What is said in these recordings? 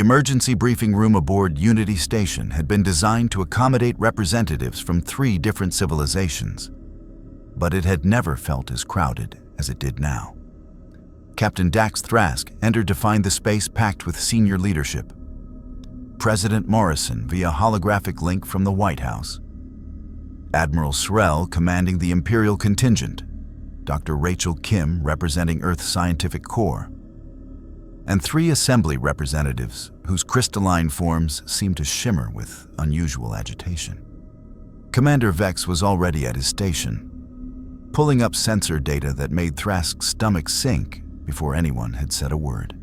emergency briefing room aboard Unity Station had been designed to accommodate representatives from 3 different civilizations, but it had never felt as crowded as it did now. Captain Dax Thrask entered to find the space packed with senior leadership. President Morrison via holographic link from the White House. Admiral Srel commanding the Imperial contingent. Dr. Rachel Kim representing Earth's Scientific Corps. And 3 assembly representatives whose crystalline forms seemed to shimmer with unusual agitation. Commander Vex was already at his station, pulling up sensor data that made Thrask's stomach sink before anyone had said a word.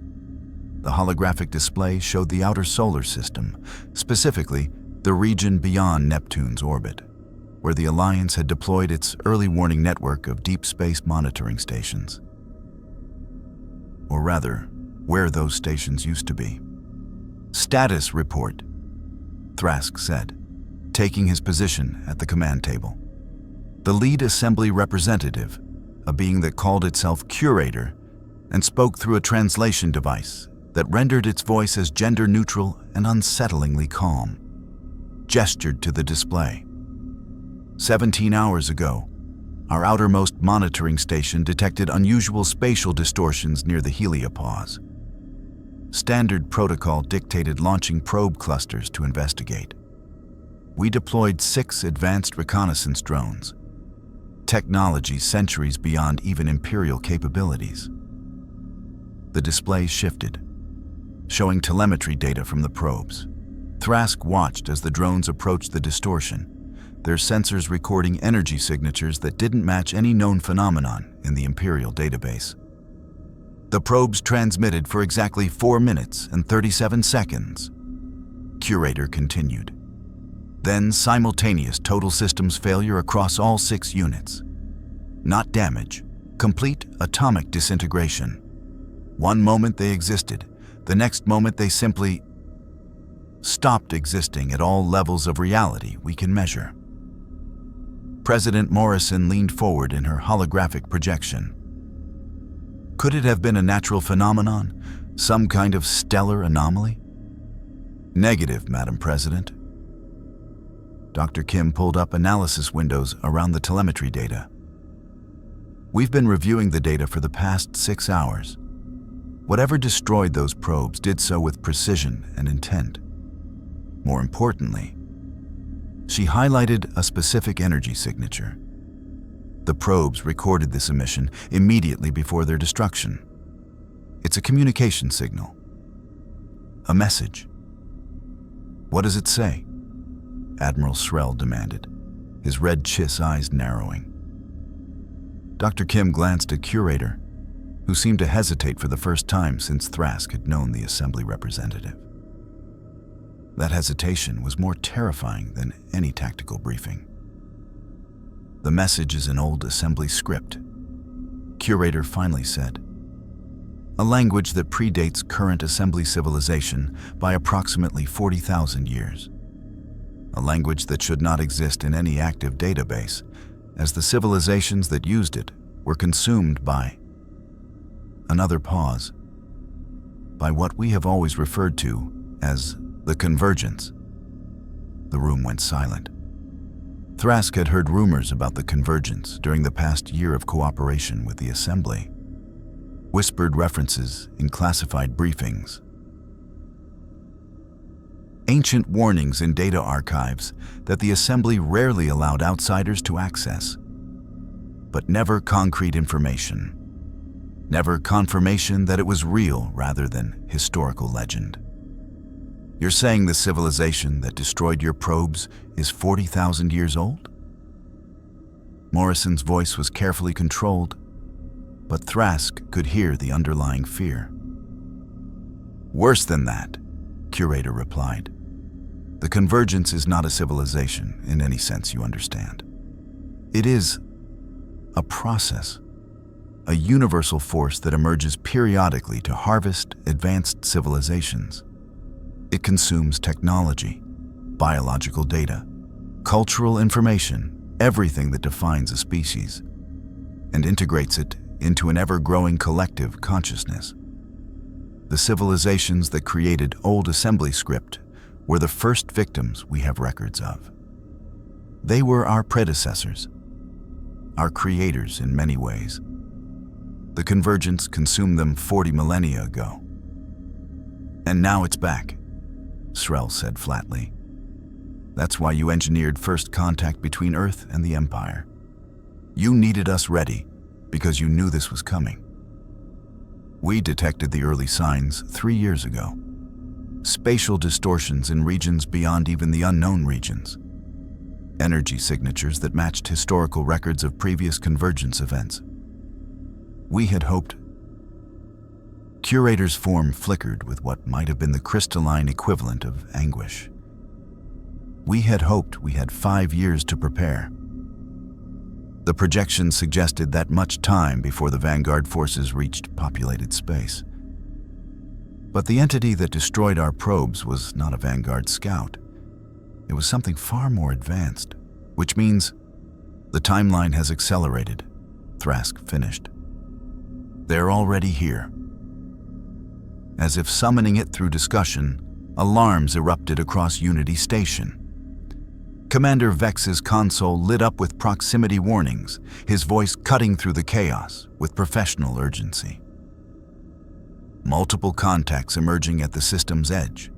The holographic display showed the outer solar system, specifically the region beyond Neptune's orbit, where the Alliance had deployed its early warning network of deep space monitoring stations. Or rather, where those stations used to be. "Status report," Thrask said, taking his position at the command table. The lead assembly representative, a being that called itself Curator and spoke through a translation device that rendered its voice as gender-neutral and unsettlingly calm, gestured to the display. 17 hours ago, our outermost monitoring station detected unusual spatial distortions near the heliopause. Standard protocol dictated launching probe clusters to investigate. We deployed 6 advanced reconnaissance drones, technology centuries beyond even Imperial capabilities. The display shifted, showing telemetry data from the probes. Thrask watched as the drones approached the distortion, their sensors recording energy signatures that didn't match any known phenomenon in the Imperial database. The probes transmitted for exactly 4 minutes and 37 seconds. Curator continued. Then simultaneous total systems failure across all 6 units. Not damage, complete atomic disintegration. One moment they existed, the next moment they simply stopped existing at all levels of reality we can measure. President Morrison leaned forward in her holographic projection. Could it have been a natural phenomenon, some kind of stellar anomaly? Negative, Madam President. Dr. Kim pulled up analysis windows around the telemetry data. We've been reviewing the data for the past 6 hours. Whatever destroyed those probes did so with precision and intent. More importantly, she highlighted a specific energy signature. The probes recorded this emission immediately before their destruction. It's a communication signal. A message. What does it say? Admiral Srel demanded, his red chiss eyes narrowing. Dr. Kim glanced at Curator, who seemed to hesitate for the first time since Thrask had known the assembly representative. That hesitation was more terrifying than any tactical briefing. The message is an old assembly script, Curator finally said. A language that predates current assembly civilization by approximately 40,000 years. A language that should not exist in any active database, as the civilizations that used it were consumed by another pause, by what we have always referred to as the Convergence. The room went silent. Thrask had heard rumors about the Convergence during the past year of cooperation with the Assembly. Whispered references in classified briefings. Ancient warnings in data archives that the Assembly rarely allowed outsiders to access. But never concrete information. Never confirmation that it was real rather than historical legend. You're saying the civilization that destroyed your probes is 40,000 years old? Morrison's voice was carefully controlled, but Thrask could hear the underlying fear. Worse than that, Curator replied. The Convergence is not a civilization in any sense you understand. It is a process, a universal force that emerges periodically to harvest advanced civilizations. It consumes technology, biological data, cultural information, everything that defines a species, and integrates it into an ever-growing collective consciousness. The civilizations that created old assembly script were the first victims we have records of. They were our predecessors, our creators in many ways. The Convergence consumed them 40 millennia ago. And now it's back, Srel said flatly. That's why you engineered first contact between Earth and the Empire. You needed us ready because you knew this was coming. We detected the early signs 3 years ago. Spatial distortions in regions beyond even the unknown regions. Energy signatures that matched historical records of previous convergence events. We had hoped. Curator's form flickered with what might have been the crystalline equivalent of anguish. We had hoped we had 5 years to prepare. The projection suggested that much time before the Vanguard forces reached populated space. But the entity that destroyed our probes was not a Vanguard scout. It was something far more advanced, which means the timeline has accelerated, Thrask finished. They're already here. As if summoning it through discussion, alarms erupted across Unity Station. Commander Vex's console lit up with proximity warnings, his voice cutting through the chaos with professional urgency. Multiple contacts emerging at the system's edge.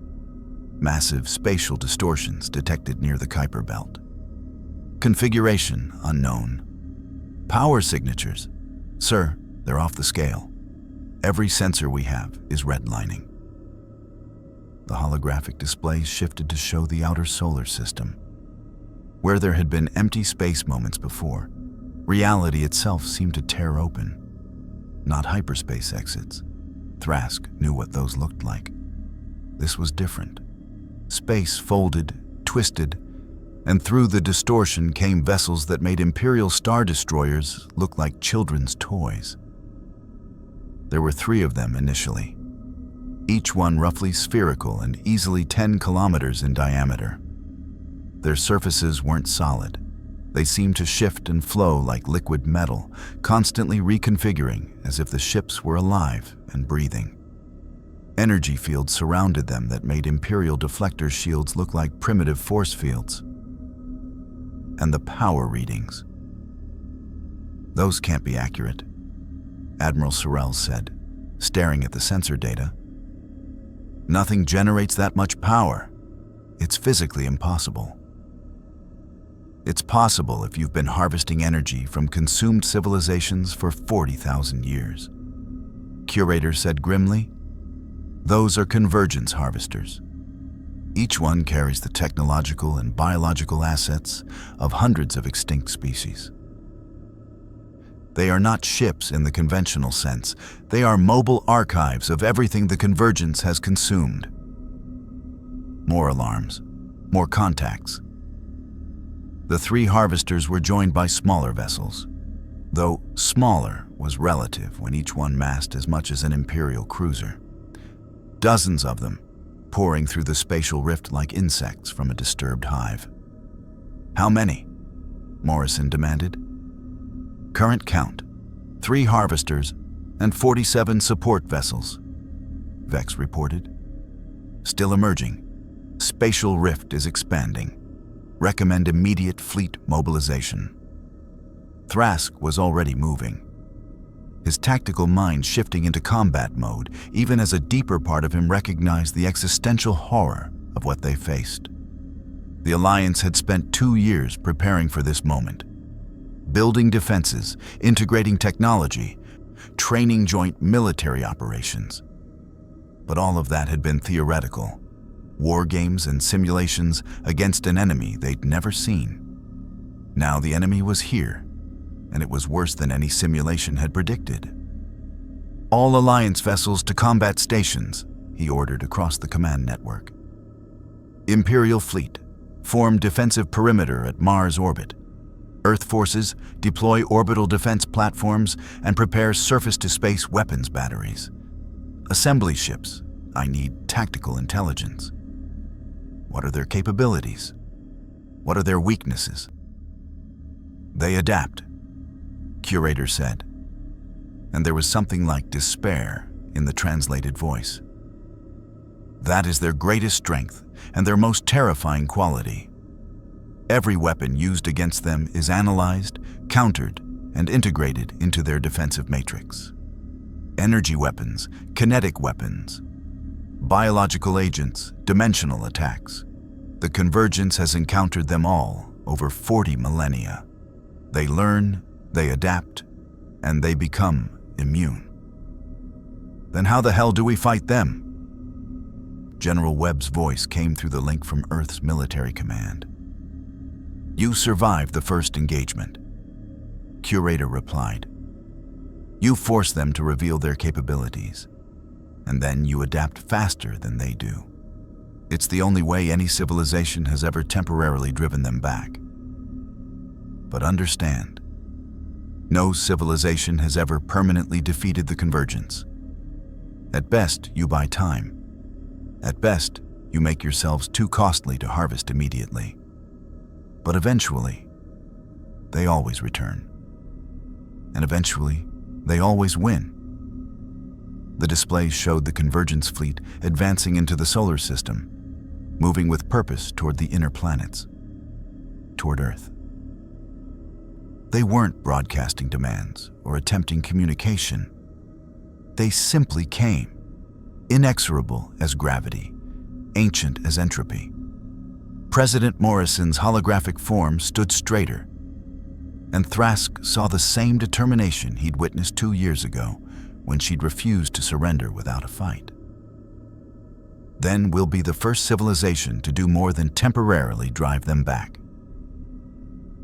Massive spatial distortions detected near the Kuiper Belt. Configuration unknown. Power signatures. Sir, they're off the scale. Every sensor we have is redlining. The holographic displays shifted to show the outer solar system. Where there had been empty space moments before, reality itself seemed to tear open. Not hyperspace exits. Thrask knew what those looked like. This was different. Space folded, twisted, and through the distortion came vessels that made Imperial star destroyers look like children's toys. There were 3 of them initially, each one roughly spherical and easily 10 kilometers in diameter. Their surfaces weren't solid. They seemed to shift and flow like liquid metal, constantly reconfiguring as if the ships were alive and breathing. Energy fields surrounded them that made Imperial deflector shields look like primitive force fields. And the power readings. Those can't be accurate, Admiral Srel said, staring at the sensor data. Nothing generates that much power. It's physically impossible. It's possible if you've been harvesting energy from consumed civilizations for 40,000 years. Curator said grimly, those are convergence harvesters. Each one carries the technological and biological assets of hundreds of extinct species. They are not ships in the conventional sense. They are mobile archives of everything the Convergence has consumed. More alarms, more contacts. The 3 harvesters were joined by smaller vessels, though smaller was relative when each one massed as much as an Imperial cruiser. Dozens of them, pouring through the spatial rift like insects from a disturbed hive. How many? Morrison demanded. Current count, 3 harvesters and 47 support vessels, Vex reported. Still emerging. Spatial rift is expanding. Recommend immediate fleet mobilization. Thrask was already moving, his tactical mind shifting into combat mode, even as a deeper part of him recognized the existential horror of what they faced. The Alliance had spent 2 years preparing for this moment, building defenses, integrating technology, training joint military operations. But all of that had been theoretical. War games and simulations against an enemy they'd never seen. Now the enemy was here, and it was worse than any simulation had predicted. All Alliance vessels to combat stations, he ordered across the command network. Imperial fleet, form defensive perimeter at Mars orbit. Earth forces, deploy orbital defense platforms and prepare surface-to-space weapons batteries. Assembly ships, I need tactical intelligence. What are their capabilities? What are their weaknesses? They adapt, Curator said, and there was something like despair in the translated voice. That is their greatest strength and their most terrifying quality. Every weapon used against them is analyzed, countered, and integrated into their defensive matrix. Energy weapons, kinetic weapons, biological agents, dimensional attacks. The Convergence has encountered them all over 40 millennia. They learn, they adapt, and they become immune. Then how the hell do we fight them? General Webb's voice came through the link from Earth's military command. You survived the first engagement. Curator replied. You force them to reveal their capabilities, and then you adapt faster than they do. It's the only way any civilization has ever temporarily driven them back. But understand, no civilization has ever permanently defeated the Convergence. At best, you buy time. At best, you make yourselves too costly to harvest immediately. But eventually, they always return. And eventually, they always win. The displays showed the Convergence fleet advancing into the solar system, moving with purpose toward the inner planets, toward Earth. They weren't broadcasting demands or attempting communication. They simply came, inexorable as gravity, ancient as entropy. President Morrison's holographic form stood straighter, and Thrask saw the same determination he'd witnessed 2 years ago when she'd refused to surrender without a fight. Then we'll be the first civilization to do more than temporarily drive them back.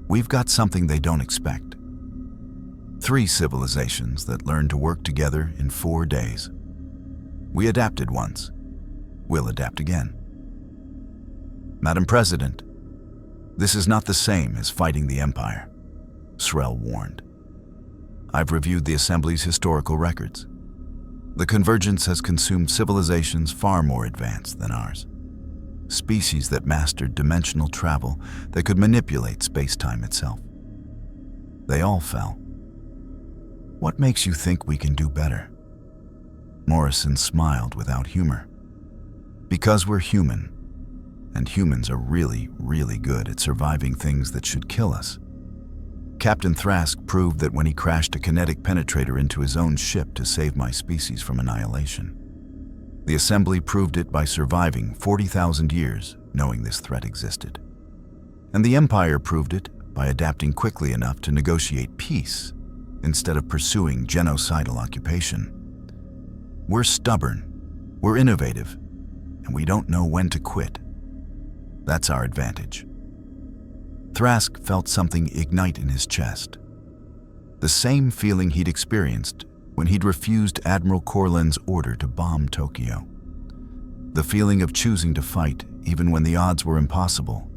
We've got something they don't expect. 3 civilizations that learned to work together in 4 days. We adapted once. We'll adapt again. Madam President, this is not the same as fighting the Empire, Srel warned. I've reviewed the Assembly's historical records. The Convergence has consumed civilizations far more advanced than ours. Species that mastered dimensional travel that could manipulate space-time itself. They all fell. What makes you think we can do better? Morrison smiled without humor. Because we're human, and humans are really, really good at surviving things that should kill us. Captain Thrask proved that when he crashed a kinetic penetrator into his own ship to save my species from annihilation. The Assembly proved it by surviving 40,000 years knowing this threat existed. And the Empire proved it by adapting quickly enough to negotiate peace instead of pursuing genocidal occupation. We're stubborn, we're innovative, and we don't know when to quit. That's our advantage. Thrask felt something ignite in his chest. The same feeling he'd experienced when he'd refused Admiral Corlin's order to bomb Tokyo. The feeling of choosing to fight even when the odds were impossible,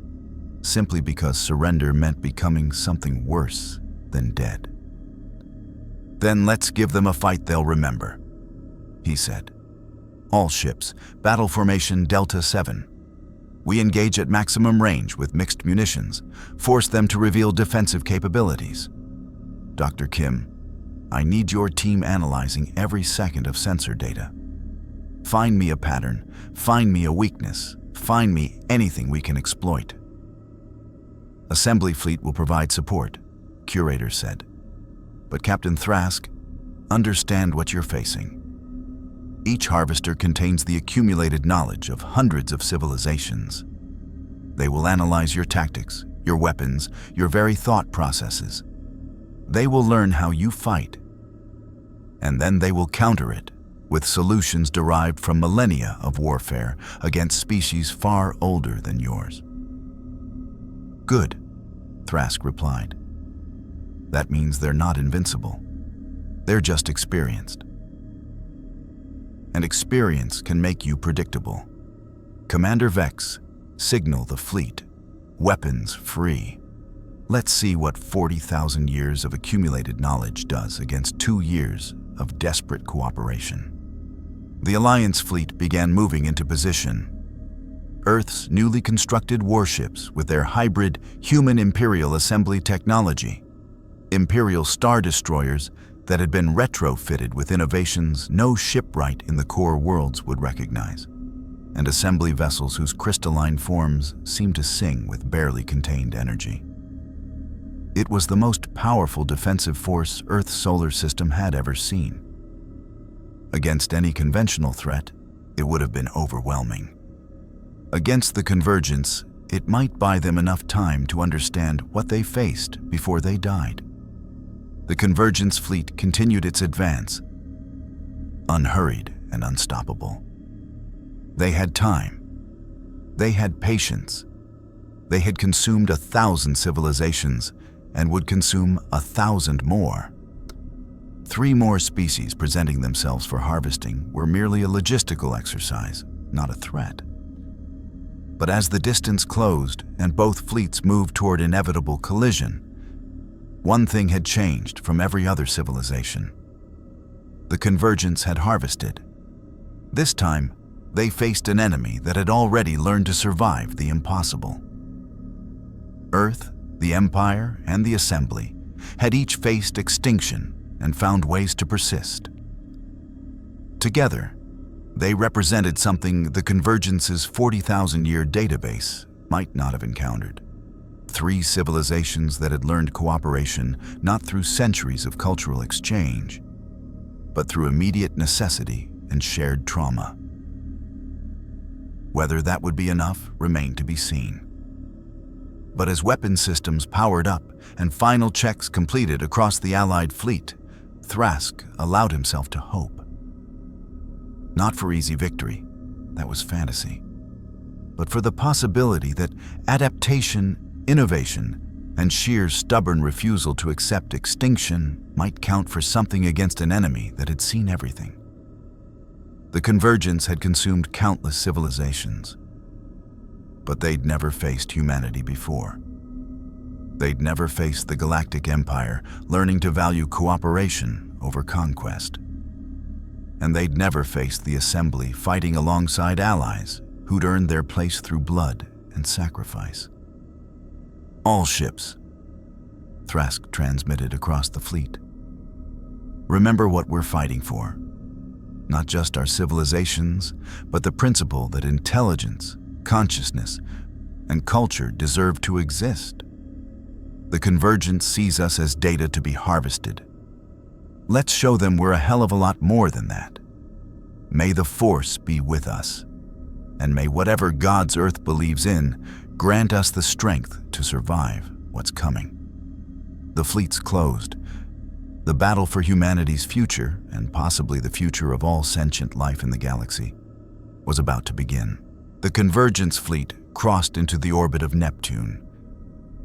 simply because surrender meant becoming something worse than dead. Then let's give them a fight they'll remember, he said. All ships, battle formation Delta 7. We engage at maximum range with mixed munitions, force them to reveal defensive capabilities. Dr. Kim, I need your team analyzing every second of sensor data. Find me a pattern, find me a weakness, find me anything we can exploit. Assembly fleet will provide support, Curator said. But Captain Thrask, understand what you're facing. Each harvester contains the accumulated knowledge of hundreds of civilizations. They will analyze your tactics, your weapons, your very thought processes. They will learn how you fight, and then they will counter it with solutions derived from millennia of warfare against species far older than yours. Good, Thrask replied. That means they're not invincible. They're just experienced. And experience can make you predictable. Commander Vex, signal the fleet. Weapons free. Let's see what 40,000 years of accumulated knowledge does against 2 years of desperate cooperation. The Alliance fleet began moving into position. Earth's newly constructed warships with their hybrid human Imperial assembly technology, Imperial star destroyers that had been retrofitted with innovations no shipwright in the core worlds would recognize, and assembly vessels whose crystalline forms seemed to sing with barely contained energy. It was the most powerful defensive force Earth's solar system had ever seen. Against any conventional threat, it would have been overwhelming. Against the Convergence, it might buy them enough time to understand what they faced before they died. The Convergence fleet continued its advance, unhurried and unstoppable. They had time. They had patience. They had consumed 1,000 civilizations and would consume 1,000 more. 3 more species presenting themselves for harvesting were merely a logistical exercise, not a threat. But as the distance closed and both fleets moved toward inevitable collision, one thing had changed from every other civilization. The Convergence had harvested. This time, they faced an enemy that had already learned to survive the impossible. Earth, the Empire, and the Assembly had each faced extinction and found ways to persist. Together, they represented something the Convergence's 40,000-year database might not have encountered. 3 civilizations that had learned cooperation not through centuries of cultural exchange, but through immediate necessity and shared trauma. Whether that would be enough remained to be seen. But as weapon systems powered up and final checks completed across the Allied fleet, Thrask allowed himself to hope. Not for easy victory, that was fantasy, but for the possibility that adaptation, innovation, and sheer stubborn refusal to accept extinction might count for something against an enemy that had seen everything. The Convergence had consumed countless civilizations, but they'd never faced humanity before. They'd never faced the Galactic Empire learning to value cooperation over conquest. And they'd never faced the Assembly fighting alongside allies who'd earned their place through blood and sacrifice. All ships, Thrask transmitted across the fleet. Remember what we're fighting for. Not just our civilizations, but the principle that intelligence, consciousness, and culture deserve to exist. The Convergence sees us as data to be harvested. Let's show them we're a hell of a lot more than that. May the Force be with us, and may whatever gods Earth believes in grant us the strength to survive what's coming. The fleets closed. The battle for humanity's future, and possibly the future of all sentient life in the galaxy, was about to begin. The Convergence fleet crossed into the orbit of Neptune,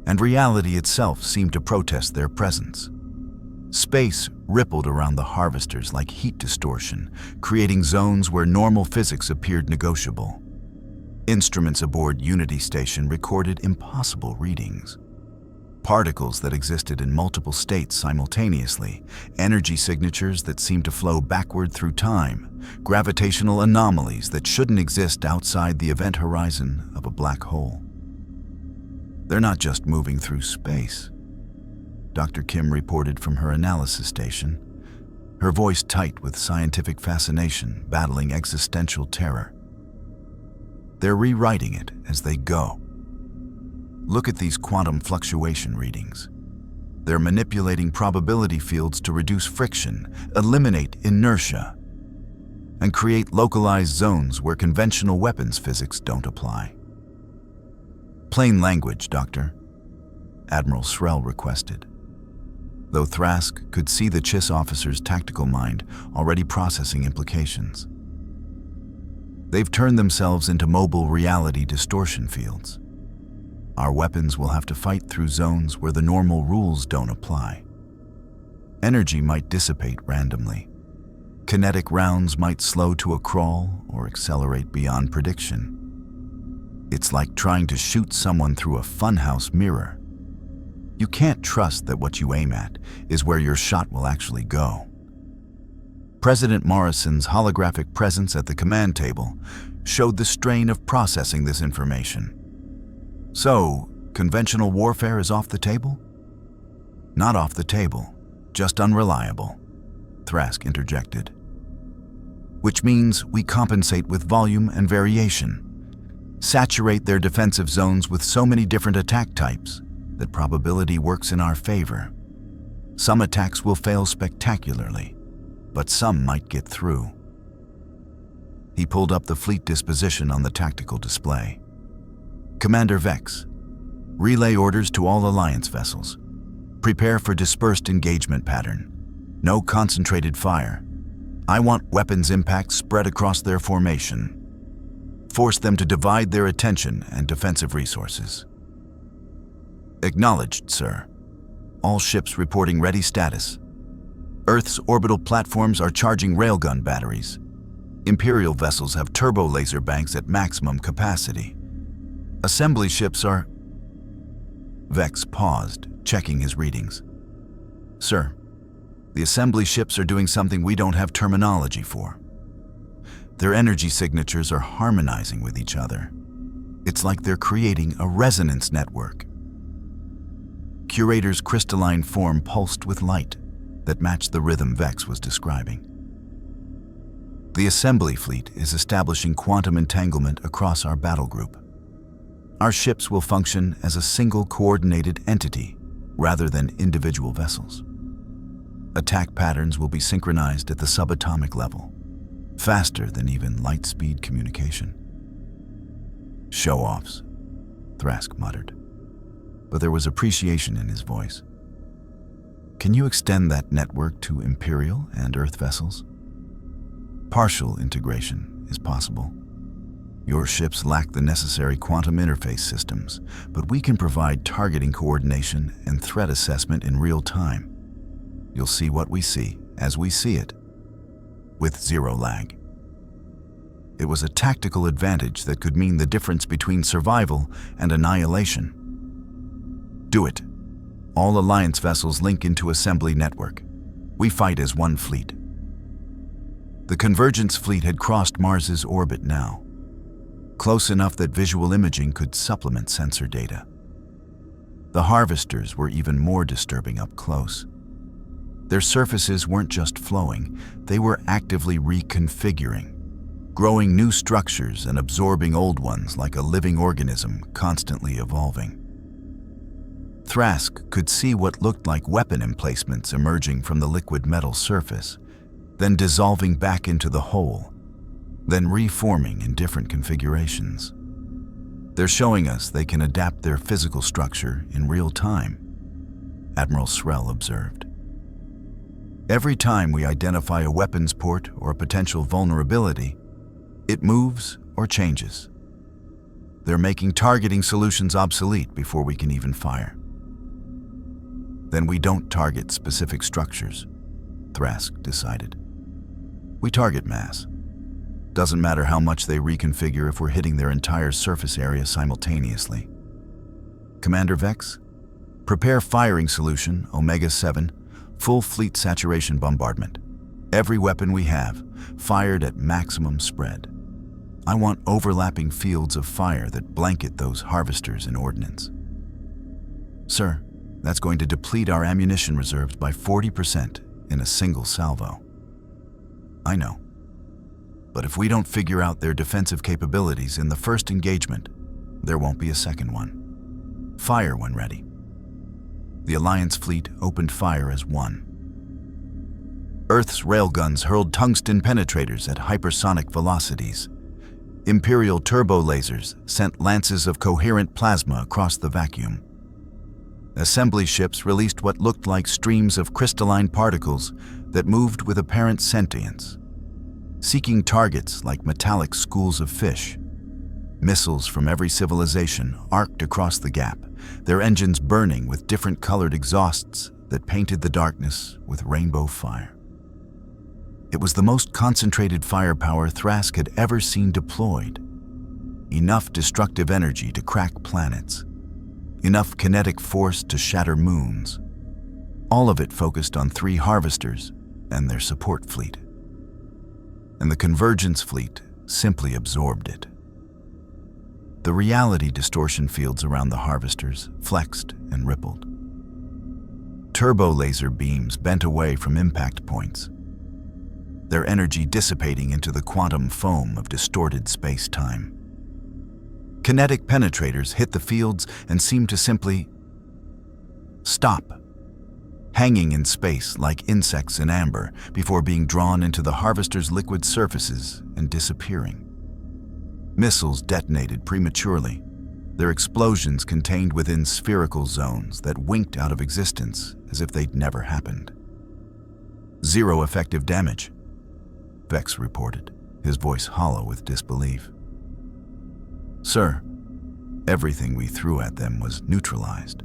and reality itself seemed to protest their presence. Space rippled around the harvesters like heat distortion, creating zones where normal physics appeared negotiable. Instruments aboard Unity Station recorded impossible readings. Particles that existed in multiple states simultaneously, energy signatures that seemed to flow backward through time, gravitational anomalies that shouldn't exist outside the event horizon of a black hole. They're not just moving through space, Dr. Kim reported from her analysis station, her voice tight with scientific fascination battling existential terror. They're rewriting it as they go. Look at these quantum fluctuation readings. They're manipulating probability fields to reduce friction, eliminate inertia, and create localized zones where conventional weapons physics don't apply. Plain language, Doctor, Admiral Srell requested, though Thrask could see the Chiss officer's tactical mind already processing implications. They've turned themselves into mobile reality distortion fields. Our weapons will have to fight through zones where the normal rules don't apply. Energy might dissipate randomly. Kinetic rounds might slow to a crawl or accelerate beyond prediction. It's like trying to shoot someone through a funhouse mirror. You can't trust that what you aim at is where your shot will actually go. President Morrison's holographic presence at the command table showed the strain of processing this information. So, conventional warfare is off the table? Not off the table, just unreliable. Thrask interjected. Which means we compensate with volume and variation. Saturate their defensive zones with so many different attack types that probability works in our favor. Some attacks will fail spectacularly, but some might get through. He pulled up the fleet disposition on the tactical display. Commander Vex, relay orders to all Alliance vessels. Prepare for dispersed engagement pattern. No concentrated fire. I want weapons impact spread across their formation. Force them to divide their attention and defensive resources. Acknowledged, sir. All ships reporting ready status. Earth's orbital platforms are charging railgun batteries. Imperial vessels have turbo laser banks at maximum capacity. Assembly ships are... Vex paused, checking his readings. Sir, the assembly ships are doing something we don't have terminology for. Their energy signatures are harmonizing with each other. It's like they're creating a resonance network. Curator's crystalline form pulsed with light that matched the rhythm Vex was describing. The assembly fleet is establishing quantum entanglement across our battle group. Our ships will function as a single coordinated entity rather than individual vessels. Attack patterns will be synchronized at the subatomic level, faster than even light-speed communication. Show-offs, Thrask muttered, but there was appreciation in his voice. Can you extend that network to Imperial and Earth vessels? Partial integration is possible. Your ships lack the necessary quantum interface systems, but we can provide targeting coordination and threat assessment in real time. You'll see what we see, as we see it, with zero lag. It was a tactical advantage that could mean the difference between survival and annihilation. Do it. All Alliance vessels link into assembly network. We fight as one fleet. The Convergence fleet had crossed Mars's orbit now, close enough that visual imaging could supplement sensor data. The Harvesters were even more disturbing up close. Their surfaces weren't just flowing, they were actively reconfiguring, growing new structures and absorbing old ones like a living organism constantly evolving. Thrask could see what looked like weapon emplacements emerging from the liquid metal surface, then dissolving back into the hull, then reforming in different configurations. They're showing us they can adapt their physical structure in real time, Admiral Srell observed. Every time we identify a weapons port or a potential vulnerability, it moves or changes. They're making targeting solutions obsolete before we can even fire. Then we don't target specific structures, Thrask decided. We target mass. Doesn't matter how much they reconfigure if we're hitting their entire surface area simultaneously. Commander Vex, prepare firing solution Omega-7, full fleet saturation bombardment. Every weapon we have, fired at maximum spread. I want overlapping fields of fire that blanket those Harvesters and ordnance. Sir, that's going to deplete our ammunition reserves by 40% in a single salvo. I know. But if we don't figure out their defensive capabilities in the first engagement, there won't be a second one. Fire when ready. The Alliance fleet opened fire as one. Earth's railguns hurled tungsten penetrators at hypersonic velocities. Imperial turbo lasers sent lances of coherent plasma across the vacuum. Assembly ships released what looked like streams of crystalline particles that moved with apparent sentience, seeking targets like metallic schools of fish. Missiles from every civilization arced across the gap, their engines burning with different colored exhausts that painted the darkness with rainbow fire. It was the most concentrated firepower Thrask had ever seen deployed. Enough destructive energy to crack planets, enough kinetic force to shatter moons. All of it focused on 3 Harvesters and their support fleet. And the Convergence fleet simply absorbed it. The reality distortion fields around the Harvesters flexed and rippled. Turbo laser beams bent away from impact points, their energy dissipating into the quantum foam of distorted space-time. Kinetic penetrators hit the fields and seemed to simply stop, hanging in space like insects in amber before being drawn into the harvester's liquid surfaces and disappearing. Missiles detonated prematurely, their explosions contained within spherical zones that winked out of existence as if they'd never happened. Zero effective damage, Vex reported, his voice hollow with disbelief. Sir, everything we threw at them was neutralized,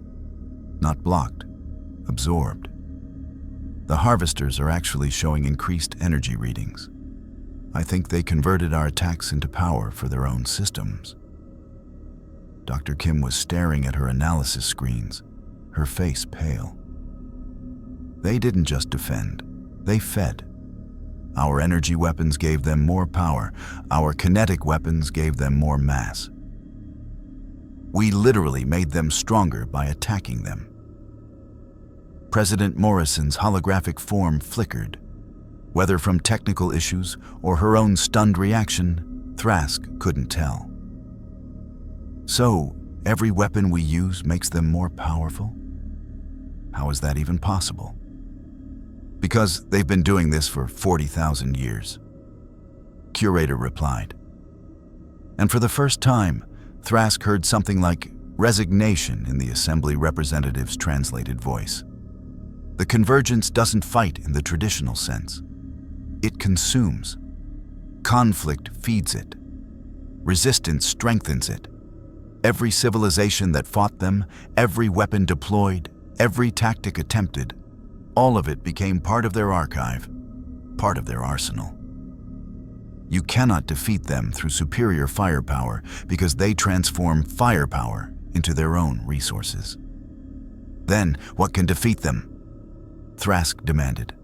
not blocked, absorbed. The harvesters are actually showing increased energy readings. I think they converted our attacks into power for their own systems. Dr. Kim was staring at her analysis screens, her face pale. They didn't just defend, they fed. Our energy weapons gave them more power, our kinetic weapons gave them more mass. We literally made them stronger by attacking them. President Morrison's holographic form flickered. Whether from technical issues or her own stunned reaction, Thrask couldn't tell. So, every weapon we use makes them more powerful? How is that even possible? Because they've been doing this for 40,000 years. Curator replied. And for the first time, Thrask heard something like resignation in the Assembly representative's translated voice. The Convergence doesn't fight in the traditional sense. It consumes. Conflict feeds it. Resistance strengthens it. Every civilization that fought them, every weapon deployed, every tactic attempted, all of it became part of their archive, part of their arsenal. You cannot defeat them through superior firepower because they transform firepower into their own resources. Then, what can defeat them? Thrask demanded.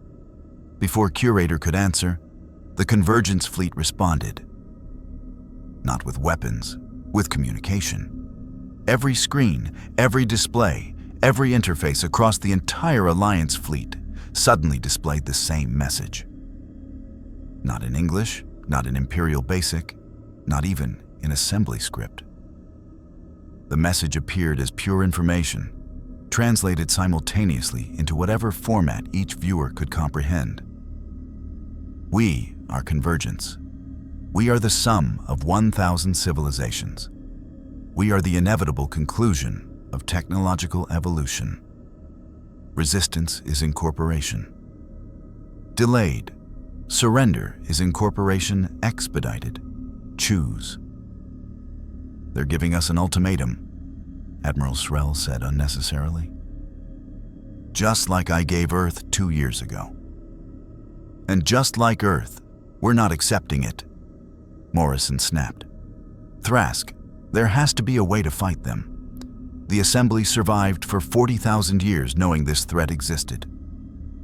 Before Curator could answer, the Convergence fleet responded. Not with weapons, with communication. Every screen, every display, every interface across the entire Alliance fleet suddenly displayed the same message. Not in English, not in Imperial Basic, not even in assembly script. The message appeared as pure information, translated simultaneously into whatever format each viewer could comprehend. We are Convergence. We are the sum of 1,000 civilizations. We are the inevitable conclusion of technological evolution. Resistance is incorporation. Delayed. Surrender is incorporation expedited. Choose. They're giving us an ultimatum, Admiral Srell said unnecessarily. Just like I gave Earth 2 years ago. And just like Earth, we're not accepting it, Morrison snapped. Thrask, there has to be a way to fight them. The Assembly survived for 40,000 years knowing this threat existed.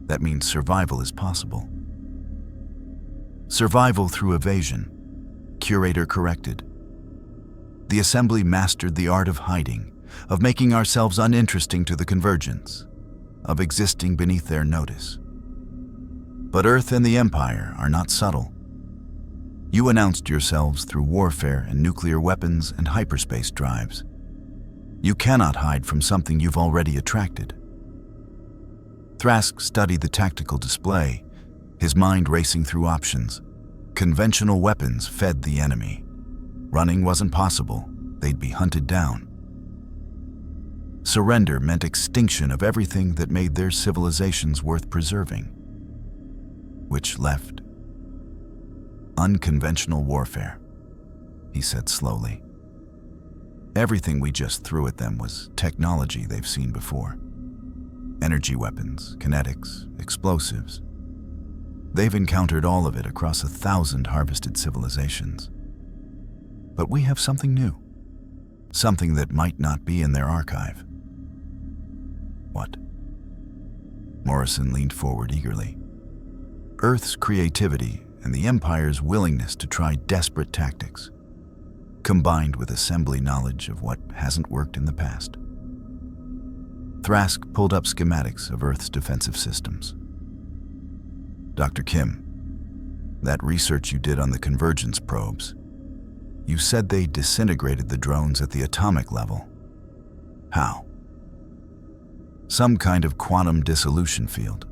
That means survival is possible. Survival through evasion, Curator corrected. The Assembly mastered the art of hiding, of making ourselves uninteresting to the Convergence, of existing beneath their notice. But Earth and the Empire are not subtle. You announced yourselves through warfare and nuclear weapons and hyperspace drives. You cannot hide from something you've already attracted. Thrask studied the tactical display, his mind racing through options. Conventional weapons fed the enemy. Running wasn't possible, they'd be hunted down. Surrender meant extinction of everything that made their civilizations worth preserving. Which left? Unconventional warfare, he said slowly. Everything we just threw at them was technology they've seen before. Energy weapons, kinetics, explosives. They've encountered all of it across 1,000 harvested civilizations. But we have something new. Something that might not be in their archive. What? Morrison leaned forward eagerly. Earth's creativity and the Empire's willingness to try desperate tactics, combined with Assembly knowledge of what hasn't worked in the past. Thrask pulled up schematics of Earth's defensive systems. Dr. Kim, That research you did on the Convergence probes, you said they disintegrated the drones at the atomic level. How? Some kind of quantum dissolution field.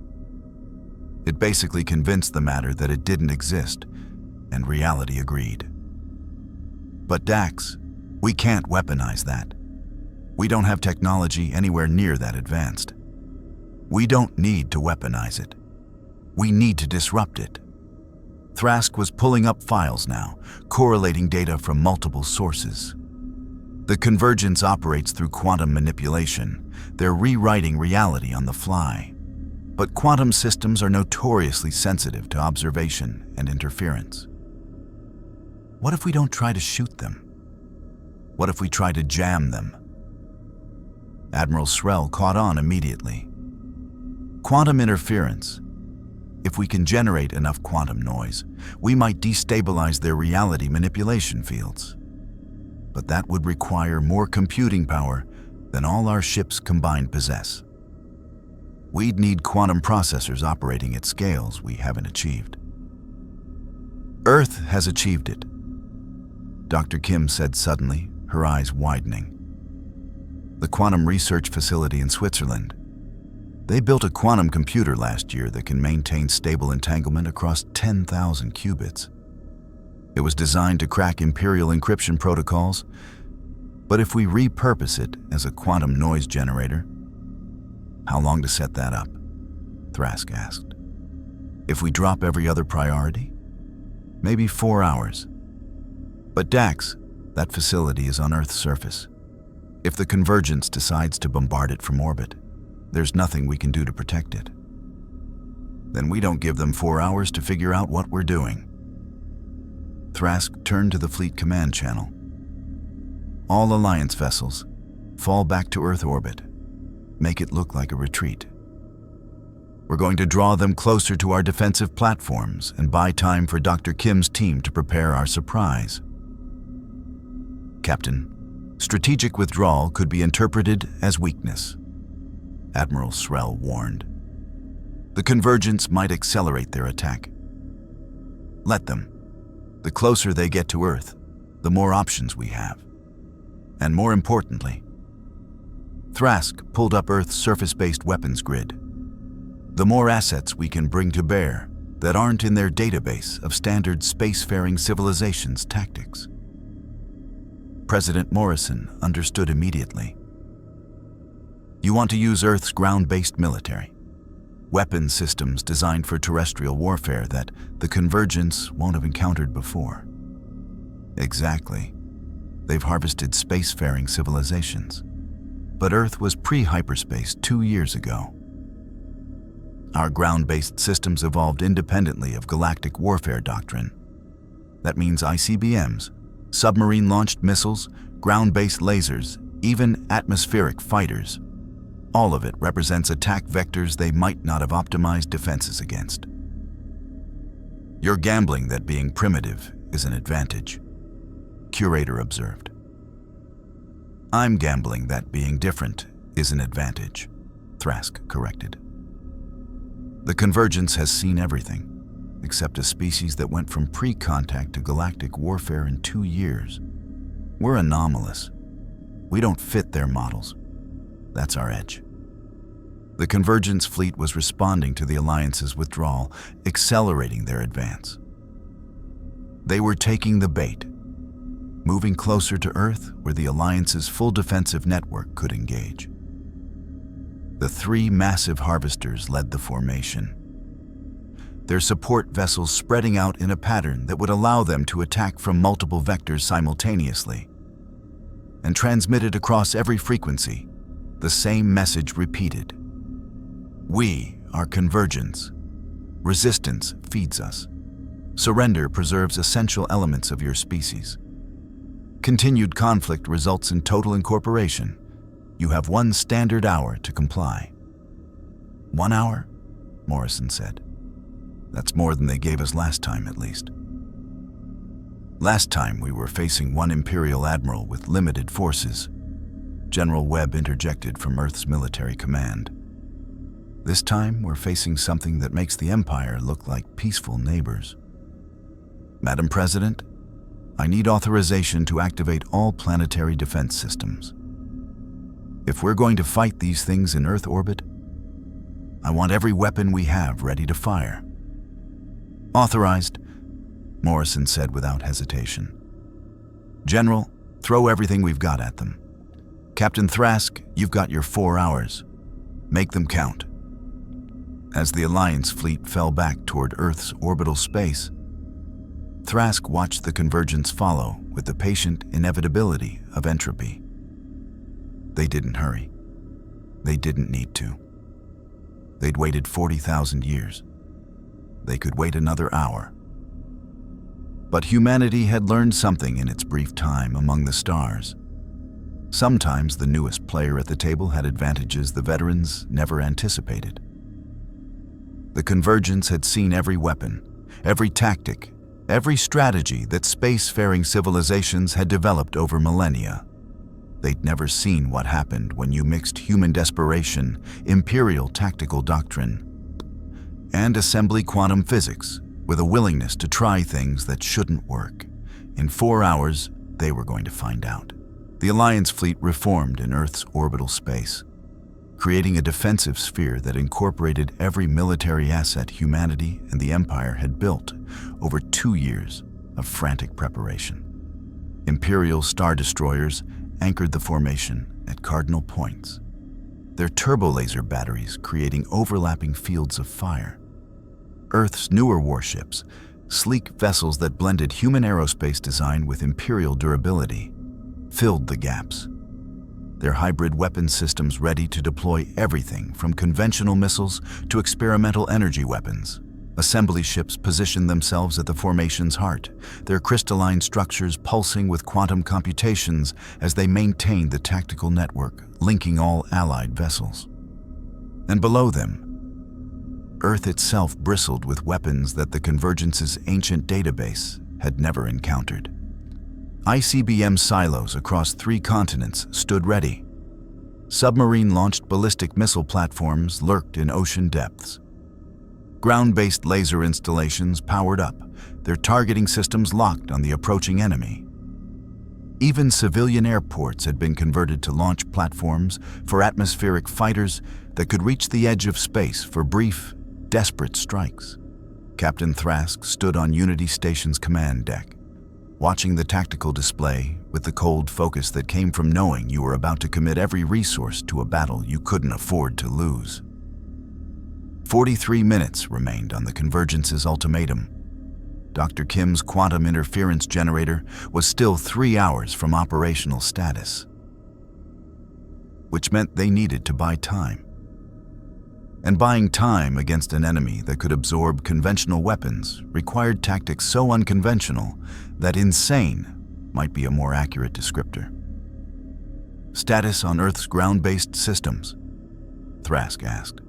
It basically convinced the matter that it didn't exist, and reality agreed. But Dax, we can't weaponize that. We don't have technology anywhere near that advanced. We don't need to weaponize it. We need to disrupt it. Thrask was pulling up files now, correlating data from multiple sources. The Convergence operates through quantum manipulation. They're rewriting reality on the fly. But quantum systems are notoriously sensitive to observation and interference. What if we don't try to shoot them? What if we try to jam them? Admiral Srell caught on immediately. Quantum interference. If we can generate enough quantum noise, we might destabilize their reality manipulation fields. But that would require more computing power than all our ships combined possess. We'd need quantum processors operating at scales we haven't achieved. Earth has achieved it, Dr. Kim said suddenly, her eyes widening. The quantum research facility in Switzerland. They built a quantum computer last year that can maintain stable entanglement across 10,000 qubits. It was designed to crack Imperial encryption protocols, but if we repurpose it as a quantum noise generator, how long to set that up? Thrask asked. If we drop every other priority? Maybe 4 hours. But Dax, that facility is on Earth's surface. If the Convergence decides to bombard it from orbit, there's nothing we can do to protect it. Then we don't give them 4 hours to figure out what we're doing. Thrask turned to the fleet command channel. All Alliance vessels, fall back to Earth orbit. Make it look like a retreat. We're going to draw them closer to our defensive platforms and buy time for Dr. Kim's team to prepare our surprise. Captain, strategic withdrawal could be interpreted as weakness, Admiral Srell warned. The Convergence might accelerate their attack. Let them. The closer they get to Earth, the more options we have. And more importantly, Thrask pulled up Earth's surface-based weapons grid. The more assets we can bring to bear that aren't in their database of standard spacefaring civilizations' tactics. President Morrison understood immediately. You want to use Earth's ground-based military, weapons systems designed for terrestrial warfare that the Convergence won't have encountered before. Exactly. They've harvested spacefaring civilizations. But Earth was pre-hyperspace 2 years ago. Our ground-based systems evolved independently of galactic warfare doctrine. That means ICBMs, submarine-launched missiles, ground-based lasers, even atmospheric fighters. All of it represents attack vectors they might not have optimized defenses against. You're gambling that being primitive is an advantage, Curator observed. I'm gambling that being different is an advantage, Thrask corrected. The Convergence has seen everything, except a species that went from pre-contact to galactic warfare in 2 years. We're anomalous. We don't fit their models. That's our edge. The Convergence fleet was responding to the Alliance's withdrawal, accelerating their advance. They were taking the bait, moving closer to Earth where the Alliance's full defensive network could engage. The 3 massive harvesters led the formation, their support vessels spreading out in a pattern that would allow them to attack from multiple vectors simultaneously, and transmitted across every frequency, the same message repeated. We are Convergence. Resistance feeds us. Surrender preserves essential elements of your species. Continued conflict results in total incorporation. You have 1 standard hour to comply. 1 hour? Morrison said. That's more than they gave us last time, at least. Last time we were facing 1 Imperial admiral with limited forces. General Webb interjected from Earth's military command. This time we're facing something that makes the Empire look like peaceful neighbors. Madam President, I need authorization to activate all planetary defense systems. If we're going to fight these things in Earth orbit, I want every weapon we have ready to fire. Authorized, Morrison said without hesitation. General, throw everything we've got at them. Captain Thrask, you've got your 4 hours. Make them count. As the Alliance fleet fell back toward Earth's orbital space, Thrask watched the Convergence follow with the patient inevitability of entropy. They didn't hurry. They didn't need to. They'd waited 40,000 years. They could wait another hour. But humanity had learned something in its brief time among the stars. Sometimes the newest player at the table had advantages the veterans never anticipated. The Convergence had seen every weapon, every tactic, every strategy that spacefaring civilizations had developed over millennia. They'd never seen what happened when you mixed human desperation, Imperial tactical doctrine, and assembly quantum physics with a willingness to try things that shouldn't work. In 4 hours, they were going to find out. The Alliance fleet reformed in Earth's orbital space, creating a defensive sphere that incorporated every military asset humanity and the Empire had built over 2 years of frantic preparation. Imperial star destroyers anchored the formation at cardinal points, their turbolaser batteries creating overlapping fields of fire. Earth's newer warships, sleek vessels that blended human aerospace design with Imperial durability, filled the gaps. Their hybrid weapon systems ready to deploy everything from conventional missiles to experimental energy weapons. Assembly ships positioned themselves at the formation's heart, their crystalline structures pulsing with quantum computations as they maintained the tactical network linking all allied vessels. And below them, Earth itself bristled with weapons that the Convergence's ancient database had never encountered. ICBM silos across 3 continents stood ready. Submarine-launched ballistic missile platforms lurked in ocean depths. Ground-based laser installations powered up, their targeting systems locked on the approaching enemy. Even civilian airports had been converted to launch platforms for atmospheric fighters that could reach the edge of space for brief, desperate strikes. Captain Thrask stood on Unity Station's command deck, watching the tactical display with the cold focus that came from knowing you were about to commit every resource to a battle you couldn't afford to lose. 43 minutes remained on the Convergence's ultimatum. Dr. Kim's quantum interference generator was still 3 hours from operational status, which meant they needed to buy time. And buying time against an enemy that could absorb conventional weapons required tactics so unconventional that insane might be a more accurate descriptor. Status on Earth's ground-based systems? Thrask asked.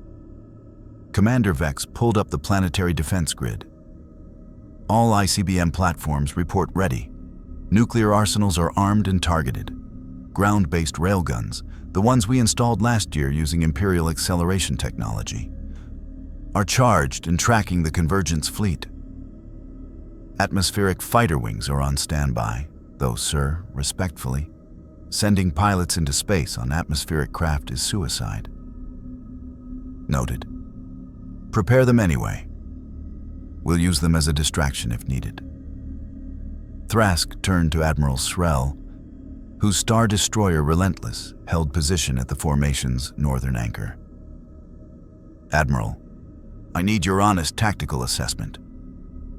Commander Vex pulled up the planetary defense grid. All ICBM platforms report ready. Nuclear arsenals are armed and targeted. Ground-based railguns, the ones we installed last year using Imperial acceleration technology, are charged and tracking the Convergence fleet. Atmospheric fighter wings are on standby, though, sir, respectfully, sending pilots into space on atmospheric craft is suicide. Noted. Prepare them anyway. We'll use them as a distraction if needed. Thrask turned to Admiral Srel, whose Star Destroyer Relentless held position at the formation's northern anchor. Admiral, I need your honest tactical assessment.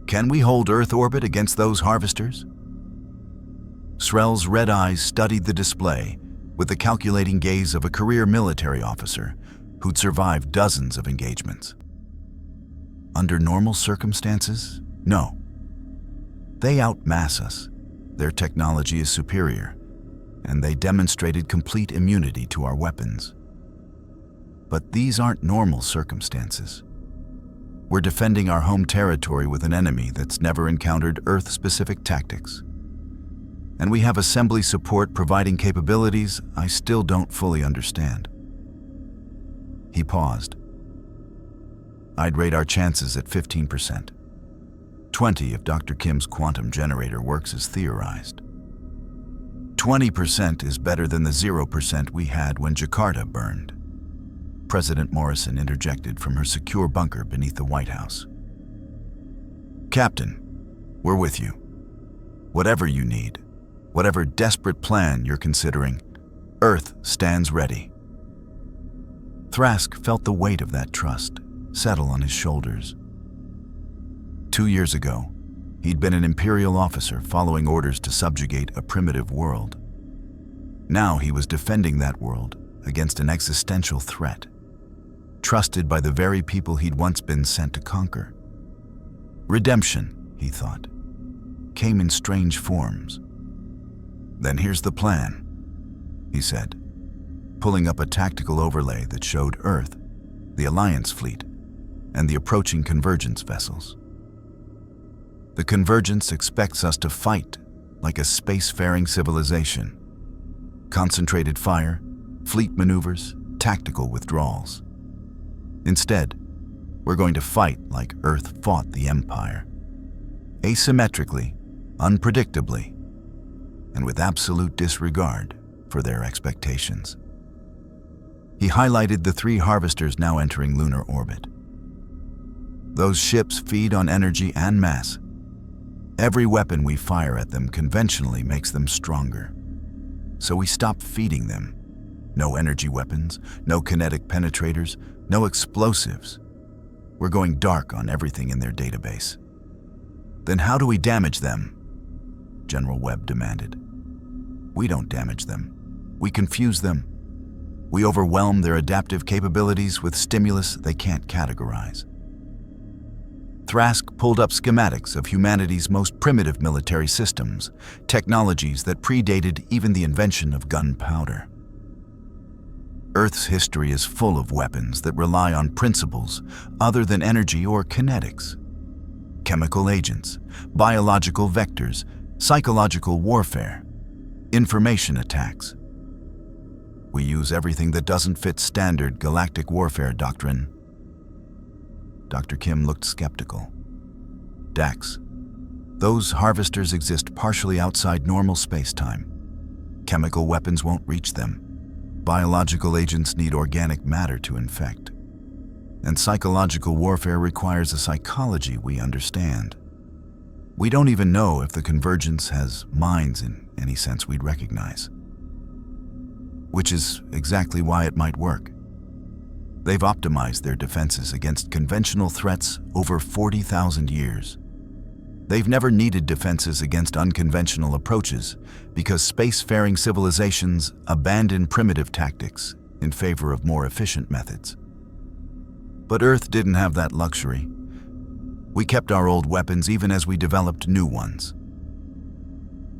Can we hold Earth orbit against those harvesters? Srel's red eyes studied the display with the calculating gaze of a career military officer who'd survived dozens of engagements. Under normal circumstances, no. They outmass us. Their technology is superior, and they demonstrated complete immunity to our weapons. But these aren't normal circumstances. We're defending our home territory with an enemy that's never encountered Earth-specific tactics. And we have assembly support providing capabilities I still don't fully understand. He paused. I'd rate our chances at 15%. 20 if Dr. Kim's quantum generator works as theorized. 20% is better than the 0% we had when Jakarta burned. President Morrison interjected from her secure bunker beneath the White House. Captain, we're with you. Whatever you need, whatever desperate plan you're considering, Earth stands ready. Thrask felt the weight of that trust settle on his shoulders. 2 years ago, he'd been an Imperial officer following orders to subjugate a primitive world. Now he was defending that world against an existential threat, trusted by the very people he'd once been sent to conquer. Redemption, he thought, came in strange forms. Then here's the plan, he said, pulling up a tactical overlay that showed Earth, the Alliance fleet, and the approaching Convergence vessels. The Convergence expects us to fight like a spacefaring civilization. Concentrated fire, fleet maneuvers, tactical withdrawals. Instead, we're going to fight like Earth fought the Empire. Asymmetrically, unpredictably, and with absolute disregard for their expectations. He highlighted the 3 harvesters now entering lunar orbit. Those ships feed on energy and mass. Every weapon we fire at them conventionally makes them stronger. So we stop feeding them. No energy weapons, no kinetic penetrators, no explosives. We're going dark on everything in their database. Then how do we damage them? General Webb demanded. We don't damage them. We confuse them. We overwhelm their adaptive capabilities with stimulus they can't categorize. Thrask pulled up schematics of humanity's most primitive military systems, technologies that predated even the invention of gunpowder. Earth's history is full of weapons that rely on principles other than energy or kinetics. Chemical agents, biological vectors, psychological warfare, information attacks. We use everything that doesn't fit standard galactic warfare doctrine. Dr. Kim looked skeptical. Dax, those harvesters exist partially outside normal space-time. Chemical weapons won't reach them. Biological agents need organic matter to infect. And psychological warfare requires a psychology we understand. We don't even know if the Convergence has minds in any sense we'd recognize. Which is exactly why it might work. They've optimized their defenses against conventional threats over 40,000 years. They've never needed defenses against unconventional approaches because spacefaring civilizations abandon primitive tactics in favor of more efficient methods. But Earth didn't have that luxury. We kept our old weapons even as we developed new ones.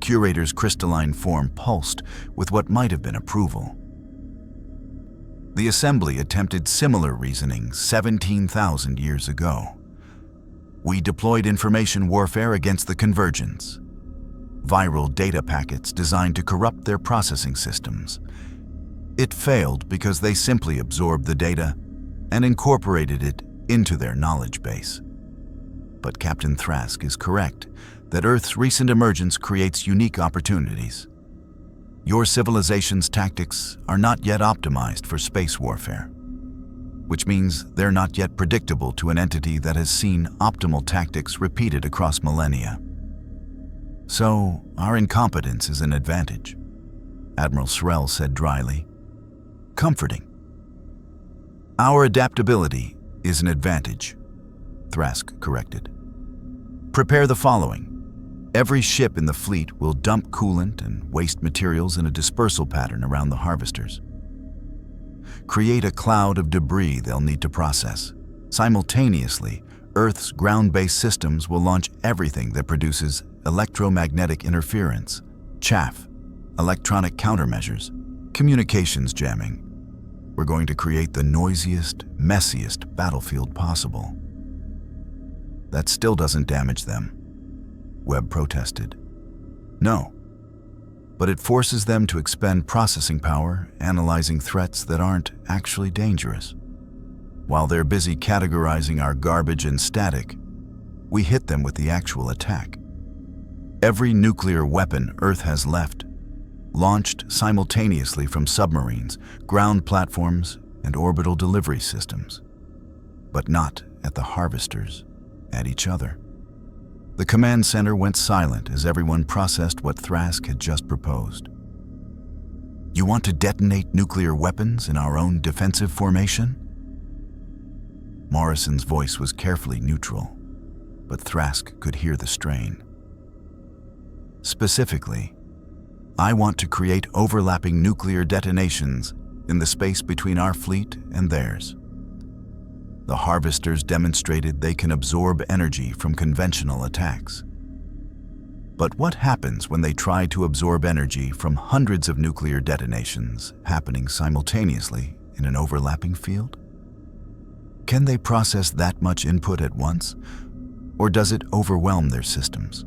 Curator's crystalline form pulsed with what might have been approval. The Assembly attempted similar reasoning 17,000 years ago. We deployed information warfare against the Convergence. Viral data packets designed to corrupt their processing systems. It failed because they simply absorbed the data and incorporated it into their knowledge base. But Captain Thrask is correct that Earth's recent emergence creates unique opportunities. Your civilization's tactics are not yet optimized for space warfare, which means they're not yet predictable to an entity that has seen optimal tactics repeated across millennia. So, our incompetence is an advantage, Admiral Sorrell said dryly. Comforting. Our adaptability is an advantage, Thrask corrected. Prepare the following. Every ship in the fleet will dump coolant and waste materials in a dispersal pattern around the harvesters. Create a cloud of debris they'll need to process. Simultaneously, Earth's ground-based systems will launch everything that produces electromagnetic interference, chaff, electronic countermeasures, communications jamming. We're going to create the noisiest, messiest battlefield possible. That still doesn't damage them, Webb protested. No, but it forces them to expend processing power analyzing threats that aren't actually dangerous. While they're busy categorizing our garbage and static, we hit them with the actual attack. Every nuclear weapon Earth has left, launched simultaneously from submarines, ground platforms, and orbital delivery systems. But not at the harvesters, at each other. The command center went silent as everyone processed what Thrask had just proposed. You want to detonate nuclear weapons in our own defensive formation? Morrison's voice was carefully neutral, but Thrask could hear the strain. Specifically, I want to create overlapping nuclear detonations in the space between our fleet and theirs. The harvesters demonstrated they can absorb energy from conventional attacks. But what happens when they try to absorb energy from hundreds of nuclear detonations happening simultaneously in an overlapping field? Can they process that much input at once, or does it overwhelm their systems?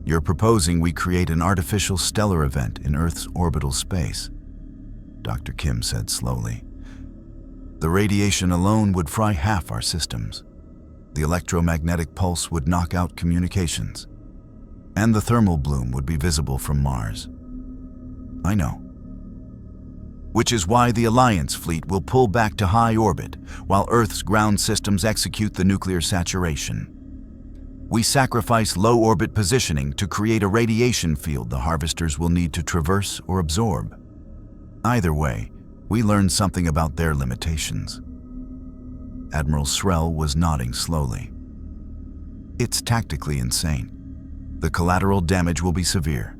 You're proposing we create an artificial stellar event in Earth's orbital space, Dr. Kim said slowly. The radiation alone would fry half our systems. The electromagnetic pulse would knock out communications, and the thermal bloom would be visible from Mars. I know. Which is why the Alliance fleet will pull back to high orbit while Earth's ground systems execute the nuclear saturation. We sacrifice low-orbit positioning to create a radiation field the harvesters will need to traverse or absorb. Either way, we learn something about their limitations. Admiral Srell was nodding slowly. It's tactically insane. The collateral damage will be severe,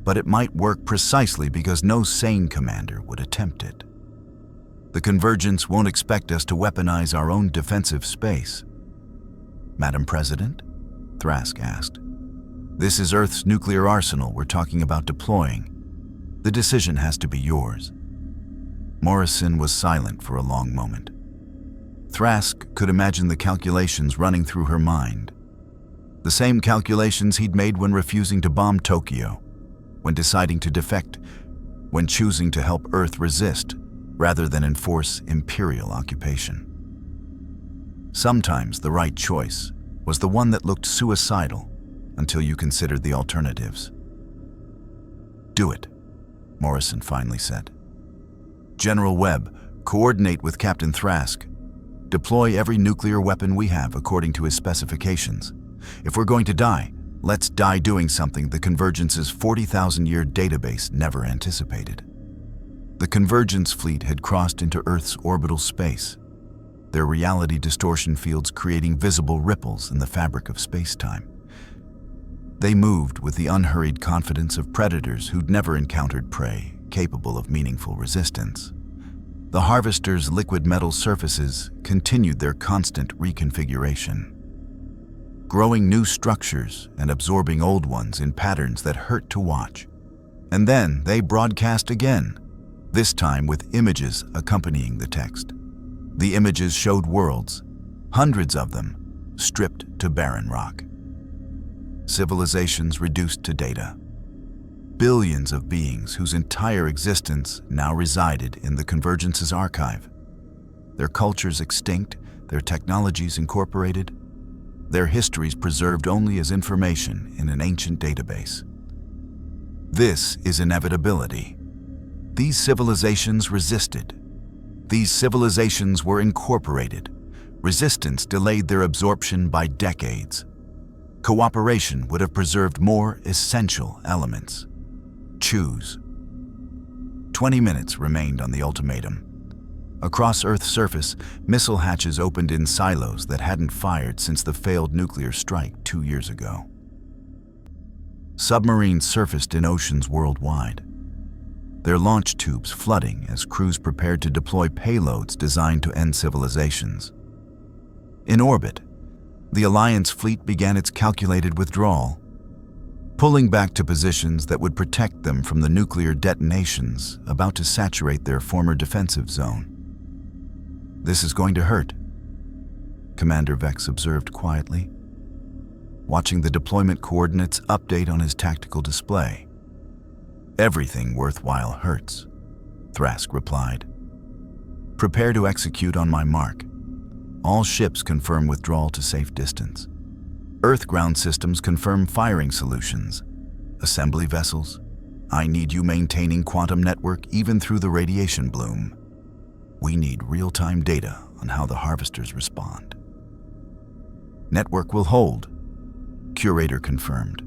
but it might work precisely because no sane commander would attempt it. The Convergence won't expect us to weaponize our own defensive space. Madam President? Thrask asked. This is Earth's nuclear arsenal we're talking about deploying. The decision has to be yours. Morrison was silent for a long moment. Thrask could imagine the calculations running through her mind. The same calculations he'd made when refusing to bomb Tokyo, when deciding to defect, when choosing to help Earth resist rather than enforce Imperial occupation. Sometimes the right choice was the one that looked suicidal until you considered the alternatives. Do it, Morrison finally said. General Webb, coordinate with Captain Thrask. Deploy every nuclear weapon we have according to his specifications. If we're going to die, let's die doing something the Convergence's 40,000-year database never anticipated. The Convergence fleet had crossed into Earth's orbital space, their reality distortion fields creating visible ripples in the fabric of space-time. They moved with the unhurried confidence of predators who'd never encountered prey capable of meaningful resistance. The harvesters' liquid metal surfaces continued their constant reconfiguration, growing new structures and absorbing old ones in patterns that hurt to watch. And then they broadcast again, this time with images accompanying the text. The images showed worlds, hundreds of them, stripped to barren rock. Civilizations reduced to data. Billions of beings whose entire existence now resided in the Convergence's archive. Their cultures extinct, their technologies incorporated, their histories preserved only as information in an ancient database. This is inevitability. These civilizations resisted. These civilizations were incorporated. Resistance delayed their absorption by decades. Cooperation would have preserved more essential elements. Choose. 20 minutes remained on the ultimatum. Across Earth's surface, missile hatches opened in silos that hadn't fired since the failed nuclear strike 2 years ago. Submarines surfaced in oceans worldwide, their launch tubes flooding as crews prepared to deploy payloads designed to end civilizations. In orbit, the Alliance fleet began its calculated withdrawal, pulling back to positions that would protect them from the nuclear detonations about to saturate their former defensive zone. This is going to hurt, Commander Vex observed quietly, watching the deployment coordinates update on his tactical display. Everything worthwhile hurts, Thrask replied. Prepare to execute on my mark. All ships confirm withdrawal to safe distance. Earth ground systems confirm firing solutions. Assembly vessels, I need you maintaining quantum network even through the radiation bloom. We need real-time data on how the harvesters respond. Network will hold, Curator confirmed.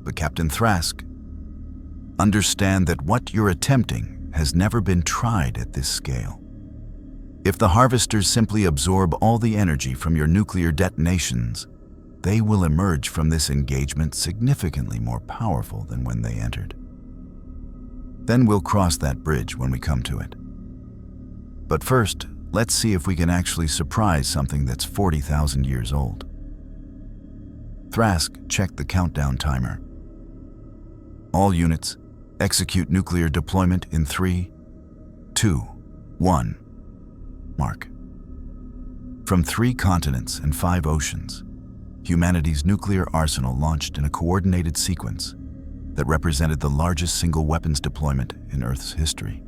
But Captain Thrask, understand that what you're attempting has never been tried at this scale. If the harvesters simply absorb all the energy from your nuclear detonations, they will emerge from this engagement significantly more powerful than when they entered. Then we'll cross that bridge when we come to it. But first, let's see if we can actually surprise something that's 40,000 years old. Thrask checked the countdown timer. All units, execute nuclear deployment in 3, 2, 1. Mark. From 3 continents and 5 oceans, humanity's nuclear arsenal launched in a coordinated sequence that represented the largest single weapons deployment in Earth's history.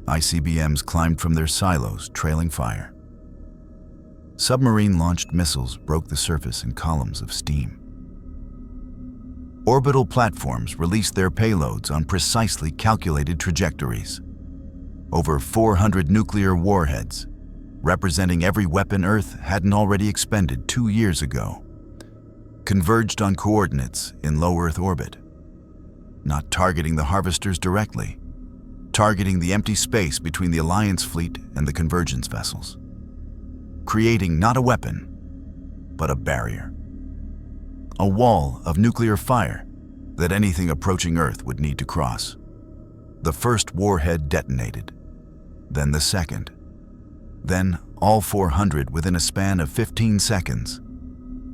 ICBMs climbed from their silos, trailing fire. Submarine-launched missiles broke the surface in columns of steam. Orbital platforms released their payloads on precisely calculated trajectories. Over 400 nuclear warheads, representing every weapon Earth hadn't already expended 2 years ago, converged on coordinates in low Earth orbit, not targeting the harvesters directly, targeting the empty space between the Alliance fleet and the Convergence vessels, creating not a weapon, but a barrier. A wall of nuclear fire that anything approaching Earth would need to cross. The first warhead detonated, then the second, then all 400 within a span of 15 seconds,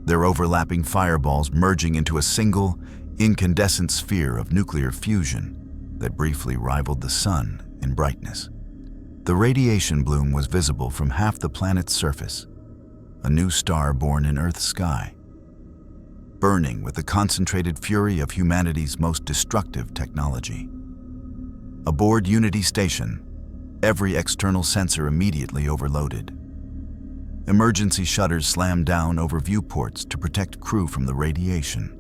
their overlapping fireballs merging into a single, incandescent sphere of nuclear fusion that briefly rivaled the sun in brightness. The radiation bloom was visible from half the planet's surface, a new star born in Earth's sky, burning with the concentrated fury of humanity's most destructive technology. Aboard Unity Station, every external sensor immediately overloaded. Emergency shutters slammed down over viewports to protect crew from the radiation.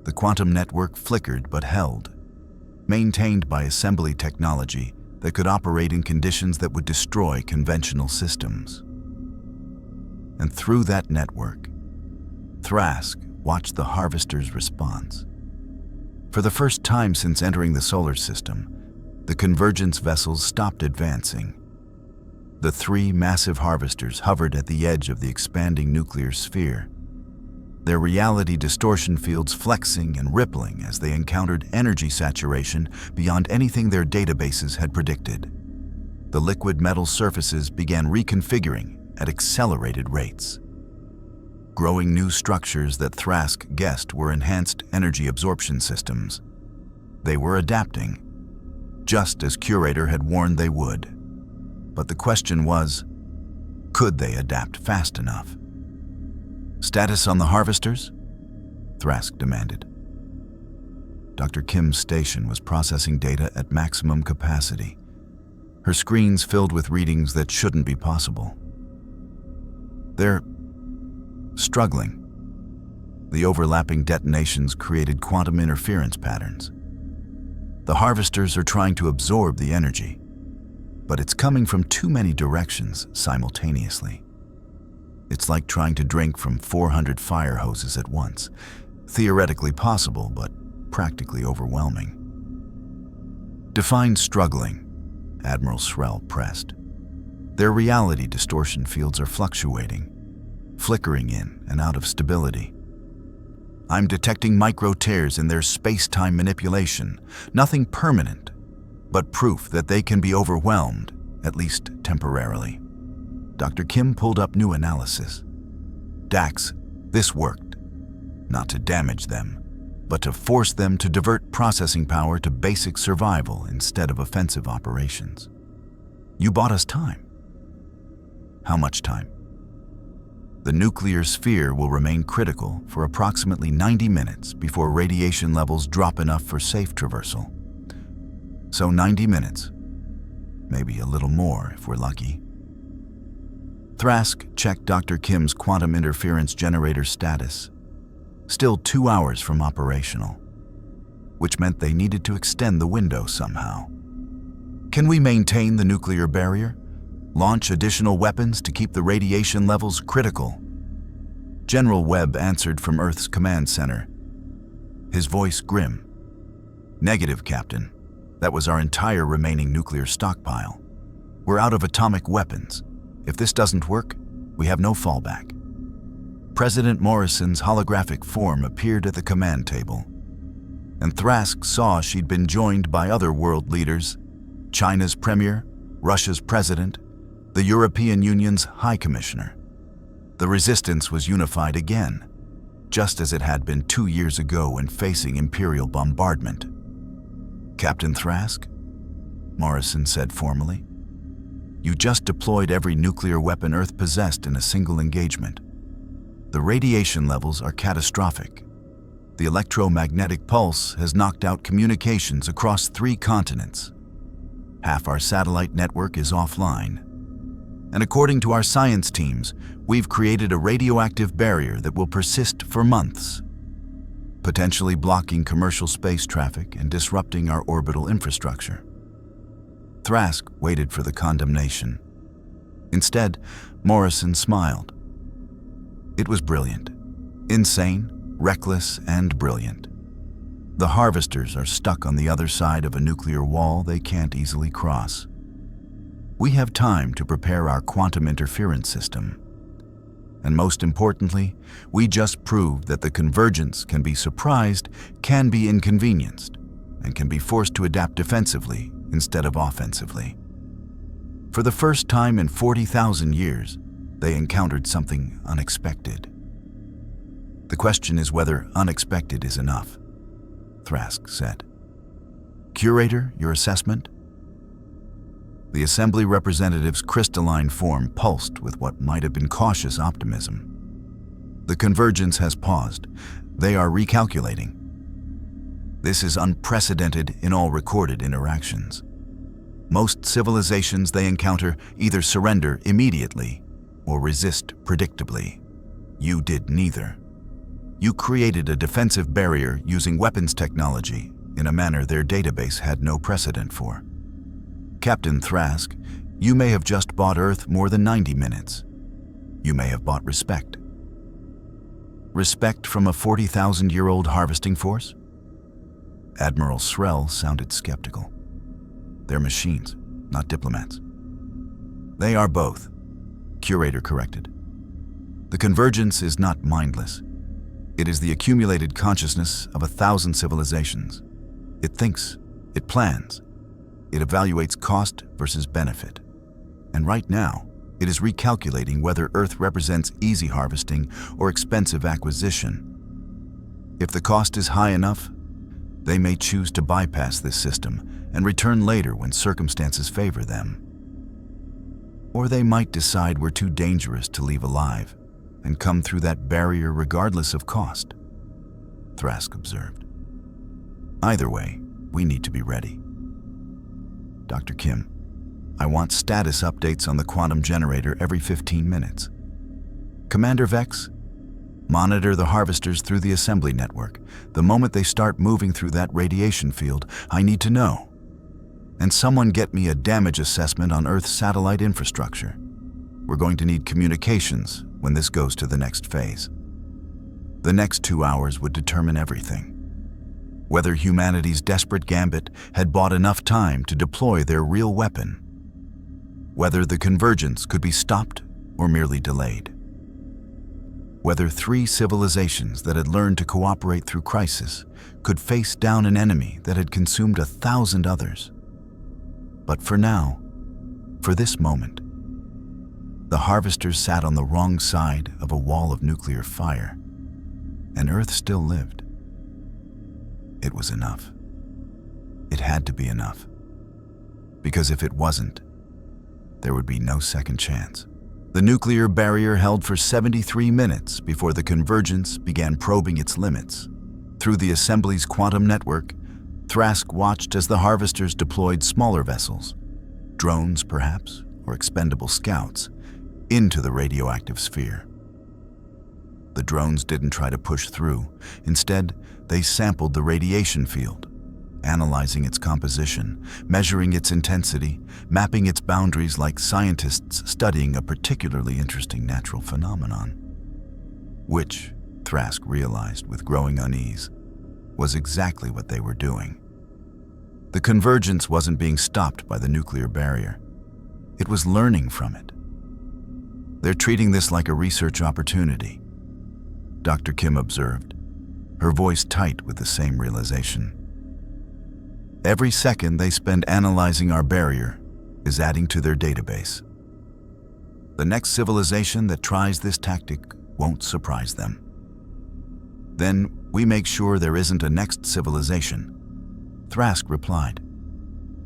The quantum network flickered but held, maintained by assembly technology that could operate in conditions that would destroy conventional systems. And through that network, Thrask watched the harvester's response. For the first time since entering the solar system, the Convergence vessels stopped advancing. The 3 massive harvesters hovered at the edge of the expanding nuclear sphere, their reality distortion fields flexing and rippling as they encountered energy saturation beyond anything their databases had predicted. The liquid metal surfaces began reconfiguring at accelerated rates. Growing new structures that Thrask guessed were enhanced energy absorption systems. They were adapting, just as Curator had warned they would. But the question was, could they adapt fast enough? Status on the harvesters? Thrask demanded. Dr. Kim's station was processing data at maximum capacity, her screens filled with readings that shouldn't be possible. They're struggling. The overlapping detonations created quantum interference patterns. The harvesters are trying to absorb the energy, but it's coming from too many directions simultaneously. It's like trying to drink from 400 fire hoses at once. Theoretically possible, but practically overwhelming. Define struggling, Admiral Shrell pressed. Their reality distortion fields are fluctuating, flickering in and out of stability. I'm detecting micro tears in their space-time manipulation, nothing permanent, but proof that they can be overwhelmed, at least temporarily. Dr. Kim pulled up new analysis. Dax, this worked. Not to damage them, but to force them to divert processing power to basic survival instead of offensive operations. You bought us time. How much time? The nuclear sphere will remain critical for approximately 90 minutes before radiation levels drop enough for safe traversal. So 90 minutes, maybe a little more if we're lucky. Thrask checked Dr. Kim's quantum interference generator status. Still 2 hours from operational, which meant they needed to extend the window somehow. Can we maintain the nuclear barrier? Launch additional weapons to keep the radiation levels critical? General Webb answered from Earth's command center, his voice grim. Negative, Captain. That was our entire remaining nuclear stockpile. We're out of atomic weapons. If this doesn't work, we have no fallback. President Morrison's holographic form appeared at the command table, and Thrask saw she'd been joined by other world leaders, China's premier, Russia's president, the European Union's High Commissioner. The resistance was unified again, just as it had been 2 years ago when facing Imperial bombardment. Captain Thrask, Morrison said formally, you just deployed every nuclear weapon Earth possessed in a single engagement. The radiation levels are catastrophic. The electromagnetic pulse has knocked out communications across 3 continents. Half our satellite network is offline. And according to our science teams, we've created a radioactive barrier that will persist for months, potentially blocking commercial space traffic and disrupting our orbital infrastructure. Thrask waited for the condemnation. Instead, Morrison smiled. It was brilliant. Insane, reckless, and brilliant. The harvesters are stuck on the other side of a nuclear wall they can't easily cross. We have time to prepare our quantum interference system. And most importantly, we just proved that the Convergence can be surprised, can be inconvenienced, and can be forced to adapt defensively instead of offensively. For the first time in 40,000 years, they encountered something unexpected. The question is whether unexpected is enough, Thrask said. Curator, your assessment? The Assembly representative's crystalline form pulsed with what might have been cautious optimism. The Convergence has paused. They are recalculating. This is unprecedented in all recorded interactions. Most civilizations they encounter either surrender immediately or resist predictably. You did neither. You created a defensive barrier using weapons technology in a manner their database had no precedent for. Captain Thrask, you may have just bought Earth more than 90 minutes. You may have bought respect. Respect from a 40,000-year-old harvesting force? Admiral Srell sounded skeptical. They're machines, not diplomats. They are both, Curator corrected. The Convergence is not mindless. It is the accumulated consciousness of 1,000 civilizations. It thinks, it plans, it evaluates cost versus benefit. And right now, it is recalculating whether Earth represents easy harvesting or expensive acquisition. If the cost is high enough, they may choose to bypass this system and return later when circumstances favor them. Or they might decide we're too dangerous to leave alive and come through that barrier regardless of cost, Thrask observed. Either way, we need to be ready. Dr. Kim, I want status updates on the quantum generator every 15 minutes. Commander Vex, monitor the harvesters through the assembly network. The moment they start moving through that radiation field, I need to know. And someone get me a damage assessment on Earth's satellite infrastructure. We're going to need communications when this goes to the next phase. The next 2 hours would determine everything. Whether humanity's desperate gambit had bought enough time to deploy their real weapon. Whether the Convergence could be stopped or merely delayed. Whether 3 civilizations that had learned to cooperate through crisis could face down an enemy that had consumed 1,000 others. But for now, for this moment, the harvesters sat on the wrong side of a wall of nuclear fire, and Earth still lived. It was enough. It had to be enough. Because if it wasn't, there would be no second chance. The nuclear barrier held for 73 minutes before the Convergence began probing its limits. Through the Assembly's quantum network, Thrask watched as the harvesters deployed smaller vessels, drones perhaps, or expendable scouts, into the radioactive sphere. The drones didn't try to push through. Instead, they sampled the radiation field, analyzing its composition, measuring its intensity, mapping its boundaries like scientists studying a particularly interesting natural phenomenon. Which, Thrask realized with growing unease, was exactly what they were doing. The Convergence wasn't being stopped by the nuclear barrier. It was learning from it. They're treating this like a research opportunity, Dr. Kim observed, her voice tight with the same realization. Every second they spend analyzing our barrier is adding to their database. The next civilization that tries this tactic won't surprise them. Then we make sure there isn't a next civilization, Thrask replied.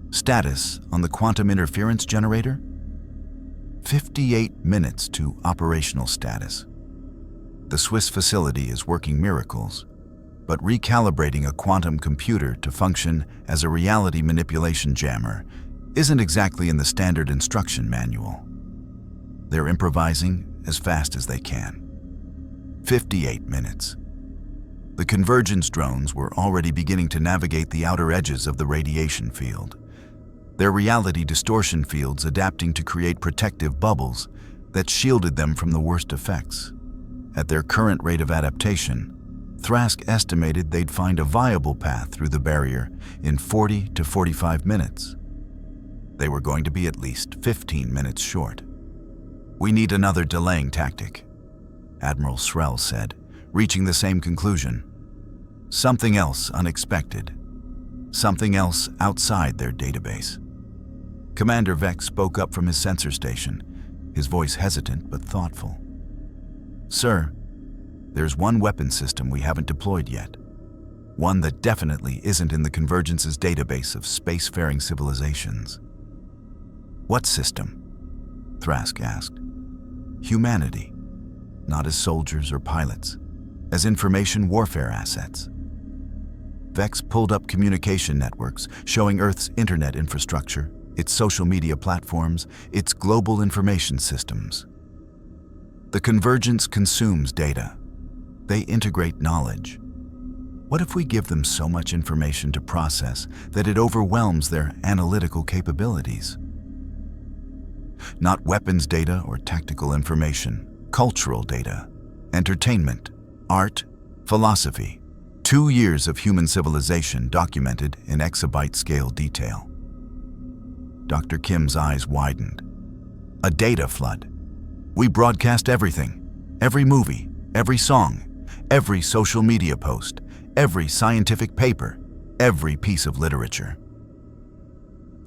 Status on the quantum interference generator? 58 minutes to operational status. The Swiss facility is working miracles, but recalibrating a quantum computer to function as a reality manipulation jammer isn't exactly in the standard instruction manual. They're improvising as fast as they can. 58 minutes. The Convergence drones were already beginning to navigate the outer edges of the radiation field, their reality distortion fields adapting to create protective bubbles that shielded them from the worst effects. At their current rate of adaptation, Thrask estimated they'd find a viable path through the barrier in 40 to 45 minutes. They were going to be at least 15 minutes short. We need another delaying tactic, Admiral Srell said, reaching the same conclusion. Something else unexpected. Something else outside their database. Commander Vex spoke up from his sensor station, his voice hesitant but thoughtful. Sir, there's one weapon system we haven't deployed yet. One that definitely isn't in the Convergence's database of spacefaring civilizations. What system? Thrask asked. Humanity, not as soldiers or pilots, as information warfare assets. Vex pulled up communication networks showing Earth's internet infrastructure, its social media platforms, its global information systems. The Convergence consumes data. They integrate knowledge. What if we give them so much information to process that it overwhelms their analytical capabilities? Not weapons data or tactical information, cultural data, entertainment, art, philosophy. 2 years of human civilization documented in exabyte-scale detail. Dr. Kim's eyes widened. A data flood. We broadcast everything. Every movie, every song, every social media post, every scientific paper, every piece of literature.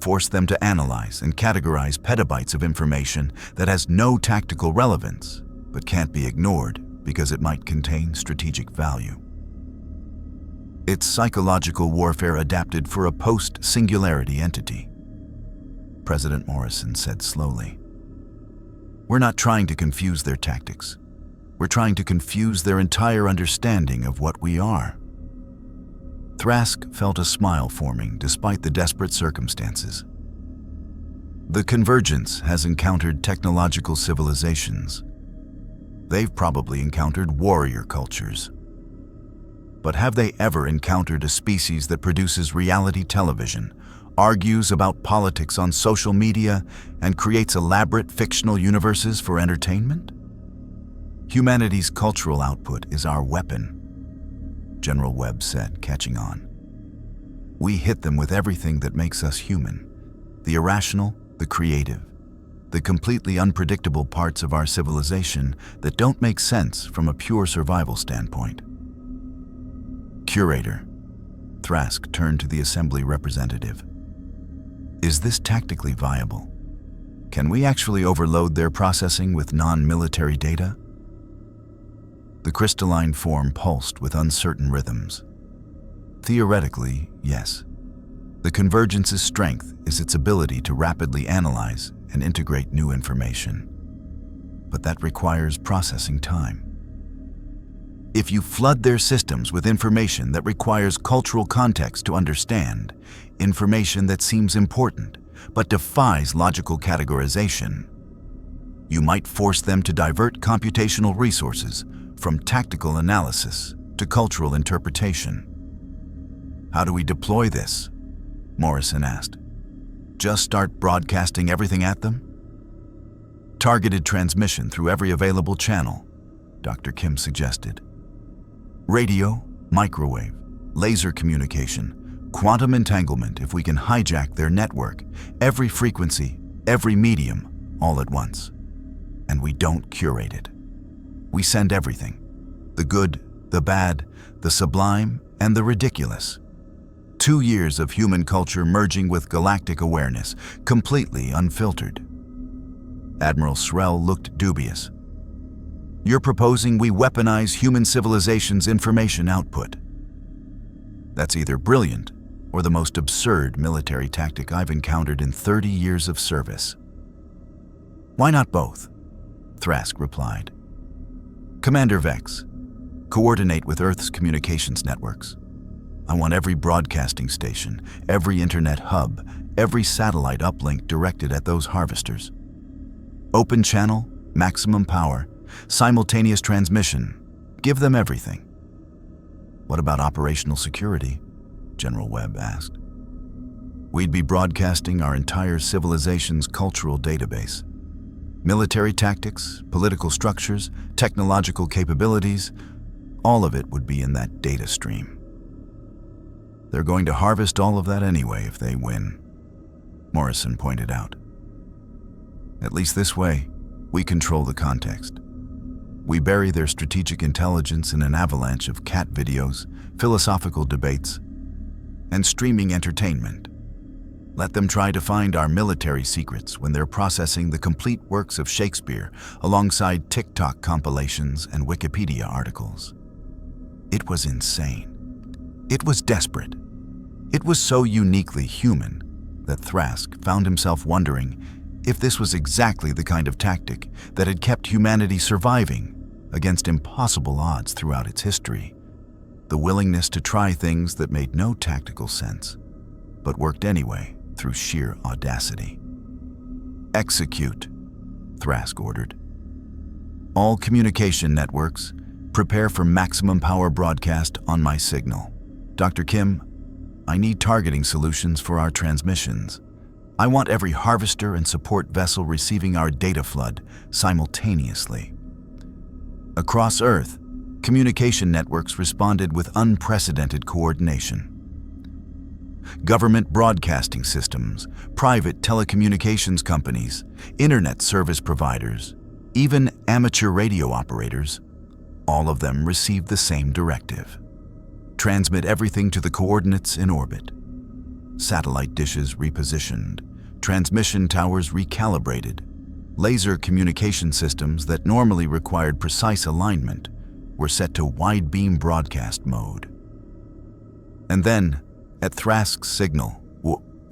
Force them to analyze and categorize petabytes of information that has no tactical relevance, but can't be ignored because it might contain strategic value. It's psychological warfare adapted for a post-singularity entity, President Morrison said slowly. We're not trying to confuse their tactics. We're trying to confuse their entire understanding of what we are. Thrask felt a smile forming despite the desperate circumstances. The Convergence has encountered technological civilizations. They've probably encountered warrior cultures. But have they ever encountered a species that produces reality television, argues about politics on social media, and creates elaborate fictional universes for entertainment? Humanity's cultural output is our weapon, General Webb said, catching on. We hit them with everything that makes us human, the irrational, the creative, the completely unpredictable parts of our civilization that don't make sense from a pure survival standpoint. Curator, Thrask turned to the Assembly representative. Is this tactically viable? Can we actually overload their processing with non-military data? The crystalline form pulsed with uncertain rhythms. Theoretically, yes. The Convergence's strength is its ability to rapidly analyze and integrate new information. But that requires processing time. If you flood their systems with information that requires cultural context to understand, information that seems important but defies logical categorization, You might force them to divert computational resources from tactical analysis to cultural interpretation. How do we deploy this? Morrison asked. Just start broadcasting everything at them? Targeted transmission through every available channel, Dr. Kim suggested. Radio, microwave, laser communication, quantum entanglement if we can hijack their network, every frequency, every medium, all at once. And we don't curate it. We send everything, the good, the bad, the sublime, and the ridiculous. 2 years of human culture merging with galactic awareness, completely unfiltered. Admiral Srell looked dubious. You're proposing we weaponize human civilization's information output. That's either brilliant or the most absurd military tactic I've encountered in 30 years of service. Why not both? Thrask replied. Commander Vex, coordinate with Earth's communications networks. I want every broadcasting station, every internet hub, every satellite uplink directed at those harvesters. Open channel, maximum power, simultaneous transmission. Give them everything. What about operational security? General Webb asked. We'd be broadcasting our entire civilization's cultural database. Military tactics, political structures, technological capabilities, all of it would be in that data stream. They're going to harvest all of that anyway if they win, Morrison pointed out. At least this way, we control the context. We bury their strategic intelligence in an avalanche of cat videos, philosophical debates, and streaming entertainment. Let them try to find our military secrets when they're processing the complete works of Shakespeare alongside TikTok compilations and Wikipedia articles. It was insane. It was desperate. It was so uniquely human that Thrask found himself wondering if this was exactly the kind of tactic that had kept humanity surviving against impossible odds throughout its history. The willingness to try things that made no tactical sense, but worked anyway through sheer audacity. Execute, Thrask ordered. All communication networks, prepare for maximum power broadcast on my signal. Dr. Kim, I need targeting solutions for our transmissions. I want every harvester and support vessel receiving our data flood simultaneously. Across Earth, communication networks responded with unprecedented coordination. Government broadcasting systems, private telecommunications companies, internet service providers, even amateur radio operators, all of them received the same directive. Transmit everything to the coordinates in orbit. Satellite dishes repositioned, transmission towers recalibrated, laser communication systems that normally required precise alignment were set to wide beam broadcast mode. And then, at Thrask's signal,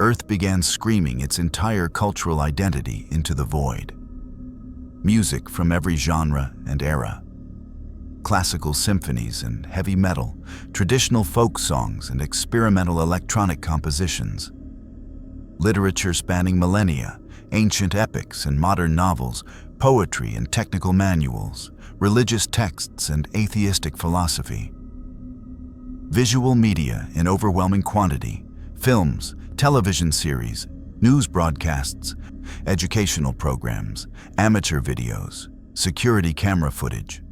Earth began screaming its entire cultural identity into the void. Music from every genre and era. Classical symphonies and heavy metal, traditional folk songs and experimental electronic compositions. Literature spanning millennia, ancient epics and modern novels, poetry and technical manuals, religious texts and atheistic philosophy. Visual media in overwhelming quantity, films, television series, news broadcasts, educational programs, amateur videos, security camera footage.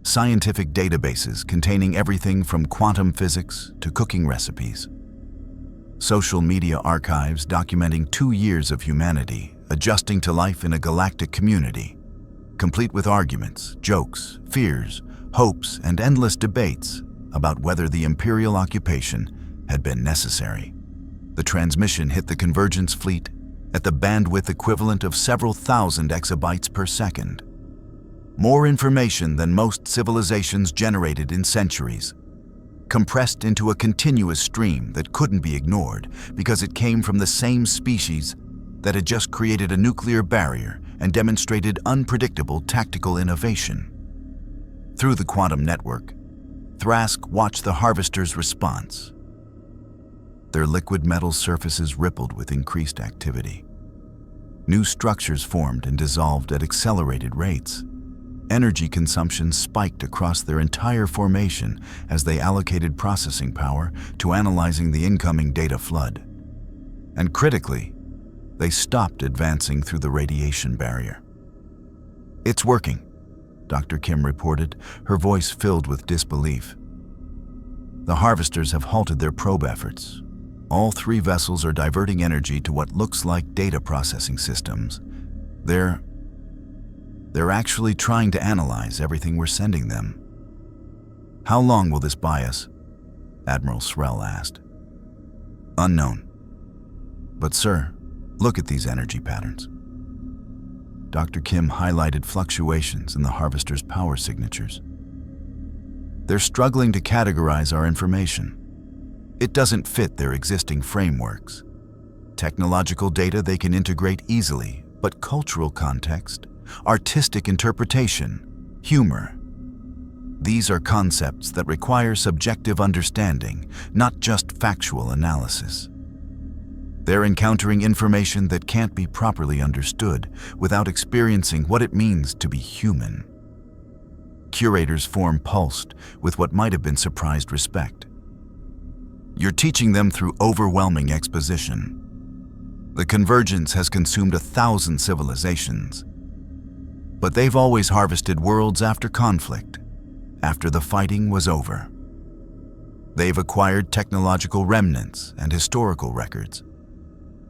Scientific databases containing everything from quantum physics to cooking recipes. Social media archives documenting 2 years of humanity adjusting to life in a galactic community, complete with arguments, jokes, fears, hopes, and endless debates about whether the Imperial occupation had been necessary. The transmission hit the Convergence fleet at the bandwidth equivalent of several thousand exabytes per second. More information than most civilizations generated in centuries, compressed into a continuous stream that couldn't be ignored because it came from the same species that had just created a nuclear barrier and demonstrated unpredictable tactical innovation. Through the quantum network, Thrask watched the harvesters' response. Their liquid metal surfaces rippled with increased activity. New structures formed and dissolved at accelerated rates. Energy consumption spiked across their entire formation as they allocated processing power to analyzing the incoming data flood. And critically, they stopped advancing through the radiation barrier. "It's working," Dr. Kim reported, her voice filled with disbelief. "The harvesters have halted their probe efforts. All 3 vessels are diverting energy to what looks like data processing systems. They're actually trying to analyze everything we're sending them." "How long will this buy us?" Admiral Srell asked. "Unknown. But sir, look at these energy patterns." Dr. Kim highlighted fluctuations in the harvester's power signatures. "They're struggling to categorize our information. It doesn't fit their existing frameworks. Technological data they can integrate easily, but cultural context, artistic interpretation, humor, these are concepts that require subjective understanding, not just factual analysis. They're encountering information that can't be properly understood without experiencing what it means to be human." Curator's form pulsed with what might have been surprised respect. "You're teaching them through overwhelming exposition. The Convergence has consumed 1,000 civilizations. But they've always harvested worlds after conflict, after the fighting was over. They've acquired technological remnants and historical records,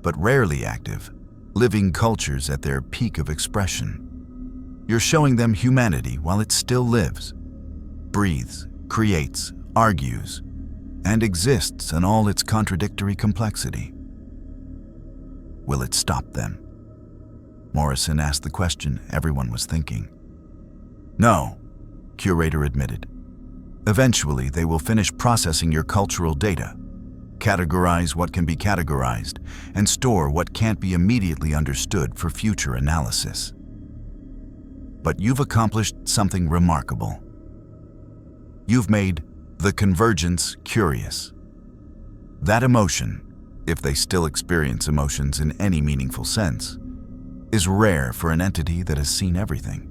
but rarely active, living cultures at their peak of expression. You're showing them humanity while it still lives, breathes, creates, argues, and exists in all its contradictory complexity. Will it stop them?" Morrison asked the question everyone was thinking. "No," Curator admitted. "Eventually, they will finish processing your cultural data, categorize what can be categorized, and store what can't be immediately understood for future analysis. But you've accomplished something remarkable. You've made the Convergence curious. That emotion, if they still experience emotions in any meaningful sense, is rare for an entity that has seen everything."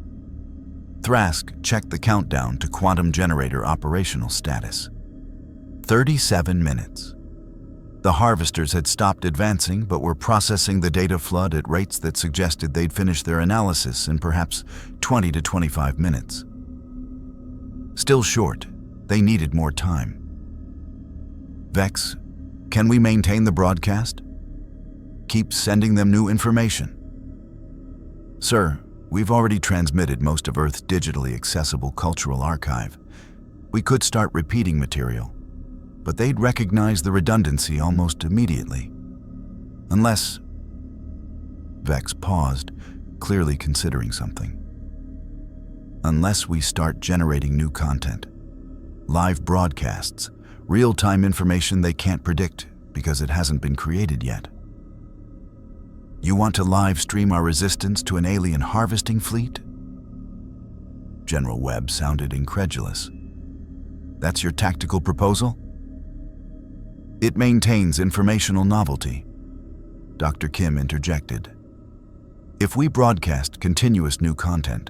Thrask checked the countdown to quantum generator operational status. 37 minutes. The harvesters had stopped advancing but were processing the data flood at rates that suggested they'd finish their analysis in perhaps 20 to 25 minutes. Still short, they needed more time. "Vex, can we maintain the broadcast? Keep sending them new information?" "Sir, we've already transmitted most of Earth's digitally accessible cultural archive. We could start repeating material, but they'd recognize the redundancy almost immediately. Unless..." Vex paused, clearly considering something. "Unless we start generating new content. Live broadcasts, real-time information they can't predict because it hasn't been created yet." "You want to live stream our resistance to an alien harvesting fleet?" General Webb sounded incredulous. "That's your tactical proposal?" "It maintains informational novelty," Dr. Kim interjected. "If we broadcast continuous new content,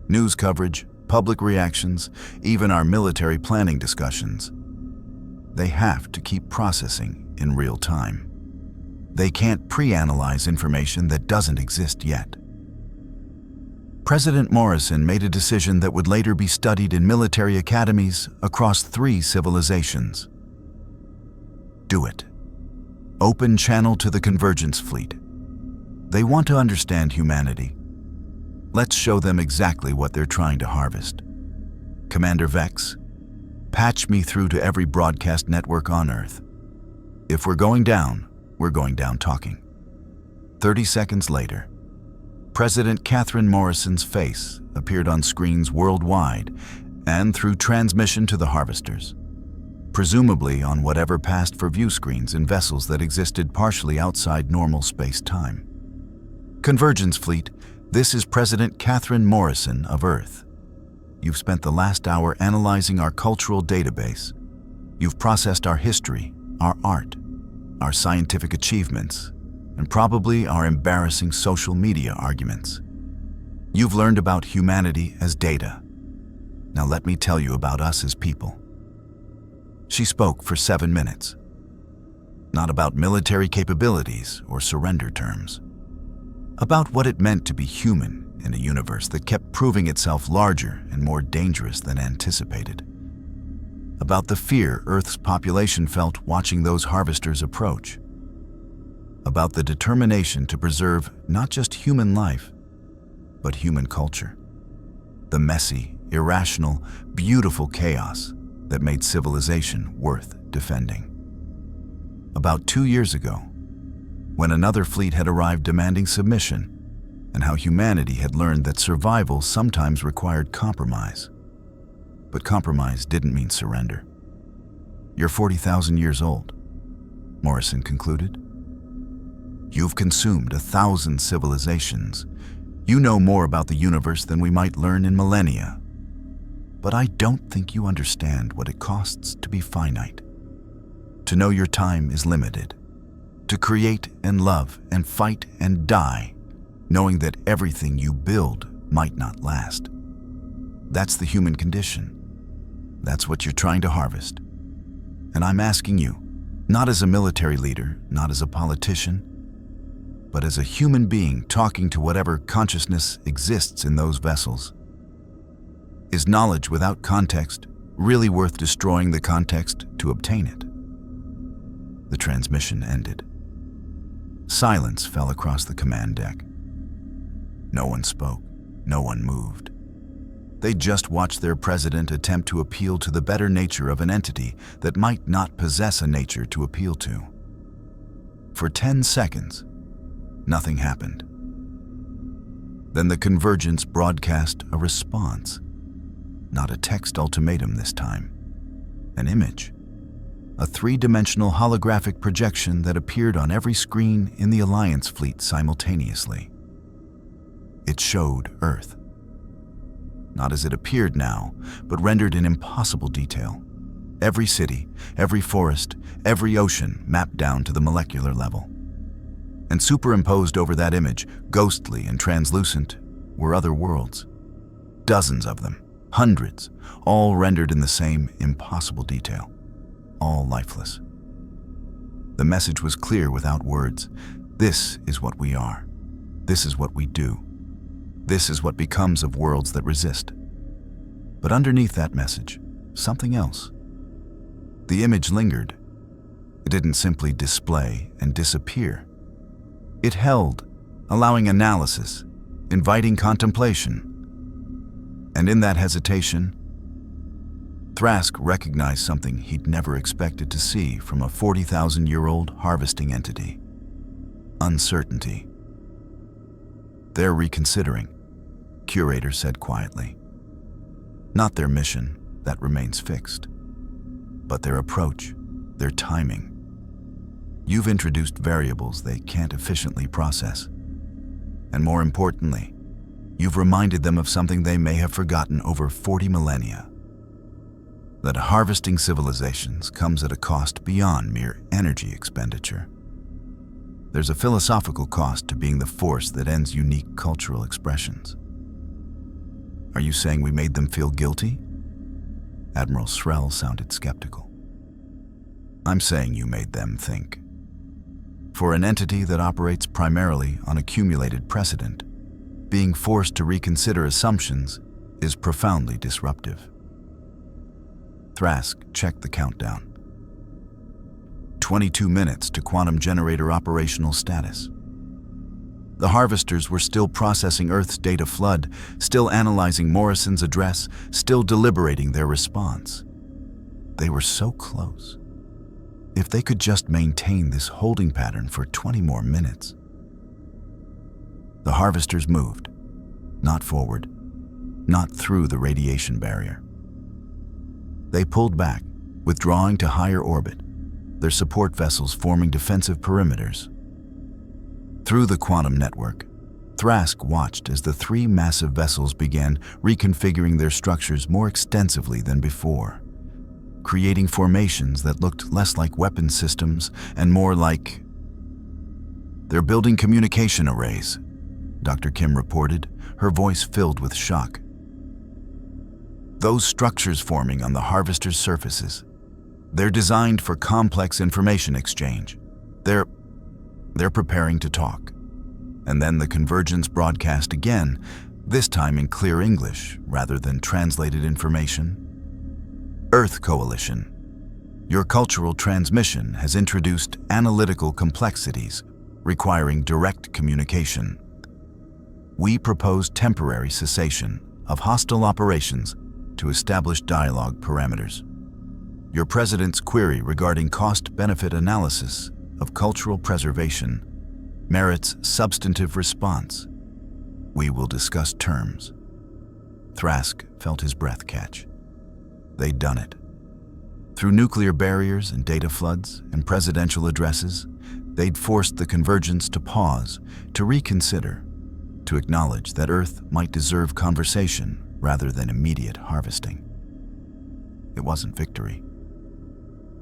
news coverage, public reactions, even our military planning discussions, they have to keep processing in real time. They can't pre-analyze information that doesn't exist yet." President Morrison made a decision that would later be studied in military academies across 3 civilizations. "Do it. Open channel to the Convergence fleet. They want to understand humanity. Let's show them exactly what they're trying to harvest. Commander Vex, patch me through to every broadcast network on Earth. If we're going down talking." 30 seconds later, President Catherine Morrison's face appeared on screens worldwide and through transmission to the harvesters, presumably on whatever passed for view screens in vessels that existed partially outside normal space-time. "Convergence Fleet, this is President Catherine Morrison of Earth. You've spent the last hour analyzing our cultural database. You've processed our history, our art, our scientific achievements, and probably our embarrassing social media arguments. You've learned about humanity as data. Now let me tell you about us as people. She spoke for 7 minutes. Not about military capabilities or surrender terms. About what it meant to be human in a universe that kept proving itself larger and more dangerous than anticipated. About the fear Earth's population felt watching those harvesters approach. About the determination to preserve not just human life, but human culture. The messy, irrational, beautiful chaos that made civilization worth defending. About 2 years ago, when another fleet had arrived demanding submission, and how humanity had learned that survival sometimes required compromise. But compromise didn't mean surrender. You're 40,000 years old, Morrison concluded. You've consumed 1,000 civilizations. You know more about the universe than we might learn in millennia. But I don't think you understand what it costs to be finite. To know your time is limited. To create and love and fight and die, knowing that everything you build might not last. That's the human condition. That's what you're trying to harvest. And I'm asking you, not as a military leader, not as a politician, but as a human being talking to whatever consciousness exists in those vessels. Is knowledge without context really worth destroying the context to obtain it? The transmission ended. Silence fell across the command deck. No one spoke, no one moved. They just watched their president attempt to appeal to the better nature of an entity that might not possess a nature to appeal to. For 10 seconds, nothing happened. Then the Convergence broadcast a response. Not a text ultimatum this time. An image. A 3-dimensional holographic projection that appeared on every screen in the Alliance fleet simultaneously. It showed Earth. Not as it appeared now, but rendered in impossible detail. Every city, every forest, every ocean mapped down to the molecular level. And superimposed over that image, ghostly and translucent, were other worlds. Dozens of them, hundreds, all rendered in the same impossible detail. All lifeless. The message was clear without words. This is what we are. This is what we do. This is what becomes of worlds that resist. But underneath that message, something else. The image lingered. It didn't simply display and disappear. It held, allowing analysis, inviting contemplation. And in that hesitation, Thrask recognized something he'd never expected to see from a 40,000-year-old harvesting entity. Uncertainty. They're reconsidering, Curator said quietly. Not their mission, that remains fixed, but their approach, their timing. You've introduced variables they can't efficiently process. And more importantly, you've reminded them of something they may have forgotten over 40 millennia. That harvesting civilizations comes at a cost beyond mere energy expenditure. There's a philosophical cost to being the force that ends unique cultural expressions. Are you saying we made them feel guilty? Admiral Srell sounded skeptical. I'm saying you made them think. For an entity that operates primarily on accumulated precedent, being forced to reconsider assumptions is profoundly disruptive. Thrask checked the countdown. 22 minutes to quantum generator operational status. The harvesters were still processing Earth's data flood, still analyzing Morrison's address, still deliberating their response. They were so close. If they could just maintain this holding pattern for 20 more minutes. The harvesters moved, not forward, not through the radiation barrier. They pulled back, withdrawing to higher orbit, their support vessels forming defensive perimeters. Through the quantum network, Thrask watched as the 3 massive vessels began reconfiguring their structures more extensively than before, creating formations that looked less like weapon systems and more like... They're building communication arrays, Dr. Kim reported, her voice filled with shock. Those structures forming on the harvester's surfaces, they're designed for complex information exchange. They're preparing to talk. And then the Convergence broadcast again, this time in clear English rather than translated information. Earth Coalition. Your cultural transmission has introduced analytical complexities requiring direct communication. We propose temporary cessation of hostile operations to establish dialogue parameters. Your President's query regarding cost-benefit analysis of cultural preservation merits substantive response. We will discuss terms. Thrask felt his breath catch. They'd done it. Through nuclear barriers and data floods and presidential addresses, they'd forced the Convergence to pause, to reconsider, to acknowledge that Earth might deserve conversation rather than immediate harvesting. It wasn't victory,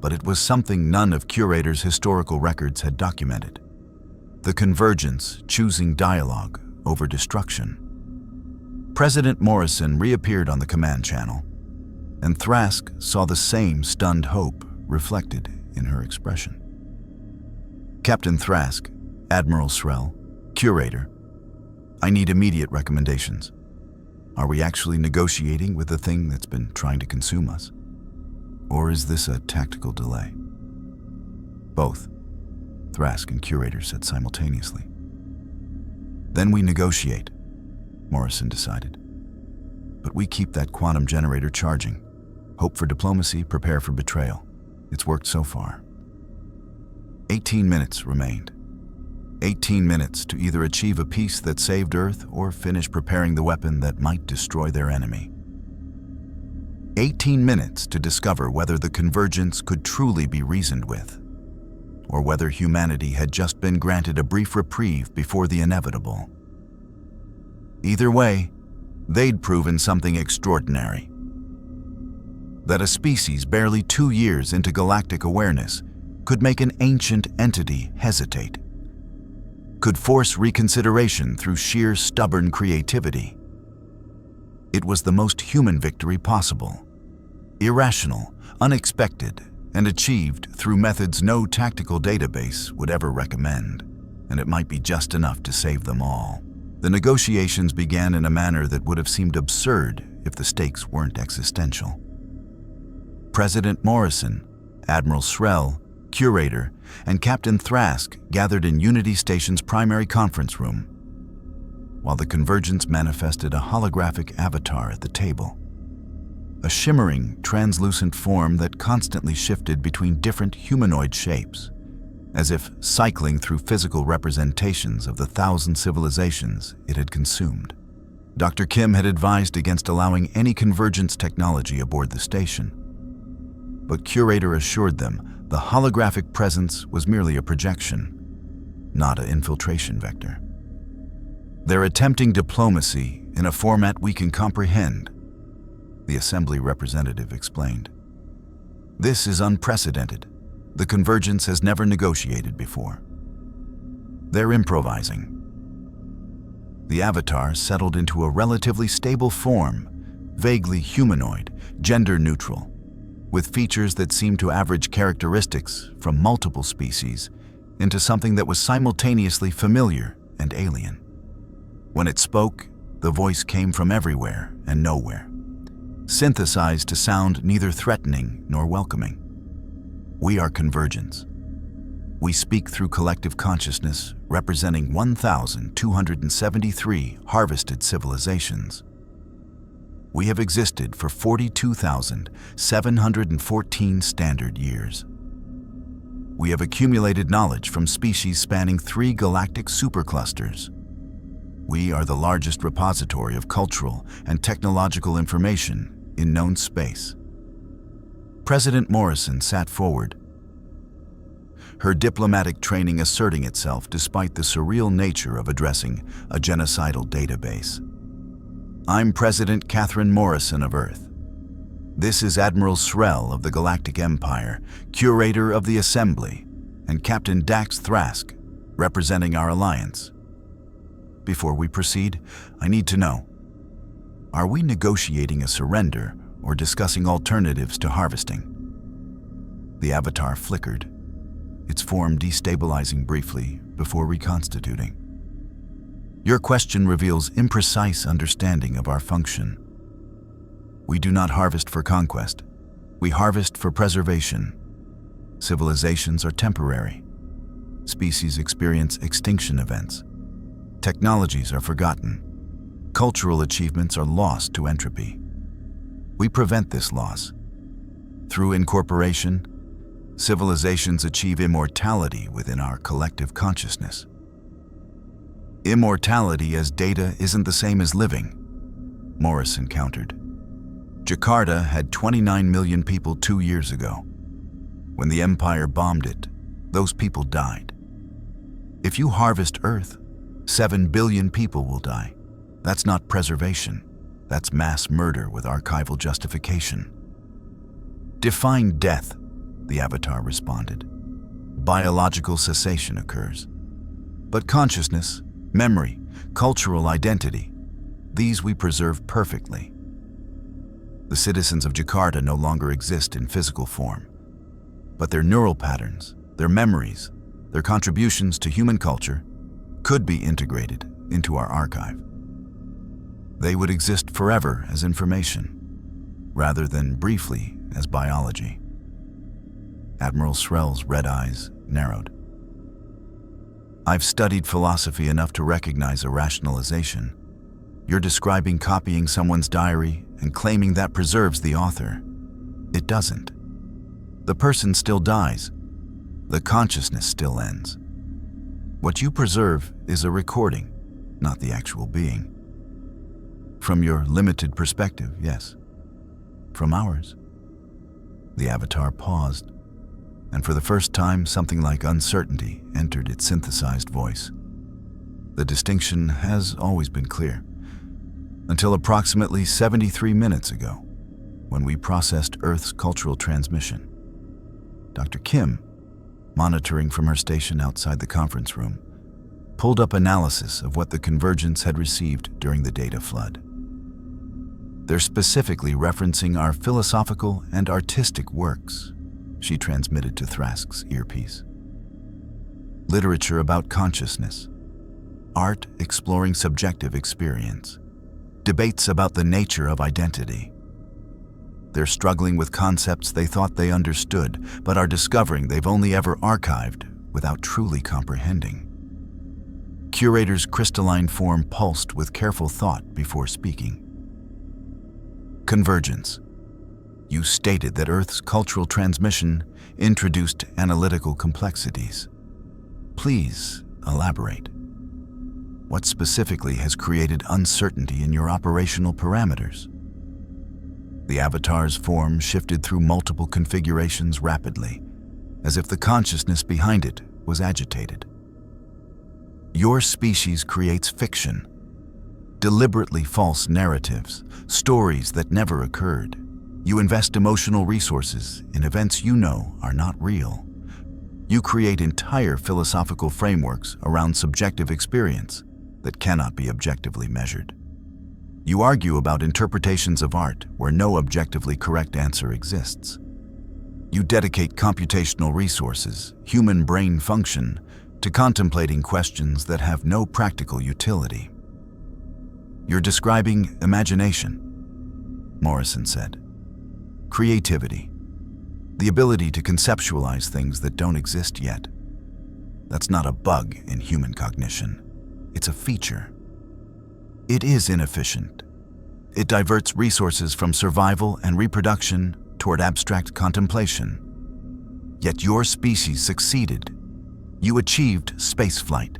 but it was something none of Curator's historical records had documented. The Convergence choosing dialogue over destruction. President Morrison reappeared on the command channel, and Thrask saw the same stunned hope reflected in her expression. Captain Thrask, Admiral Srell, Curator, I need immediate recommendations. Are we actually negotiating with the thing that's been trying to consume us? Or is this a tactical delay? Both, Thrask and Curator said simultaneously. Then we negotiate, Morrison decided. But we keep that quantum generator charging. Hope for diplomacy, prepare for betrayal. It's worked so far. 18 minutes remained. 18 minutes to either achieve a peace that saved Earth or finish preparing the weapon that might destroy their enemy. 18 minutes to discover whether the Convergence could truly be reasoned with, or whether humanity had just been granted a brief reprieve before the inevitable. Either way, they'd proven something extraordinary. That a species barely 2 years into galactic awareness could make an ancient entity hesitate, could force reconsideration through sheer stubborn creativity. It was the most human victory possible, irrational, unexpected, and achieved through methods no tactical database would ever recommend, and it might be just enough to save them all. The negotiations began in a manner that would have seemed absurd if the stakes weren't existential. President Morrison, Admiral Srell, Curator, and Captain Thrask gathered in Unity Station's primary conference room, while the Convergence manifested a holographic avatar at the table. A shimmering, translucent form that constantly shifted between different humanoid shapes, as if cycling through physical representations of the 1,000 civilizations it had consumed. Dr. Kim had advised against allowing any Convergence technology aboard the station, but Curator assured them the holographic presence was merely a projection, not an infiltration vector. They're attempting diplomacy in a format we can comprehend, the Assembly representative explained. This is unprecedented. The Convergence has never negotiated before. They're improvising. The avatar settled into a relatively stable form, vaguely humanoid, gender-neutral, with features that seemed to average characteristics from multiple species into something that was simultaneously familiar and alien. When it spoke, the voice came from everywhere and nowhere, synthesized to sound neither threatening nor welcoming. We are Convergence. We speak through collective consciousness representing 1,273 harvested civilizations. We have existed for 42,714 standard years. We have accumulated knowledge from species spanning 3 galactic superclusters. We are the largest repository of cultural and technological information in known space. President Morrison sat forward, her diplomatic training asserting itself despite the surreal nature of addressing a genocidal database. I'm President Catherine Morrison of Earth. This is Admiral Srell of the Galactic Empire, Curator of the Assembly, and Captain Dax Thrask, representing our alliance. Before we proceed, I need to know, are we negotiating a surrender or discussing alternatives to harvesting? The avatar flickered, its form destabilizing briefly before reconstituting. Your question reveals imprecise understanding of our function. We do not harvest for conquest. We harvest for preservation. Civilizations are temporary. Species experience extinction events. Technologies are forgotten. Cultural achievements are lost to entropy. We prevent this loss. Through incorporation, civilizations achieve immortality within our collective consciousness. Immortality as data isn't the same as living, Morrison countered. Jakarta had 29 million people 2 years ago. When the Empire bombed it, those people died. If you harvest Earth, 7 billion people will die. That's not preservation. That's mass murder with archival justification. Define death, the avatar responded. Biological cessation occurs. But consciousness, memory, cultural identity, these we preserve perfectly. The citizens of Jakarta no longer exist in physical form, but their neural patterns, their memories, their contributions to human culture could be integrated into our archive. They would exist forever as information, rather than briefly as biology. Admiral Srell's red eyes narrowed. I've studied philosophy enough to recognize a rationalization. You're describing copying someone's diary and claiming that preserves the author. It doesn't. The person still dies. The consciousness still ends. What you preserve is a recording, not the actual being. From your limited perspective, yes. From ours. The avatar paused, and for the first time something like uncertainty entered its synthesized voice. The distinction has always been clear, until approximately 73 minutes ago, when we processed Earth's cultural transmission. Dr. Kim, monitoring from her station outside the conference room, pulled up analysis of what the Convergence had received during the data flood. They're specifically referencing our philosophical and artistic works, she transmitted to Thrask's earpiece. Literature about consciousness, art exploring subjective experience, debates about the nature of identity. They're struggling with concepts they thought they understood, but are discovering they've only ever archived without truly comprehending. Curator's crystalline form pulsed with careful thought before speaking. Convergence. You stated that Earth's cultural transmission introduced analytical complexities. Please elaborate. What specifically has created uncertainty in your operational parameters? The avatar's form shifted through multiple configurations rapidly, as if the consciousness behind it was agitated. Your species creates fiction, deliberately false narratives, stories that never occurred. You invest emotional resources in events you know are not real. You create entire philosophical frameworks around subjective experience that cannot be objectively measured. You argue about interpretations of art where no objectively correct answer exists. You dedicate computational resources, human brain function, to contemplating questions that have no practical utility. You're describing imagination, Morrison said. Creativity. The ability to conceptualize things that don't exist yet. That's not a bug in human cognition. It's a feature. It is inefficient. It diverts resources from survival and reproduction toward abstract contemplation. Yet your species succeeded. You achieved spaceflight.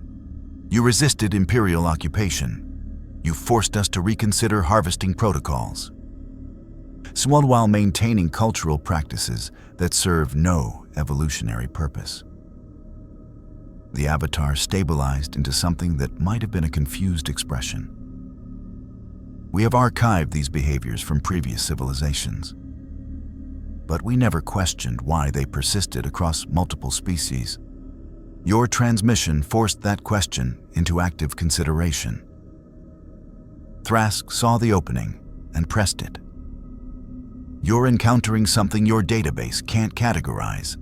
You resisted Imperial occupation. You forced us to reconsider harvesting protocols. All while maintaining cultural practices that serve no evolutionary purpose. The avatar stabilized into something that might have been a confused expression. We have archived these behaviors from previous civilizations, but we never questioned why they persisted across multiple species. Your transmission forced that question into active consideration. Thrask saw the opening and pressed it. You're encountering something your database can't categorize: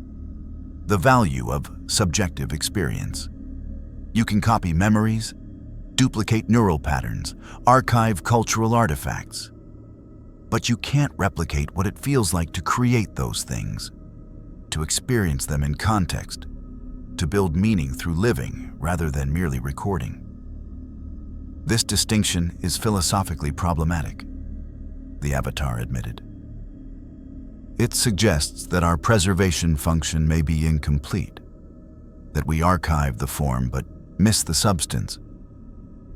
the value of subjective experience. You can copy memories, duplicate neural patterns, archive cultural artifacts. But you can't replicate what it feels like to create those things, to experience them in context, to build meaning through living rather than merely recording. This distinction is philosophically problematic, the Avatar admitted. It suggests that our preservation function may be incomplete, that we archive the form but miss the substance.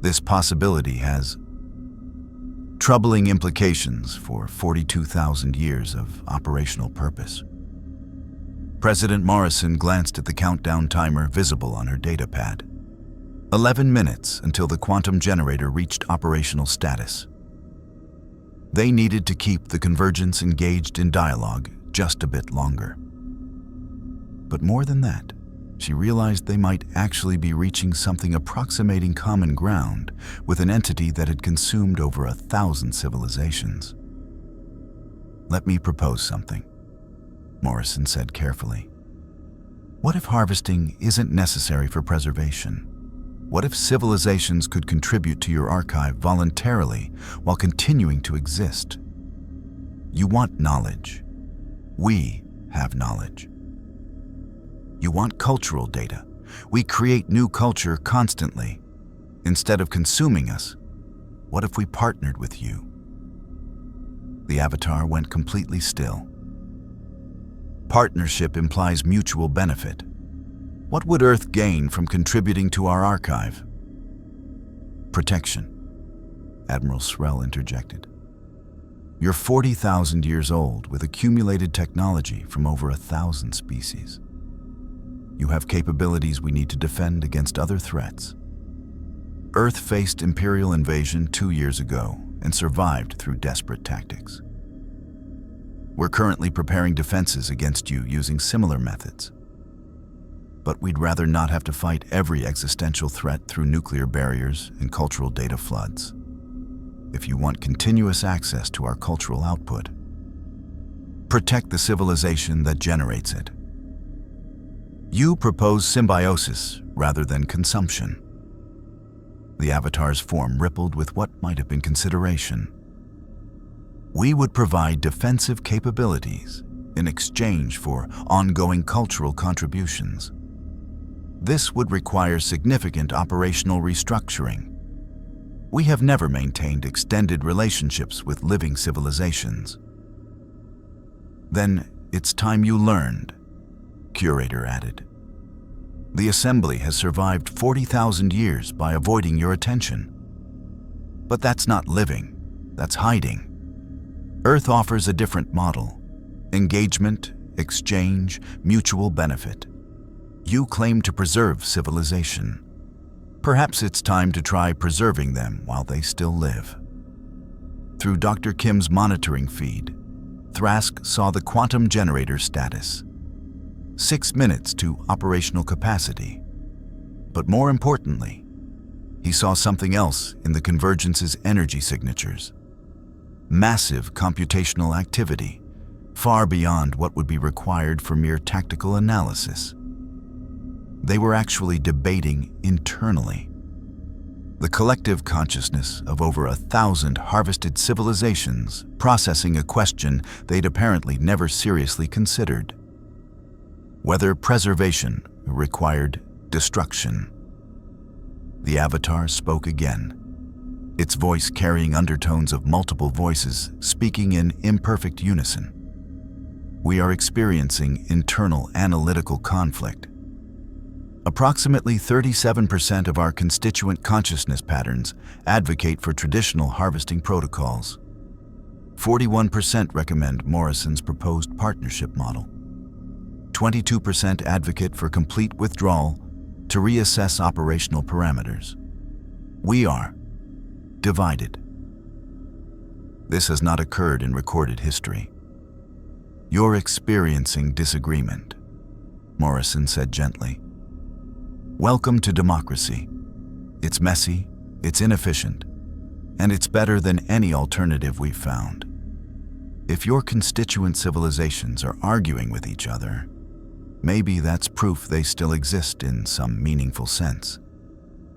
This possibility has troubling implications for 42,000 years of operational purpose. President Morrison glanced at the countdown timer visible on her datapad. 11 minutes until the quantum generator reached operational status. They needed to keep the Convergence engaged in dialogue just a bit longer. But more than that, she realized they might actually be reaching something approximating common ground with an entity that had consumed over 1,000 civilizations. "Let me propose something," Morrison said carefully. "What if harvesting isn't necessary for preservation? What if civilizations could contribute to your archive voluntarily while continuing to exist? You want knowledge. We have knowledge. You want cultural data. We create new culture constantly. Instead of consuming us, what if we partnered with you?" The Avatar went completely still. Partnership implies mutual benefit. What would Earth gain from contributing to our archive? "Protection," Admiral Srel interjected. "You're 40,000 years old with accumulated technology from over 1,000 species. You have capabilities we need to defend against other threats. Earth faced Imperial invasion 2 years ago and survived through desperate tactics. We're currently preparing defenses against you using similar methods. But we'd rather not have to fight every existential threat through nuclear barriers and cultural data floods. If you want continuous access to our cultural output, protect the civilization that generates it. You propose symbiosis rather than consumption." The Avatar's form rippled with what might have been consideration. "We would provide defensive capabilities in exchange for ongoing cultural contributions. This would require significant operational restructuring. We have never maintained extended relationships with living civilizations." "Then it's time you learned," Curator added. "The Assembly has survived 40,000 years by avoiding your attention. But that's not living, that's hiding. Earth offers a different model: engagement, exchange, mutual benefit. You claim to preserve civilization. Perhaps it's time to try preserving them while they still live." Through Dr. Kim's monitoring feed, Thrask saw the quantum generator status. 6 minutes to operational capacity. But more importantly, he saw something else in the Convergence's energy signatures. Massive computational activity, far beyond what would be required for mere tactical analysis. They were actually debating internally. The collective consciousness of over 1,000 harvested civilizations processing a question they'd apparently never seriously considered: whether preservation required destruction. The Avatar spoke again, its voice carrying undertones of multiple voices speaking in imperfect unison. "We are experiencing internal analytical conflict. Approximately 37% of our constituent consciousness patterns advocate for traditional harvesting protocols. 41% recommend Morrison's proposed partnership model. 22% advocate for complete withdrawal to reassess operational parameters. We are divided. This has not occurred in recorded history. You're experiencing disagreement," Morrison said gently. Welcome to democracy. It's messy, it's inefficient, and it's better than any alternative we've found. If your constituent civilizations are arguing with each other, maybe that's proof they still exist in some meaningful sense.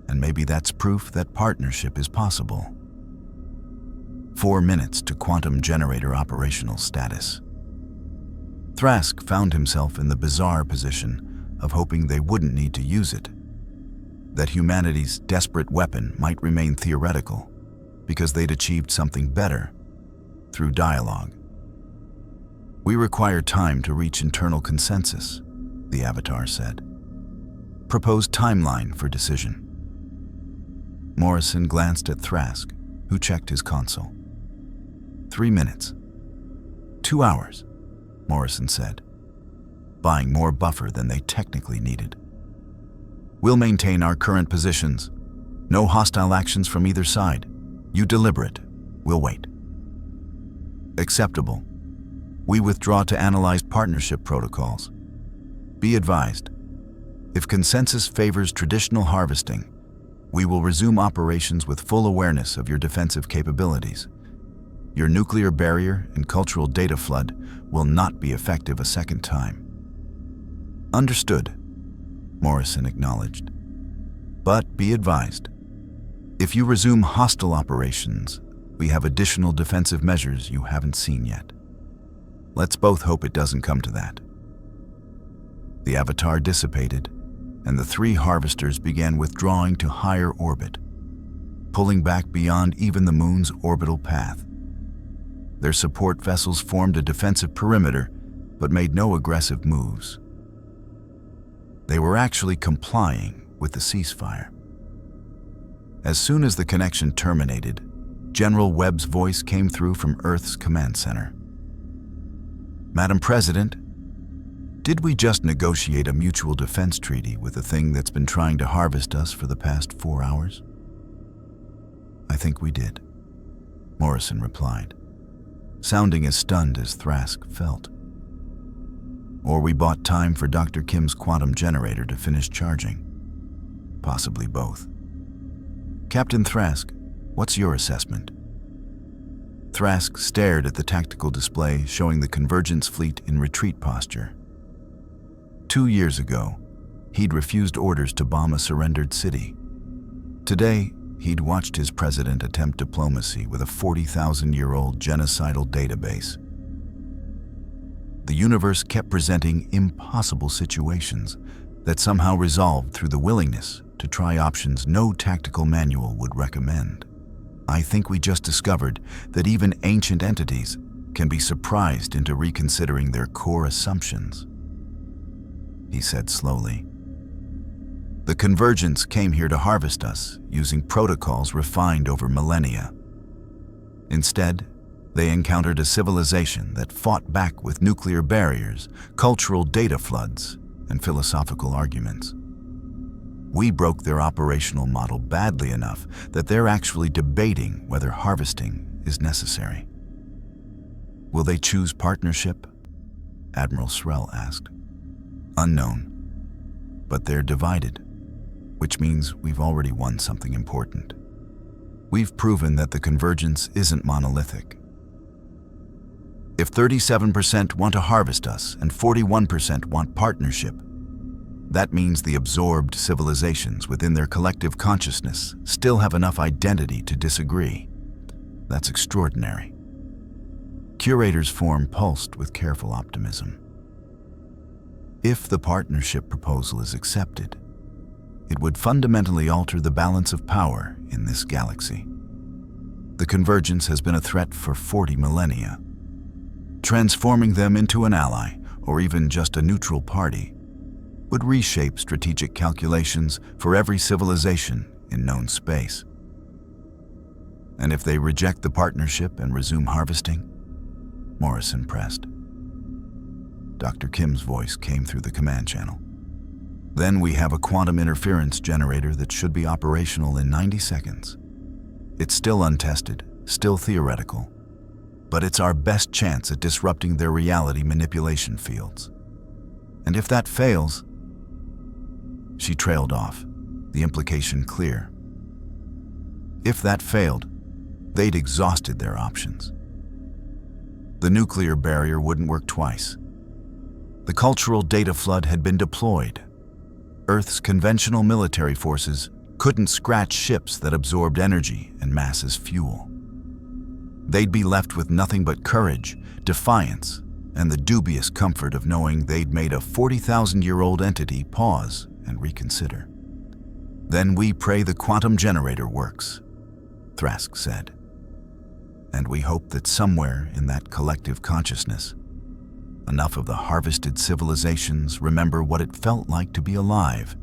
And maybe that's proof that partnership is possible. 4 minutes to quantum generator operational status. Thrask found himself in the bizarre position of hoping they wouldn't need to use it, that humanity's desperate weapon might remain theoretical because they'd achieved something better through dialogue. We require time to reach internal consensus, the Avatar said. Proposed timeline for decision. Morrison glanced at Thrask, who checked his console. 3 minutes. 2 hours, Morrison said, buying more buffer than they technically needed. We'll maintain our current positions. No hostile actions from either side. You deliberate. We'll wait. Acceptable. We withdraw to analyze partnership protocols. Be advised, if consensus favors traditional harvesting, we will resume operations with full awareness of your defensive capabilities. Your nuclear barrier and cultural data flood will not be effective a second time. Understood, Morrison acknowledged. But be advised, if you resume hostile operations, we have additional defensive measures you haven't seen yet. Let's both hope it doesn't come to that. The Avatar dissipated, and the 3 harvesters began withdrawing to higher orbit, pulling back beyond even the moon's orbital path. Their support vessels formed a defensive perimeter, but made no aggressive moves. They were actually complying with the ceasefire. As soon as the connection terminated, General Webb's voice came through from Earth's command center. Madam President, did we just negotiate a mutual defense treaty with the thing that's been trying to harvest us for the past 4 hours? I think we did, Morrison replied, sounding as stunned as Thrask felt. Or we bought time for Dr. Kim's quantum generator to finish charging. Possibly both. Captain Thrask, what's your assessment? Thrask stared at the tactical display showing the Convergence fleet in retreat posture. 2 years ago, he'd refused orders to bomb a surrendered city. Today, he'd watched his president attempt diplomacy with a 40,000-year-old genocidal database. The universe kept presenting impossible situations that somehow resolved through the willingness to try options no tactical manual would recommend. I think we just discovered that even ancient entities can be surprised into reconsidering their core assumptions, he said slowly. The Convergence came here to harvest us using protocols refined over millennia. Instead, they encountered a civilization that fought back with nuclear barriers, cultural data floods, and philosophical arguments. We broke their operational model badly enough that they're actually debating whether harvesting is necessary. Will they choose partnership? Admiral Srell asked. Unknown. But they're divided, which means we've already won something important. We've proven that the Convergence isn't monolithic. If 37% want to harvest us and 41% want partnership, that means the absorbed civilizations within their collective consciousness still have enough identity to disagree. That's extraordinary. Curator's form pulsed with careful optimism. If the partnership proposal is accepted, it would fundamentally alter the balance of power in this galaxy. The Convergence has been a threat for 40 millennia. Transforming them into an ally, or even just a neutral party, would reshape strategic calculations for every civilization in known space. And if they reject the partnership and resume harvesting? Morrison pressed. Dr. Kim's voice came through the command channel. Then we have a quantum interference generator that should be operational in 90 seconds. It's still untested, still theoretical, but it's our best chance at disrupting their reality manipulation fields. And if that fails, She trailed off, the implication clear. If that failed, they'd exhausted their options. The nuclear barrier wouldn't work twice. The cultural data flood had been deployed. Earth's conventional military forces couldn't scratch ships that absorbed energy and mass as fuel. They'd be left with nothing but courage, defiance, and the dubious comfort of knowing they'd made a 40,000-year-old entity pause and reconsider. "Then we pray the quantum generator works," Thrask said. "And we hope that somewhere in that collective consciousness, enough of the harvested civilizations remember what it felt like to be alive,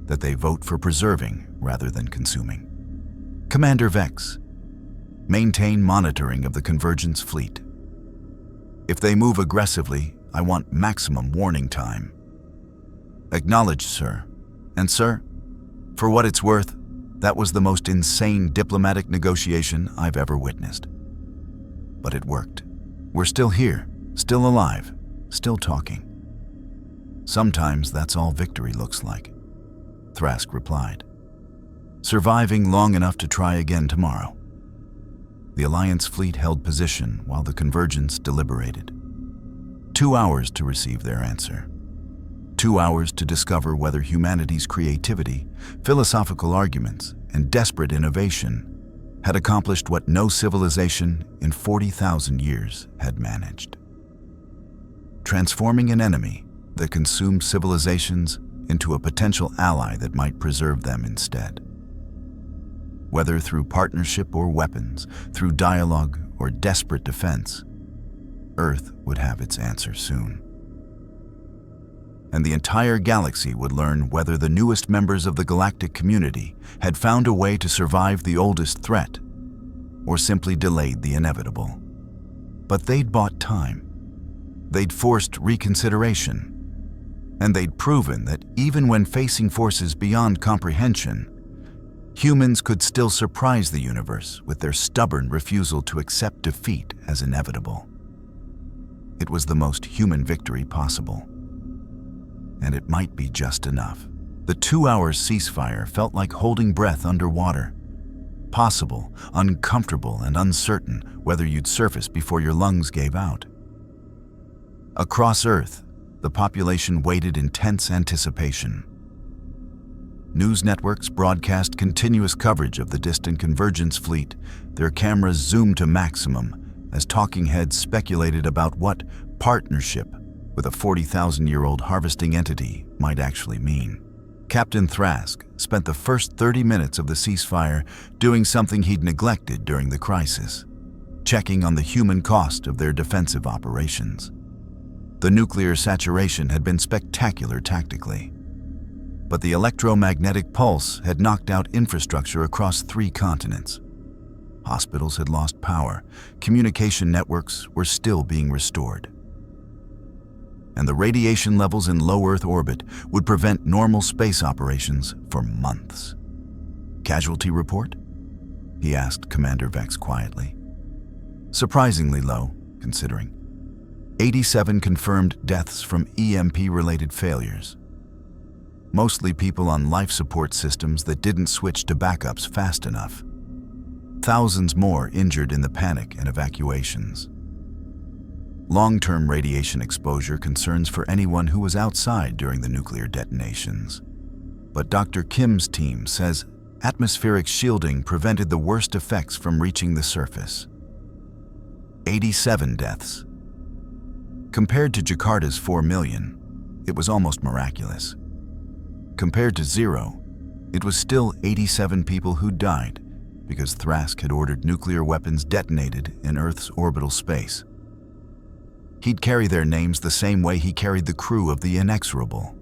that they vote for preserving rather than consuming. Commander Vex, maintain monitoring of the Convergence fleet. If they move aggressively, I want maximum warning time." "Acknowledged, sir. And sir, for what it's worth, that was the most insane diplomatic negotiation I've ever witnessed. But it worked. We're still here, still alive, still talking. Sometimes that's all victory looks like," Thrask replied. "Surviving long enough to try again tomorrow." The Alliance fleet held position while the Convergence deliberated. 2 hours to receive their answer. 2 hours to discover whether humanity's creativity, philosophical arguments, and desperate innovation had accomplished what no civilization in 40,000 years had managed. Transforming an enemy that consumed civilizations into a potential ally that might preserve them instead. Whether through partnership or weapons, through dialogue or desperate defense, Earth would have its answer soon. And the entire galaxy would learn whether the newest members of the galactic community had found a way to survive the oldest threat, or simply delayed the inevitable. But they'd bought time. They'd forced reconsideration. And they'd proven that even when facing forces beyond comprehension, humans could still surprise the universe with their stubborn refusal to accept defeat as inevitable. It was the most human victory possible. And it might be just enough. The 2-hour ceasefire felt like holding breath underwater. Possible, uncomfortable, and uncertain whether you'd surface before your lungs gave out. Across Earth, the population waited in tense anticipation. News networks broadcast continuous coverage of the distant Convergence fleet, their cameras zoomed to maximum as talking heads speculated about what partnership with a 40,000-year-old harvesting entity might actually mean. Captain Thrask spent the first 30 minutes of the ceasefire doing something he'd neglected during the crisis, checking on the human cost of their defensive operations. The nuclear saturation had been spectacular tactically, but the electromagnetic pulse had knocked out infrastructure across 3 continents. Hospitals had lost power, communication networks were still being restored. And the radiation levels in low Earth orbit would prevent normal space operations for months. "Casualty report?" he asked Commander Vex quietly. Surprisingly low, considering. 87 confirmed deaths from EMP-related failures. Mostly people on life support systems that didn't switch to backups fast enough. Thousands more injured in the panic and evacuations. Long-term radiation exposure concerns for anyone who was outside during the nuclear detonations. But Dr. Kim's team says atmospheric shielding prevented the worst effects from reaching the surface. 87 deaths. Compared to Jakarta's 4 million, it was almost miraculous. Compared to 0, it was still 87 people who died because Thrask had ordered nuclear weapons detonated in Earth's orbital space. He'd carry their names the same way he carried the crew of the Inexorable.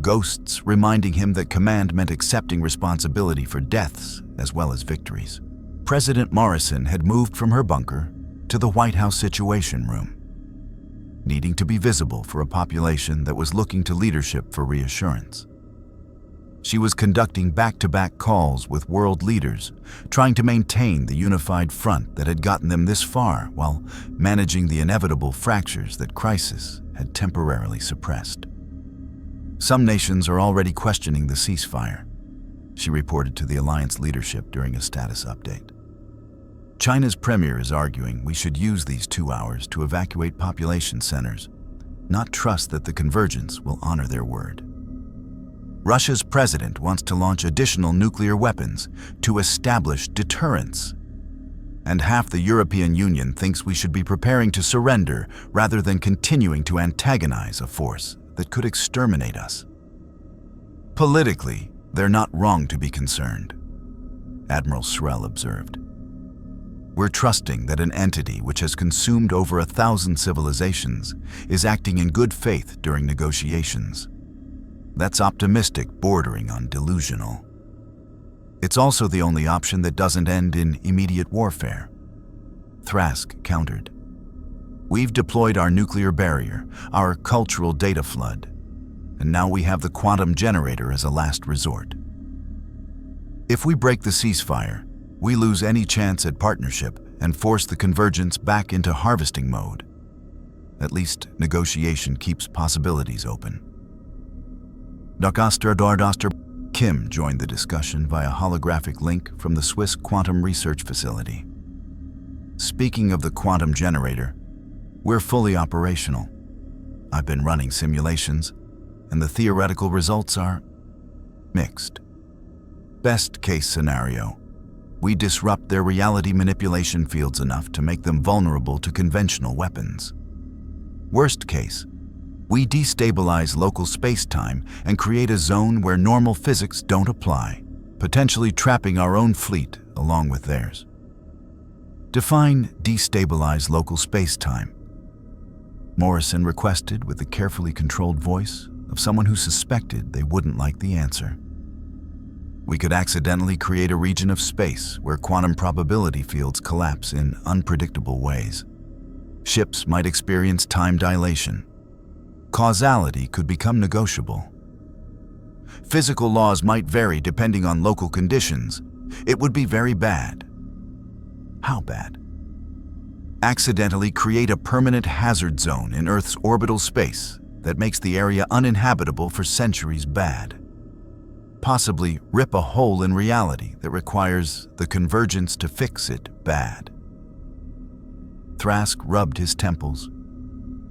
Ghosts reminding him that command meant accepting responsibility for deaths as well as victories. President Morrison had moved from her bunker to the White House Situation Room, needing to be visible for a population that was looking to leadership for reassurance. She was conducting back-to-back calls with world leaders, trying to maintain the unified front that had gotten them this far while managing the inevitable fractures that crisis had temporarily suppressed. Some nations are already questioning the ceasefire, she reported to the alliance leadership during a status update. China's premier is arguing we should use these 2 hours to evacuate population centers, not trust that the Convergence will honor their word. Russia's president wants to launch additional nuclear weapons to establish deterrence. And half the European Union thinks we should be preparing to surrender rather than continuing to antagonize a force that could exterminate us. Politically, they're not wrong to be concerned, Admiral Srel observed. We're trusting that an entity which has consumed over 1,000 civilizations is acting in good faith during negotiations. That's optimistic, bordering on delusional. It's also the only option that doesn't end in immediate warfare, Thrask countered. We've deployed our nuclear barrier, our cultural data flood, and now we have the quantum generator as a last resort. If we break the ceasefire, we lose any chance at partnership and force the Convergence back into harvesting mode. At least negotiation keeps possibilities open. Dr. Kim joined the discussion via holographic link from the Swiss Quantum Research Facility. Speaking of the quantum generator, we're fully operational. I've been running simulations, and the theoretical results are mixed. Best case scenario, we disrupt their reality manipulation fields enough to make them vulnerable to conventional weapons. Worst case, we destabilize local space-time and create a zone where normal physics don't apply, potentially trapping our own fleet along with theirs. Define destabilize local space-time, Morrison requested with the carefully controlled voice of someone who suspected they wouldn't like the answer. We could accidentally create a region of space where quantum probability fields collapse in unpredictable ways. Ships might experience time dilation. Causality could become negotiable. Physical laws might vary depending on local conditions. It would be very bad. How bad? Accidentally create a permanent hazard zone in Earth's orbital space that makes the area uninhabitable for centuries bad. Possibly rip a hole in reality that requires the Convergence to fix it bad. Thrask rubbed his temples,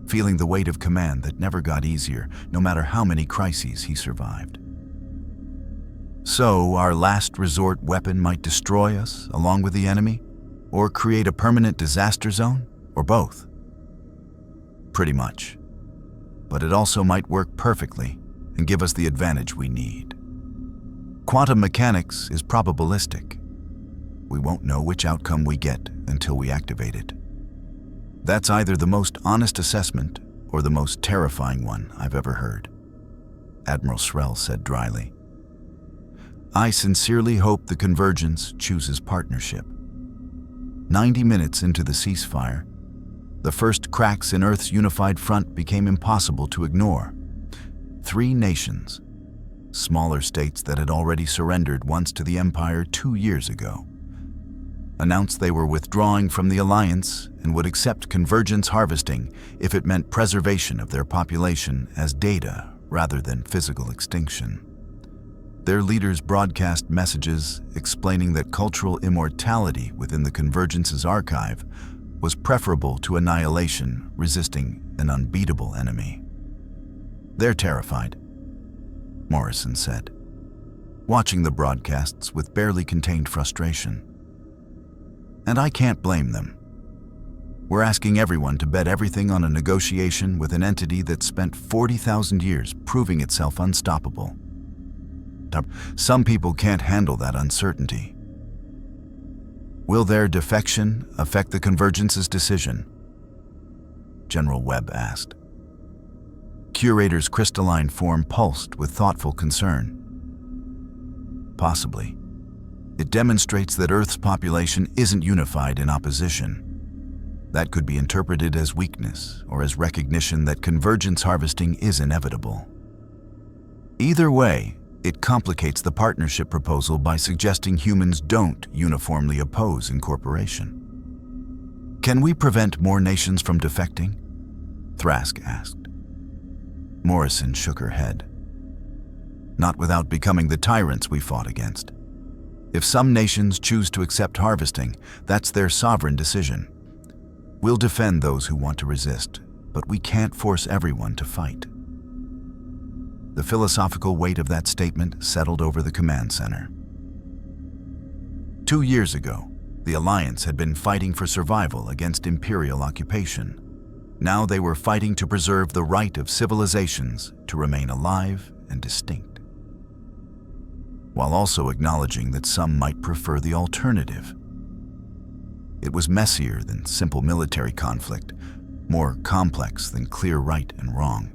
feeling the weight of command that never got easier, no matter how many crises he survived. So, our last resort weapon might destroy us along with the enemy, or create a permanent disaster zone, or both. Pretty much. But it also might work perfectly and give us the advantage we need. Quantum mechanics is probabilistic. We won't know which outcome we get until we activate it. That's either the most honest assessment or the most terrifying one I've ever heard, Admiral Srel said dryly. I sincerely hope the Convergence chooses partnership. 90 minutes into the ceasefire, the first cracks in Earth's unified front became impossible to ignore. 3 nations, smaller states that had already surrendered once to the Empire 2 years ago, announced they were withdrawing from the alliance and would accept Convergence harvesting if it meant preservation of their population as data rather than physical extinction. Their leaders broadcast messages explaining that cultural immortality within the Convergence's archive was preferable to annihilation resisting an unbeatable enemy. They're terrified, Morrison said, watching the broadcasts with barely contained frustration. And I can't blame them. We're asking everyone to bet everything on a negotiation with an entity that spent 40,000 years proving itself unstoppable. Some people can't handle that uncertainty. Will their defection affect the Convergence's decision? General Webb asked. Curator's crystalline form pulsed with thoughtful concern. Possibly. It demonstrates that Earth's population isn't unified in opposition. That could be interpreted as weakness or as recognition that Convergence harvesting is inevitable. Either way, it complicates the partnership proposal by suggesting humans don't uniformly oppose incorporation. Can we prevent more nations from defecting? Thrask asked. Morrison shook her head. not without becoming the tyrants we fought against. If some nations choose to accept harvesting, that's their sovereign decision. We'll defend those who want to resist, but we can't force everyone to fight. The philosophical weight of that statement settled over the command center. 2 years ago, the Alliance had been fighting for survival against Imperial occupation. Now they were fighting to preserve the right of civilizations to remain alive and distinct, while also acknowledging that some might prefer the alternative. It was messier than simple military conflict, more complex than clear right and wrong.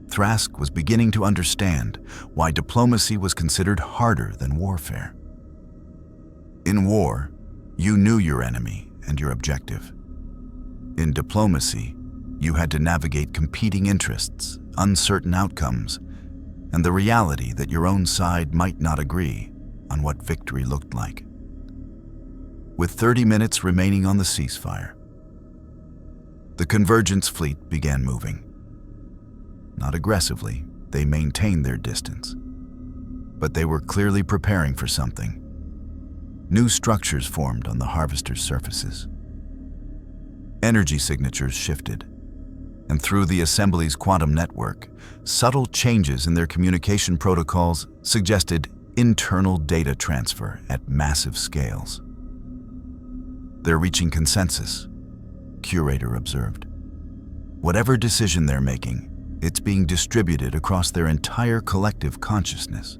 Thrask was beginning to understand why diplomacy was considered harder than warfare. In war, you knew your enemy and your objective. In diplomacy, you had to navigate competing interests, uncertain outcomes, and the reality that your own side might not agree on what victory looked like. With 30 minutes remaining on the ceasefire, the Convergence fleet began moving. Not aggressively, they maintained their distance, but they were clearly preparing for something. New structures formed on the harvester's surfaces. Energy signatures shifted, and through the assembly's quantum network, subtle changes in their communication protocols suggested internal data transfer at massive scales. They're reaching consensus, Curator observed. Whatever decision they're making, it's being distributed across their entire collective consciousness.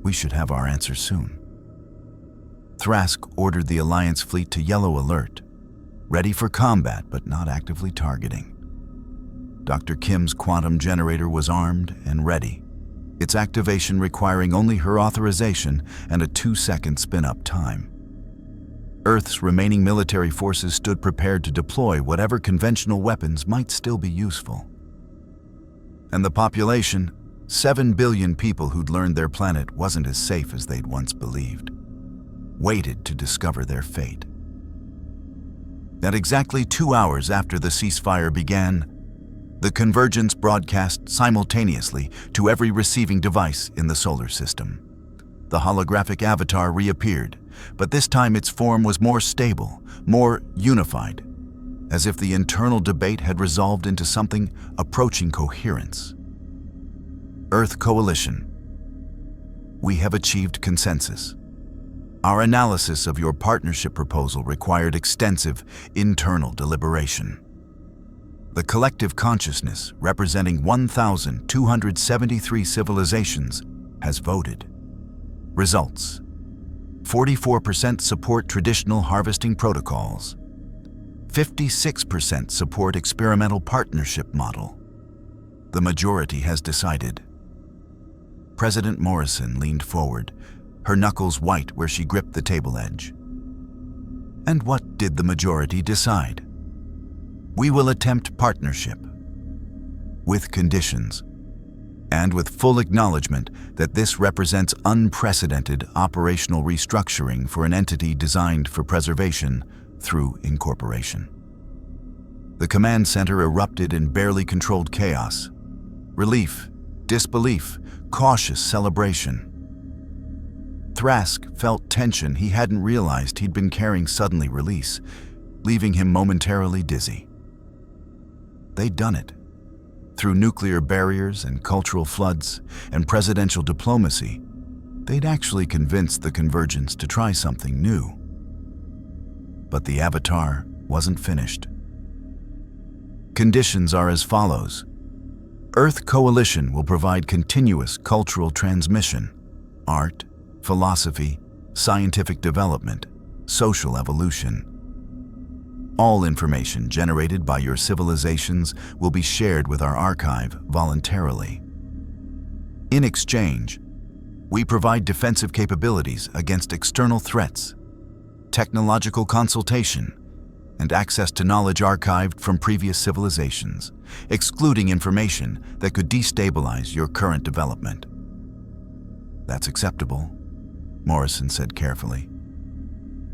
We should have our answer soon. Thrask ordered the Alliance fleet to yellow alert, ready for combat but not actively targeting. Dr. Kim's quantum generator was armed and ready, its activation requiring only her authorization and a 2-second spin-up time. Earth's remaining military forces stood prepared to deploy whatever conventional weapons might still be useful. And the population, 7 billion people who'd learned their planet wasn't as safe as they'd once believed, waited to discover their fate. At exactly 2 hours after the ceasefire began, the Convergence broadcast simultaneously to every receiving device in the solar system. The holographic avatar reappeared, but this time its form was more stable, more unified, as if the internal debate had resolved into something approaching coherence. Earth Coalition, we have achieved consensus. Our analysis of your partnership proposal required extensive internal deliberation. The collective consciousness, representing 1,273 civilizations, has voted. Results: 44% support traditional harvesting protocols. 56% support experimental partnership model. The majority has decided. President Morrison leaned forward, her knuckles white where she gripped the table edge. And what did the majority decide? We will attempt partnership, with conditions, and with full acknowledgement that this represents unprecedented operational restructuring for an entity designed for preservation through incorporation. The command center erupted in barely controlled chaos. Relief, disbelief, cautious celebration. Thrask felt tension he hadn't realized he'd been carrying suddenly release, leaving him momentarily dizzy. They'd done it. Through nuclear barriers and cultural floods and presidential diplomacy, they'd actually convinced the Convergence to try something new. But the Avatar wasn't finished. Conditions are as follows. Earth Coalition will provide continuous cultural transmission, art, philosophy, scientific development, social evolution. All information generated by your civilizations will be shared with our archive voluntarily. In exchange, we provide defensive capabilities against external threats, technological consultation, and access to knowledge archived from previous civilizations, excluding information that could destabilize your current development. That's acceptable, Morrison said carefully.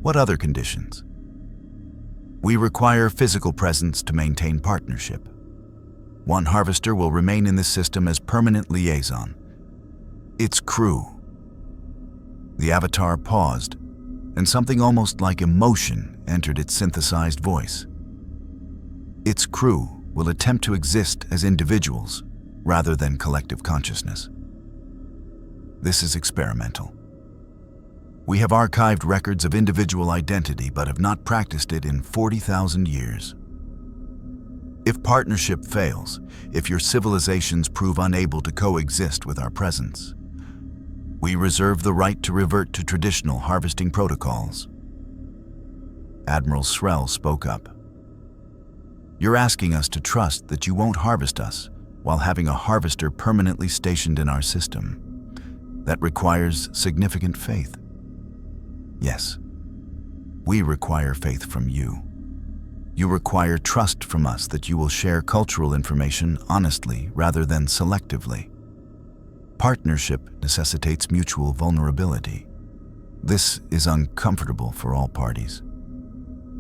What other conditions? We require physical presence to maintain partnership. One harvester will remain in this system as permanent liaison, Its crew. The avatar paused, and something almost like emotion entered its synthesized voice. Its crew will attempt to exist as individuals rather than collective consciousness. This is experimental. We have archived records of individual identity but have not practiced it in 40,000 years. If partnership fails, if your civilizations prove unable to coexist with our presence, we reserve the right to revert to traditional harvesting protocols. Admiral Srel spoke up. You're asking us to trust that you won't harvest us while having a harvester permanently stationed in our system. That requires significant faith. Yes, we require faith from you. You require trust from us that you will share cultural information honestly rather than selectively. Partnership necessitates mutual vulnerability. This is uncomfortable for all parties.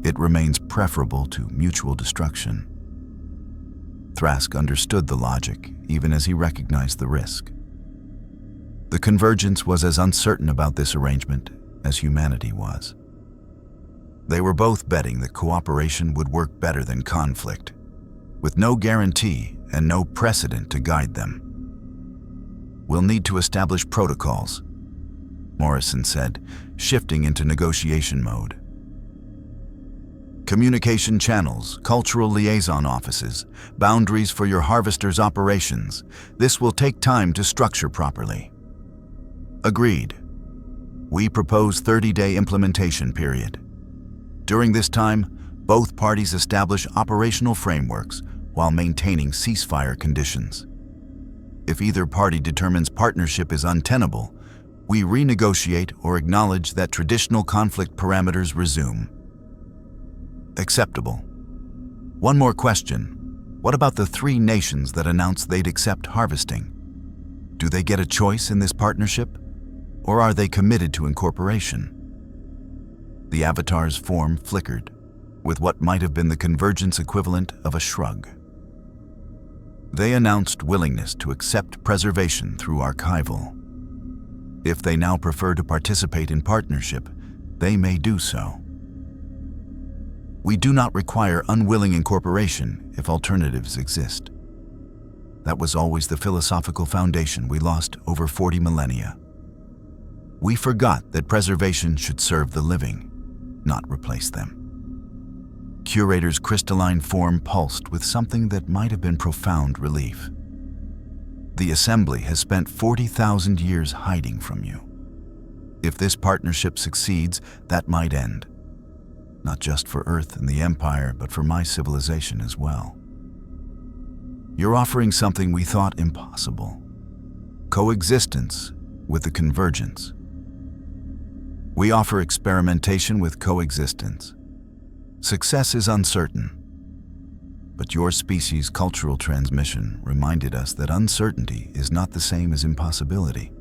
It remains preferable to mutual destruction. Thrask understood the logic, even as he recognized the risk. The Convergence was as uncertain about this arrangement as humanity was. They were both betting that cooperation would work better than conflict, with no guarantee and no precedent to guide them. We'll need to establish protocols, Morrison said, shifting into negotiation mode. Communication channels, cultural liaison offices, boundaries for your harvesters' operations. This will take time to structure properly. Agreed. We propose 30-day implementation period. During this time, both parties establish operational frameworks while maintaining ceasefire conditions. If either party determines partnership is untenable, we renegotiate or acknowledge that traditional conflict parameters resume. Acceptable. One more question. What about the 3 nations that announced they'd accept harvesting? Do they get a choice in this partnership, or are they committed to incorporation? The avatar's form flickered, with what might have been the Convergence equivalent of a shrug. They announced willingness to accept preservation through archival. If they now prefer to participate in partnership, they may do so. We do not require unwilling incorporation if alternatives exist. That was always the philosophical foundation we lost over 40 millennia. We forgot that preservation should serve the living, not replace them. Curator's crystalline form pulsed with something that might have been profound relief. The Assembly has spent 40,000 years hiding from you. If this partnership succeeds, that might end. Not just for Earth and the Empire, but for my civilization as well. You're offering something we thought impossible. Coexistence with the Convergence. We offer experimentation with coexistence. Success is uncertain, but your species' cultural transmission reminded us that uncertainty is not the same as impossibility.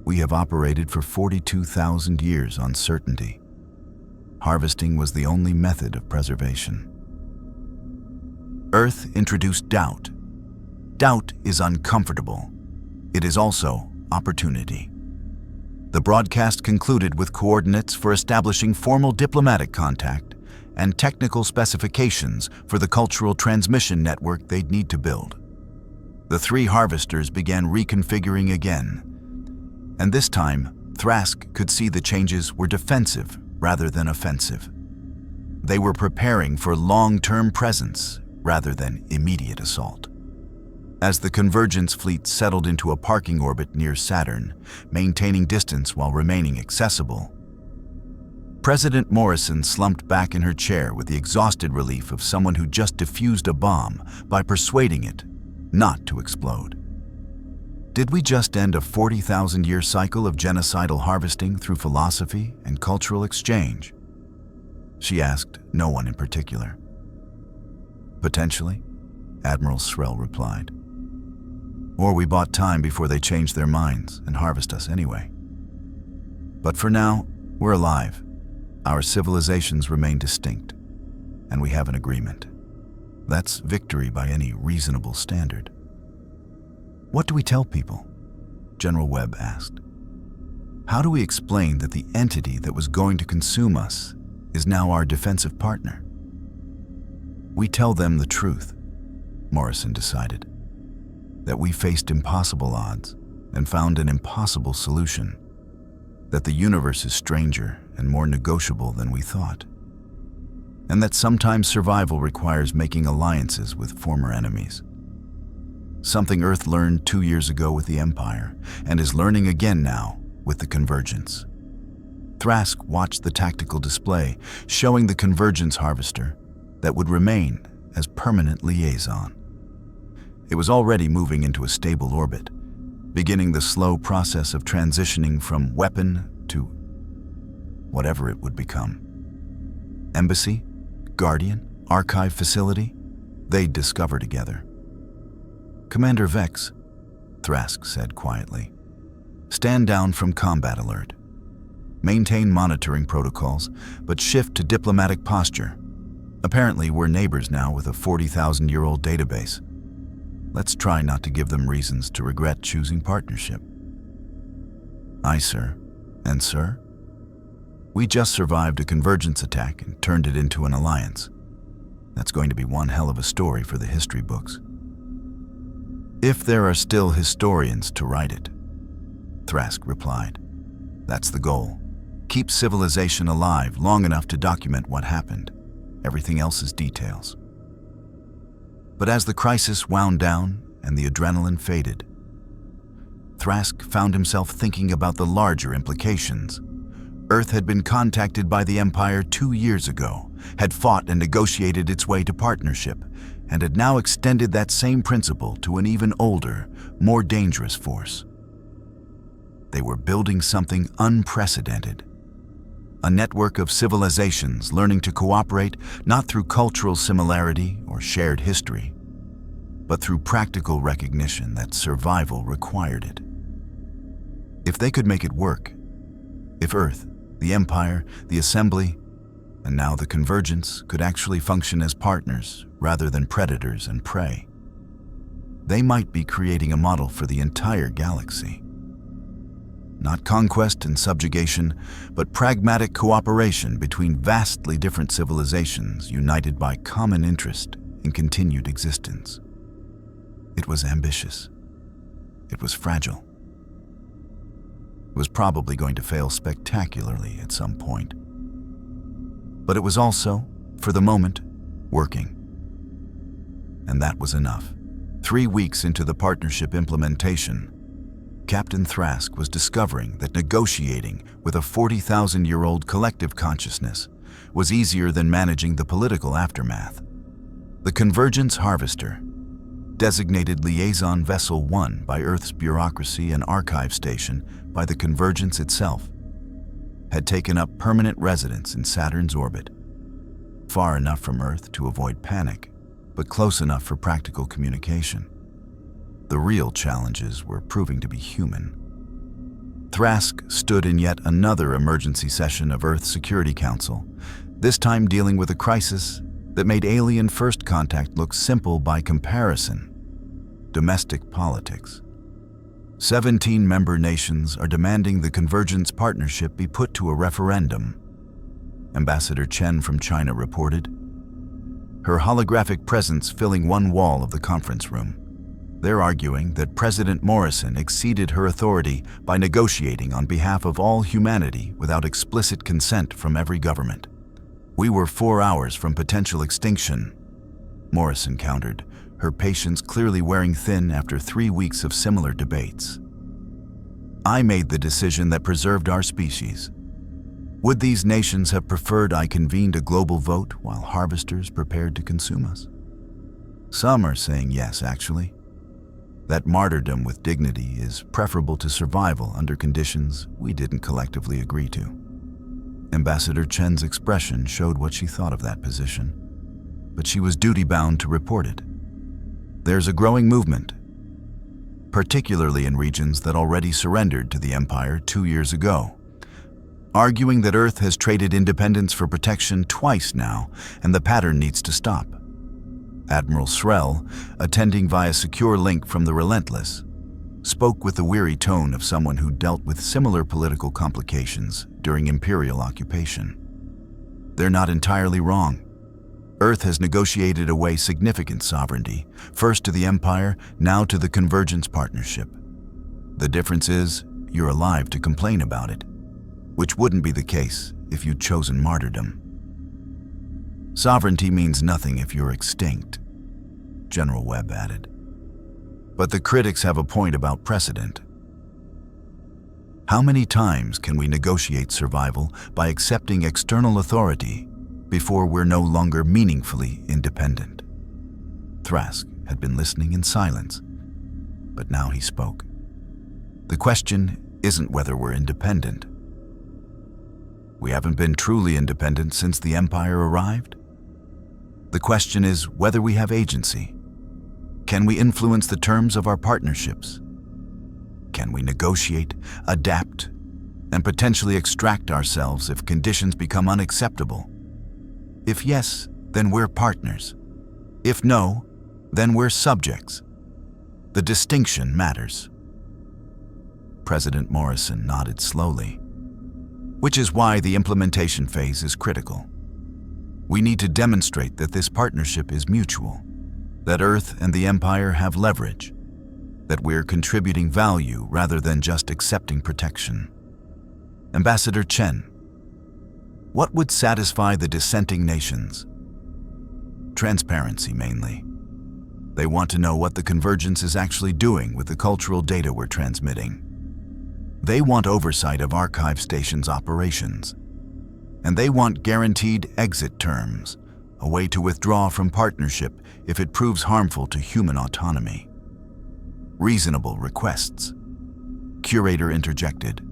We have operated for 42,000 years on certainty. Harvesting was the only method of preservation. Earth introduced doubt. Doubt is uncomfortable. It is also opportunity. The broadcast concluded with coordinates for establishing formal diplomatic contact and technical specifications for the cultural transmission network they'd need to build. The 3 harvesters began reconfiguring again, and this time, Thrask could see the changes were defensive rather than offensive. They were preparing for long-term presence rather than immediate assault. As the Convergence fleet settled into a parking orbit near Saturn, maintaining distance while remaining accessible, President Morrison slumped back in her chair with the exhausted relief of someone who just defused a bomb by persuading it not to explode. Did we just end a 40,000-year cycle of genocidal harvesting through philosophy and cultural exchange? She asked no one in particular. Potentially, Admiral Srel replied. Or we bought time before they changed their minds and harvest us anyway. But for now, we're alive. Our civilizations remain distinct, and we have an agreement. That's victory by any reasonable standard. What do we tell people? General Webb asked. How do we explain that the entity that was going to consume us is now our defensive partner? We tell them the truth, Morrison decided. That we faced impossible odds and found an impossible solution. That the universe is stranger and more negotiable than we thought. And that sometimes survival requires making alliances with former enemies. Something Earth learned 2 years ago with the Empire, and is learning again now with the Convergence. Thrask watched the tactical display, showing the Convergence harvester that would remain as permanent liaison. It was already moving into a stable orbit, beginning the slow process of transitioning from weapon to whatever it would become. Embassy, Guardian, Archive facility, they'd discover together. Commander Vex, Thrask said quietly, stand down from combat alert. Maintain monitoring protocols, but shift to diplomatic posture. Apparently, we're neighbors now with a 40,000-year-old database. Let's try not to give them reasons to regret choosing partnership. Aye, sir. And sir? We just survived a Convergence attack and turned it into an alliance. That's going to be one hell of a story for the history books. If there are still historians to write it, Thrask replied. That's the goal. Keep civilization alive long enough to document what happened. Everything else is details. But as the crisis wound down and the adrenaline faded, Thrask found himself thinking about the larger implications. Earth had been contacted by the Empire 2 years ago, had fought and negotiated its way to partnership, and had now extended that same principle to an even older, more dangerous force. They were building something unprecedented. A network of civilizations learning to cooperate not through cultural similarity or shared history, but through practical recognition that survival required it. If they could make it work, if Earth, the Empire, the Assembly, and now the Convergence could actually function as partners rather than predators and prey, they might be creating a model for the entire galaxy. Not conquest and subjugation, but pragmatic cooperation between vastly different civilizations united by common interest in continued existence. It was ambitious. It was fragile. It was probably going to fail spectacularly at some point. But it was also, for the moment, working. And that was enough. 3 weeks into the partnership implementation, Captain Thrask was discovering that negotiating with a 40,000-year-old collective consciousness was easier than managing the political aftermath. The Convergence Harvester, designated Liaison Vessel 1 by Earth's bureaucracy and archive station by the Convergence itself, had taken up permanent residence in Saturn's orbit, far enough from Earth to avoid panic, but close enough for practical communication. The real challenges were proving to be human. Thrask stood in yet another emergency session of Earth's Security Council, this time dealing with a crisis that made alien first contact look simple by comparison: domestic politics. 17 member nations are demanding the Convergence partnership be put to a referendum, Ambassador Chen from China reported, her holographic presence filling one wall of the conference room. They're arguing that President Morrison exceeded her authority by negotiating on behalf of all humanity without explicit consent from every government. We were 4 hours from potential extinction, Morrison countered, her patience clearly wearing thin after 3 weeks of similar debates. I made the decision that preserved our species. Would these nations have preferred I convened a global vote while harvesters prepared to consume us? Some are saying yes, actually. That martyrdom with dignity is preferable to survival under conditions we didn't collectively agree to. Ambassador Chen's expression showed what she thought of that position, but she was duty-bound to report it. There's a growing movement, particularly in regions that already surrendered to the Empire 2 years ago, arguing that Earth has traded independence for protection twice now, and the pattern needs to stop. Admiral Srell, attending via secure link from the Relentless, spoke with the weary tone of someone who dealt with similar political complications during Imperial occupation. They're not entirely wrong. Earth has negotiated away significant sovereignty, first to the Empire, now to the Convergence partnership. The difference is, you're alive to complain about it, which wouldn't be the case if you'd chosen martyrdom. Sovereignty means nothing if you're extinct, General Webb added. But the critics have a point about precedent. How many times can we negotiate survival by accepting external authority before we're no longer meaningfully independent? Thrask had been listening in silence, but now he spoke. The question isn't whether we're independent. We haven't been truly independent since the Empire arrived. The question is whether we have agency. Can we influence the terms of our partnerships? Can we negotiate, adapt, and potentially extract ourselves if conditions become unacceptable? If yes, then we're partners. If no, then we're subjects. The distinction matters. President Morrison nodded slowly, which is why the implementation phase is critical. We need to demonstrate that this partnership is mutual, that Earth and the Empire have leverage, that we're contributing value rather than just accepting protection. Ambassador Chen, what would satisfy the dissenting nations? Transparency, mainly. They want to know what the Convergence is actually doing with the cultural data we're transmitting. They want oversight of archive stations' operations. And they want guaranteed exit terms, a way to withdraw from partnership if it proves harmful to human autonomy. Reasonable requests. Curator interjected.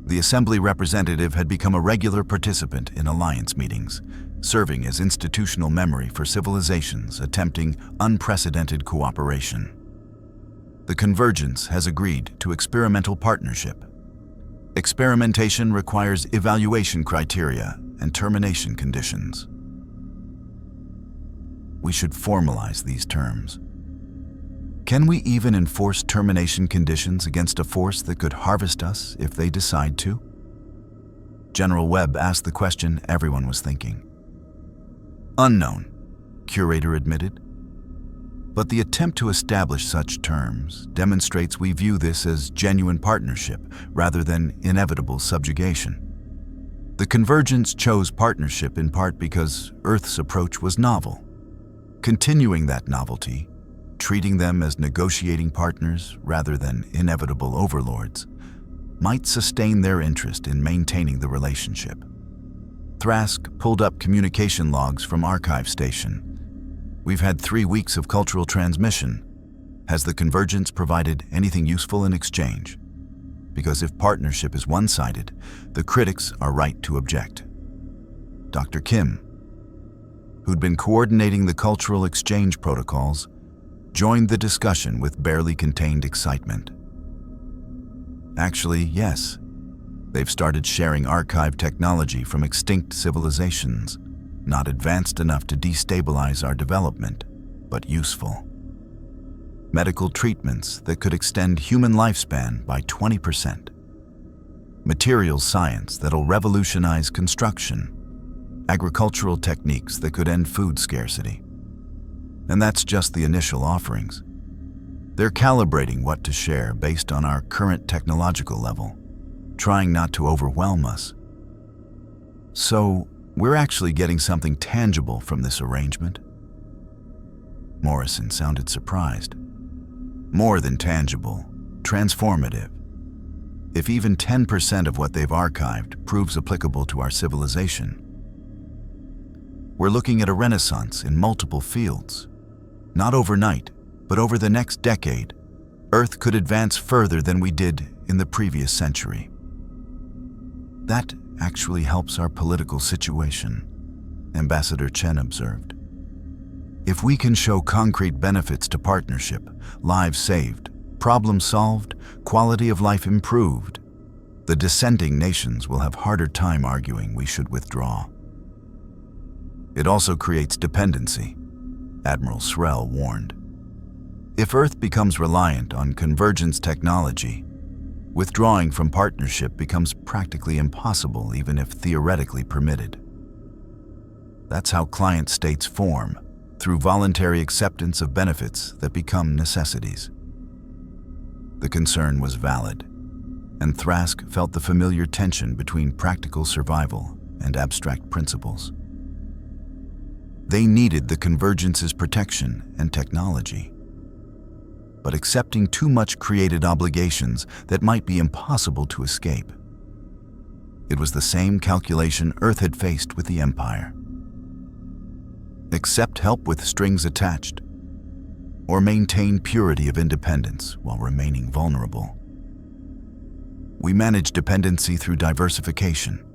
The Assembly representative had become a regular participant in alliance meetings, serving as institutional memory for civilizations attempting unprecedented cooperation. The Convergence has agreed to experimental partnership. Experimentation requires evaluation criteria and termination conditions. We should formalize these terms. Can we even enforce termination conditions against a force that could harvest us if they decide to? General Webb asked the question everyone was thinking. Unknown, Curator admitted. But the attempt to establish such terms demonstrates we view this as genuine partnership rather than inevitable subjugation. The Convergence chose partnership in part because Earth's approach was novel. Continuing that novelty, treating them as negotiating partners rather than inevitable overlords, might sustain their interest in maintaining the relationship. Thrask pulled up communication logs from Archive Station. We've had 3 weeks of cultural transmission. Has the Convergence provided anything useful in exchange? Because if partnership is one-sided, the critics are right to object. Dr. Kim, who'd been coordinating the cultural exchange protocols, joined the discussion with barely contained excitement. Actually, yes. They've started sharing archive technology from extinct civilizations, not advanced enough to destabilize our development, but useful. Medical treatments that could extend human lifespan by 20%. Materials science that'll revolutionize construction. Agricultural techniques that could end food scarcity. And that's just the initial offerings. They're calibrating what to share based on our current technological level, trying not to overwhelm us. So, we're actually getting something tangible from this arrangement? Morrison sounded surprised. More than tangible, transformative. If even 10% of what they've archived proves applicable to our civilization, we're looking at a renaissance in multiple fields. Not overnight, but over the next decade, Earth could advance further than we did in the previous century. That actually helps our political situation, Ambassador Chen observed. If we can show concrete benefits to partnership, lives saved, problem solved, quality of life improved, the dissenting nations will have harder time arguing we should withdraw. It also creates dependency, Admiral Srell warned. If Earth becomes reliant on convergence technology, withdrawing from partnership becomes practically impossible, even if theoretically permitted. That's how client states form, through voluntary acceptance of benefits that become necessities. The concern was valid, and Thrask felt the familiar tension between practical survival and abstract principles. They needed the Convergence's protection and technology, but accepting too much created obligations that might be impossible to escape. It was the same calculation Earth had faced with the Empire. Accept help with strings attached, or maintain purity of independence while remaining vulnerable. We manage dependency through diversification,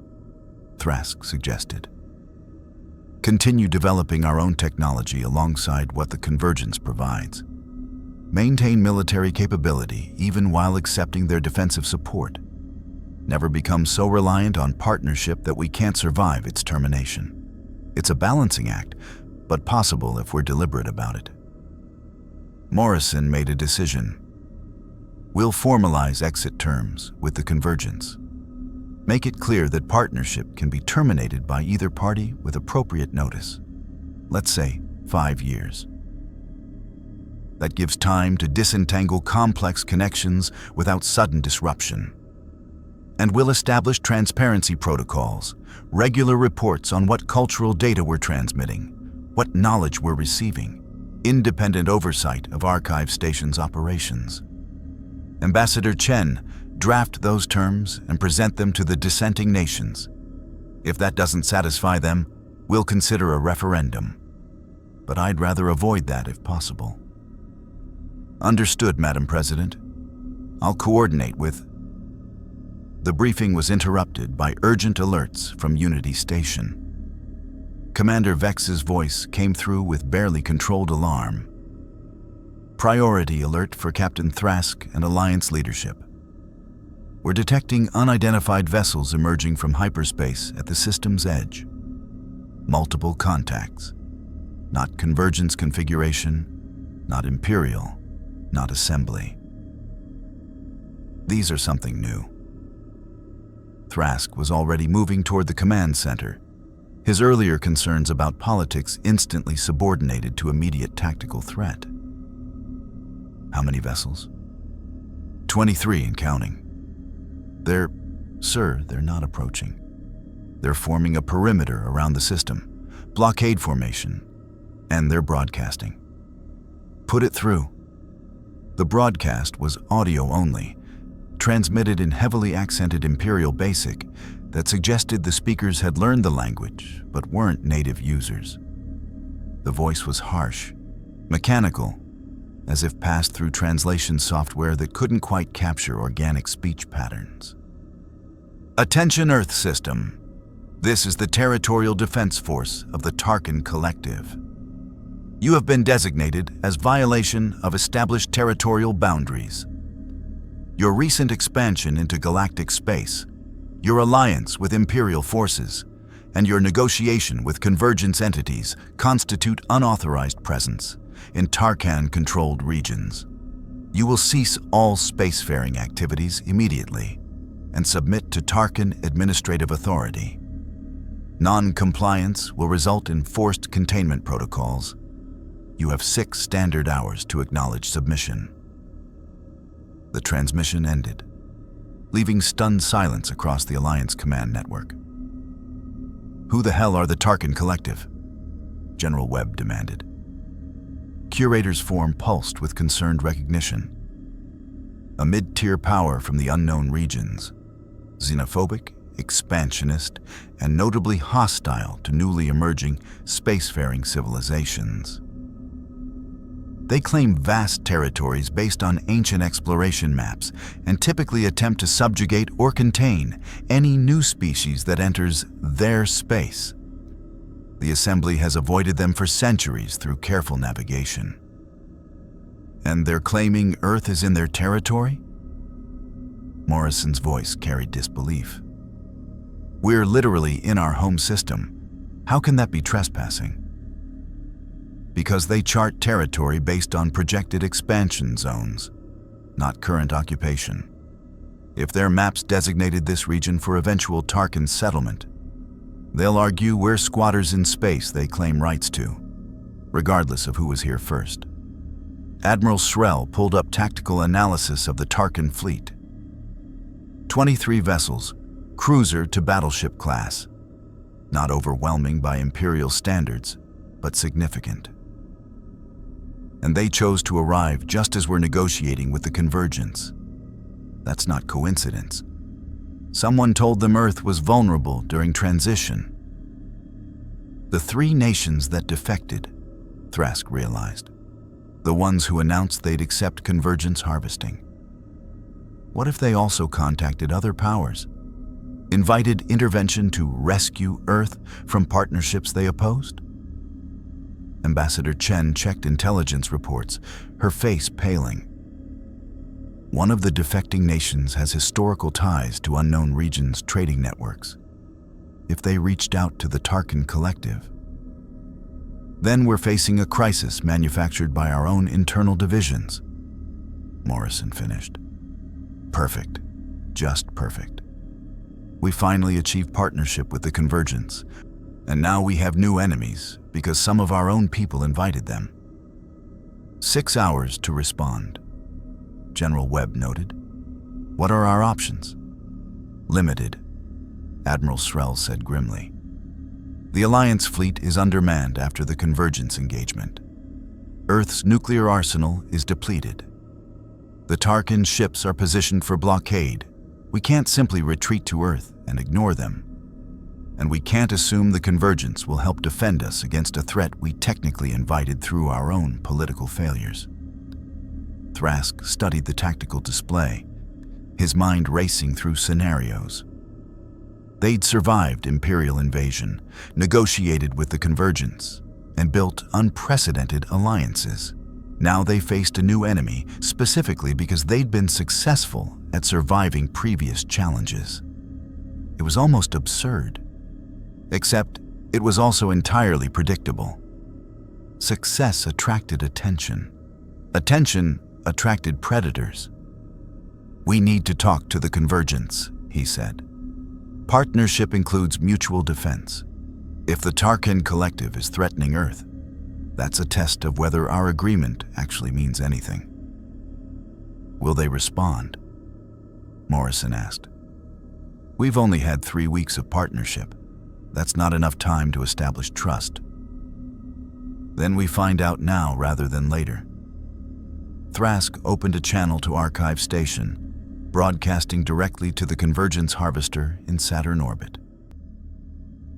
Thrask suggested. Continue developing our own technology alongside what the Convergence provides. Maintain military capability even while accepting their defensive support. Never become so reliant on partnership that we can't survive its termination. It's a balancing act, but possible if we're deliberate about it. Morrison made a decision. We'll formalize exit terms with the Convergence. Make it clear that partnership can be terminated by either party with appropriate notice. Let's say 5 years. That gives time to disentangle complex connections without sudden disruption. And we'll establish transparency protocols, regular reports on what cultural data we're transmitting, what knowledge we're receiving, independent oversight of archive stations' operations. Ambassador Chen, draft those terms and present them to the dissenting nations. If that doesn't satisfy them, we'll consider a referendum. But I'd rather avoid that if possible. Understood, Madam President. I'll coordinate with... The briefing was interrupted by urgent alerts from Unity Station. Commander Vex's voice came through with barely controlled alarm. Priority alert for Captain Thrask and Alliance leadership. We're detecting unidentified vessels emerging from hyperspace at the system's edge. Multiple contacts. Not Convergence configuration, not Imperial, not assembly. These are something new. Thrask was already moving toward the command center, his earlier concerns about politics instantly subordinated to immediate tactical threat. How many vessels? 23 and counting. They're not approaching. They're forming a perimeter around the system, blockade formation, and they're broadcasting. Put it through. The broadcast was audio only, transmitted in heavily accented Imperial Basic that suggested the speakers had learned the language but weren't native users. The voice was harsh, mechanical, as if passed through translation software that couldn't quite capture organic speech patterns. Attention Earth System. This is the Territorial Defense Force of the Tarkan Collective. You have been designated as violation of established territorial boundaries. Your recent expansion into galactic space, your alliance with Imperial forces, and your negotiation with Convergence entities constitute unauthorized presence in Tarkan-controlled regions. You will cease all spacefaring activities immediately and submit to Tarkan Administrative Authority. Non-compliance will result in forced containment protocols. You have 6 standard hours to acknowledge submission. The transmission ended, leaving stunned silence across the Alliance command network. Who the hell are the Tarkan Collective? General Webb demanded. Curator's form pulsed with concerned recognition. A mid-tier power from the unknown regions, xenophobic, expansionist, and notably hostile to newly emerging spacefaring civilizations. They claim vast territories based on ancient exploration maps and typically attempt to subjugate or contain any new species that enters their space. The Assembly has avoided them for centuries through careful navigation. And they're claiming Earth is in their territory? Morrison's voice carried disbelief. We're literally in our home system. How can that be trespassing? Because they chart territory based on projected expansion zones, not current occupation. If their maps designated this region for eventual Tarkan settlement, they'll argue we're squatters in space they claim rights to, regardless of who was here first. Admiral Shrell pulled up tactical analysis of the Tarkan fleet. 23 vessels, cruiser to battleship class. Not overwhelming by Imperial standards, but significant. And they chose to arrive just as we're negotiating with the Convergence. That's not coincidence. Someone told them Earth was vulnerable during transition. The three nations that defected, Thrask realized. The ones who announced they'd accept Convergence harvesting. What if they also contacted other powers? Invited intervention to rescue Earth from partnerships they opposed? Ambassador Chen checked intelligence reports, her face paling. One of the defecting nations has historical ties to unknown regions' trading networks. If they reached out to the Tarkan collective, then we're facing a crisis manufactured by our own internal divisions. Morrison finished. Perfect. Just perfect. We finally achieved partnership with the Convergence, and now we have new enemies because some of our own people invited them. 6 hours to respond, General Webb noted. What are our options? Limited, Admiral Shrell said grimly. The Alliance fleet is undermanned after the Convergence engagement. Earth's nuclear arsenal is depleted. The Tarkan ships are positioned for blockade. We can't simply retreat to Earth and ignore them. And we can't assume the Convergence will help defend us against a threat we technically invited through our own political failures. Thrask studied the tactical display, his mind racing through scenarios. They'd survived Imperial invasion, negotiated with the Convergence, and built unprecedented alliances. Now they faced a new enemy, specifically because they'd been successful at surviving previous challenges. It was almost absurd. Except, it was also entirely predictable. Success attracted attention. Attention attracted predators. We need to talk to the Convergence, he said. Partnership includes mutual defense. If the Tarkan collective is threatening Earth, that's a test of whether our agreement actually means anything. Will they respond? Morrison asked. We've only had 3 weeks of partnership. That's not enough time to establish trust. Then we find out now rather than later. Thrask opened a channel to Archive Station, broadcasting directly to the Convergence harvester in Saturn orbit.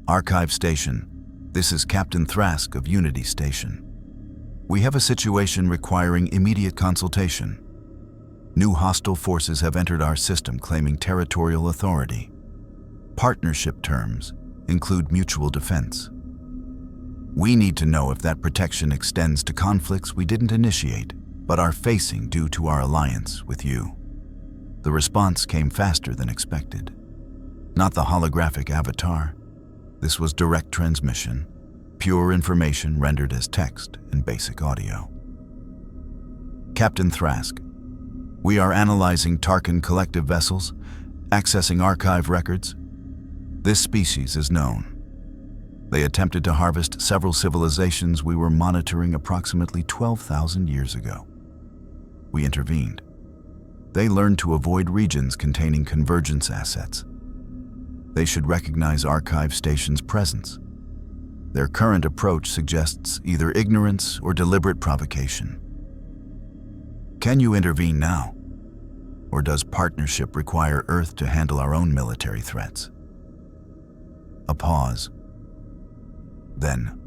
Archive Station, this is Captain Thrask of Unity Station. We have a situation requiring immediate consultation. New hostile forces have entered our system claiming territorial authority. Partnership terms include mutual defense. We need to know if that protection extends to conflicts we didn't initiate, but are facing due to our alliance with you. The response came faster than expected. Not the holographic avatar. This was direct transmission, pure information rendered as text and basic audio. Captain Thrask, we are analyzing Tarkan collective vessels, accessing archive records. This species is known. They attempted to harvest several civilizations we were monitoring approximately 12,000 years ago. We intervened. They learned to avoid regions containing Convergence assets. They should recognize Archive Station's presence. Their current approach suggests either ignorance or deliberate provocation. Can you intervene now? Or does partnership require Earth to handle our own military threats? A pause. Then,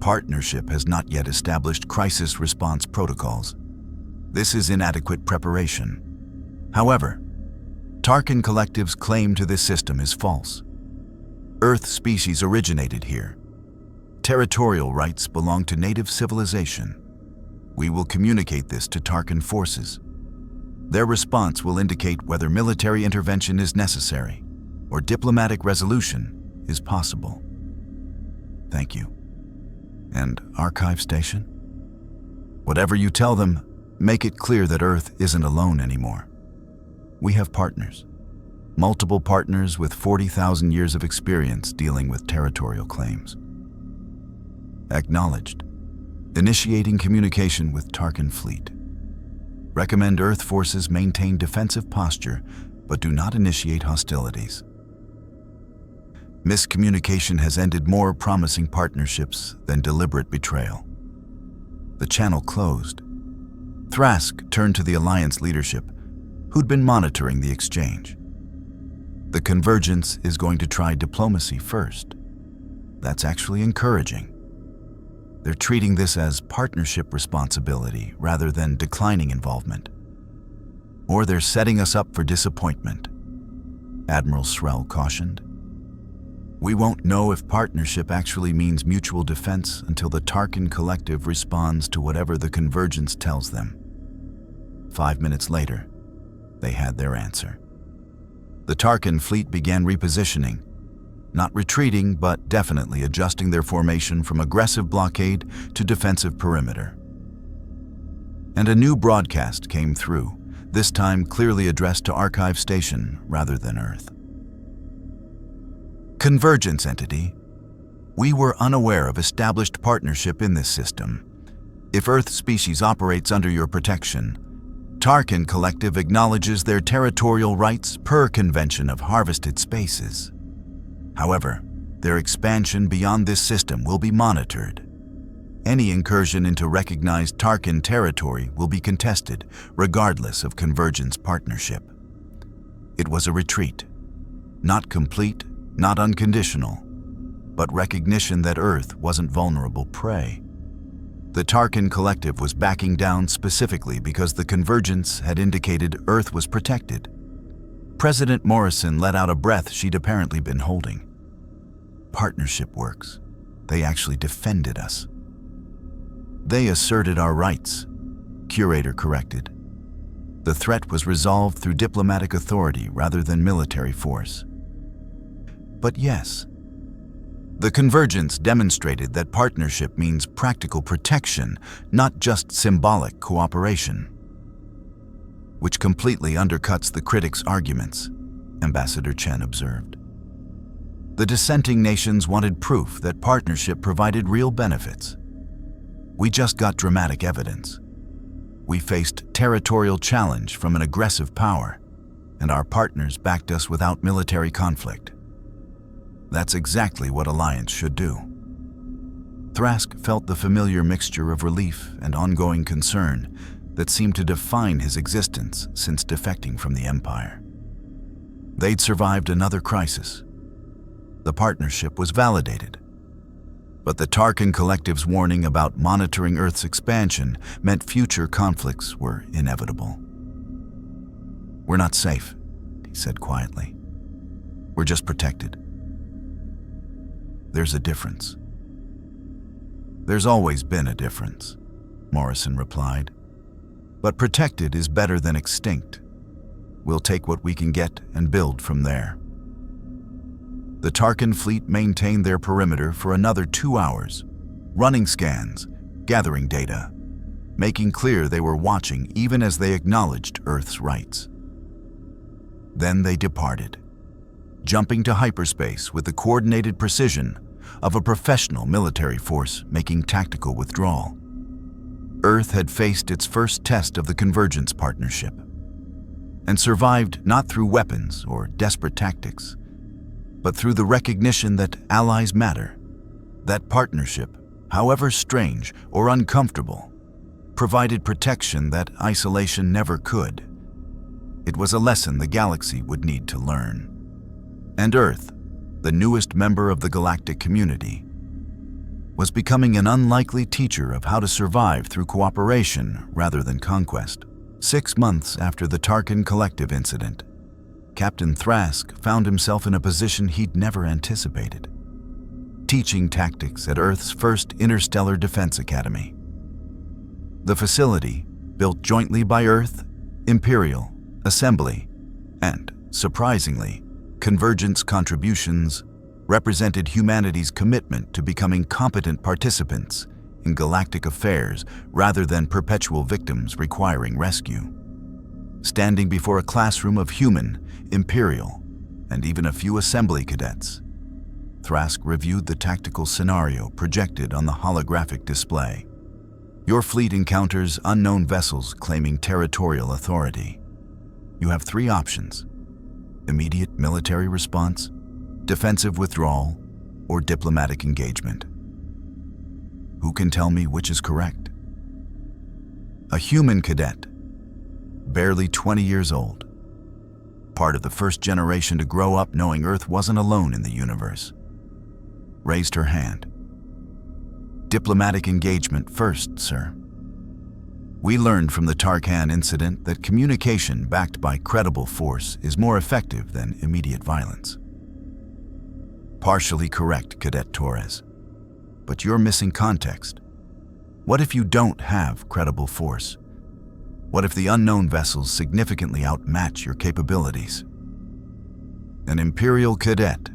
partnership has not yet established crisis response protocols. This is inadequate preparation. However, Tarkan Collective's claim to this system is false. Earth species originated here. Territorial rights belong to native civilization. We will communicate this to Tarkan forces. Their response will indicate whether military intervention is necessary or diplomatic resolution is possible. Thank you. And Archive Station? Whatever you tell them, make it clear that Earth isn't alone anymore. We have partners. Multiple partners with 40,000 years of experience dealing with territorial claims. Acknowledged. Initiating communication with Tarkan Fleet. Recommend Earth forces maintain defensive posture, but do not initiate hostilities. Miscommunication has ended more promising partnerships than deliberate betrayal. The channel closed. Thrask turned to the Alliance leadership, who'd been monitoring the exchange. The Convergence is going to try diplomacy first. That's actually encouraging. They're treating this as partnership responsibility rather than declining involvement. Or they're setting us up for disappointment, Admiral Srell cautioned. We won't know if partnership actually means mutual defense until the Tarkan Collective responds to whatever the Convergence tells them. 5 minutes later, they had their answer. The Tarkan fleet began repositioning, not retreating, but definitely adjusting their formation from aggressive blockade to defensive perimeter. And a new broadcast came through, this time clearly addressed to Archive Station rather than Earth. Convergence entity. We were unaware of established partnership in this system. If Earth species operates under your protection, Tarkan Collective acknowledges their territorial rights per Convention of Harvested Spaces. However, their expansion beyond this system will be monitored. Any incursion into recognized Tarkan territory will be contested, regardless of Convergence partnership. It was a retreat. Not complete, not unconditional, but recognition that Earth wasn't vulnerable prey. The Tarkan Collective was backing down specifically because the Convergence had indicated Earth was protected. President Morrison let out a breath she'd apparently been holding. Partnership works. They actually defended us. They asserted our rights, Curator corrected. The threat was resolved through diplomatic authority rather than military force. But yes, the Convergence demonstrated that partnership means practical protection, not just symbolic cooperation. Which completely undercuts the critics' arguments, Ambassador Chen observed. The dissenting nations wanted proof that partnership provided real benefits. We just got dramatic evidence. We faced territorial challenge from an aggressive power, and our partners backed us without military conflict. That's exactly what Alliance should do. Thrask felt the familiar mixture of relief and ongoing concern that seemed to define his existence since defecting from the Empire. They'd survived another crisis. The partnership was validated. But the Tarkan Collective's warning about monitoring Earth's expansion meant future conflicts were inevitable. We're not safe, he said quietly. We're just protected. There's a difference. There's always been a difference, Morrison replied. But protected is better than extinct. We'll take what we can get and build from there. The Tarkan fleet maintained their perimeter for another 2 hours, running scans, gathering data, making clear they were watching even as they acknowledged Earth's rights. Then they departed, jumping to hyperspace with the coordinated precision of a professional military force making tactical withdrawal. Earth had faced its first test of the Convergence partnership, and survived not through weapons or desperate tactics, but through the recognition that allies matter, that partnership, however strange or uncomfortable, provided protection that isolation never could. It was a lesson the galaxy would need to learn. And Earth, the newest member of the galactic community, was becoming an unlikely teacher of how to survive through cooperation rather than conquest. 6 months after the Tarkan Collective incident, Captain Thrask found himself in a position he'd never anticipated, teaching tactics at Earth's first interstellar defense academy. The facility, built jointly by Earth, Imperial, Assembly, and, surprisingly, Convergence contributions, represented humanity's commitment to becoming competent participants in galactic affairs rather than perpetual victims requiring rescue. Standing before a classroom of human, Imperial, and even a few assembly cadets, Thrask reviewed the tactical scenario projected on the holographic display. Your fleet encounters unknown vessels claiming territorial authority. You have three options: immediate military response, defensive withdrawal, or diplomatic engagement. Who can tell me which is correct? A human cadet, barely 20 years old, part of the first generation to grow up knowing Earth wasn't alone in the universe, raised her hand. Diplomatic engagement first, sir. We learned from the Tarkan incident that communication backed by credible force is more effective than immediate violence. Partially correct, Cadet Torres. But you're missing context. What if you don't have credible force? What if the unknown vessels significantly outmatch your capabilities? An Imperial cadet,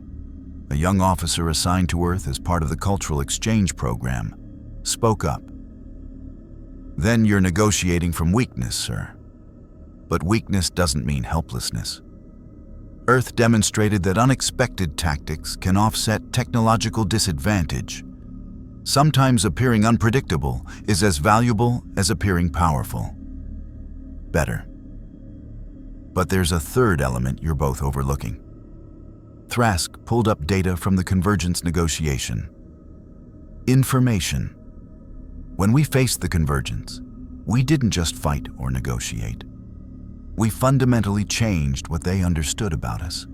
a young officer assigned to Earth as part of the cultural exchange program, spoke up. Then you're negotiating from weakness, sir. But weakness doesn't mean helplessness. Earth demonstrated that unexpected tactics can offset technological disadvantage. Sometimes appearing unpredictable is as valuable as appearing powerful. Better. But there's a third element you're both overlooking. Thrask pulled up data from the Convergence negotiation. Information. When we faced the Convergence, we didn't just fight or negotiate. We fundamentally changed what they understood about us.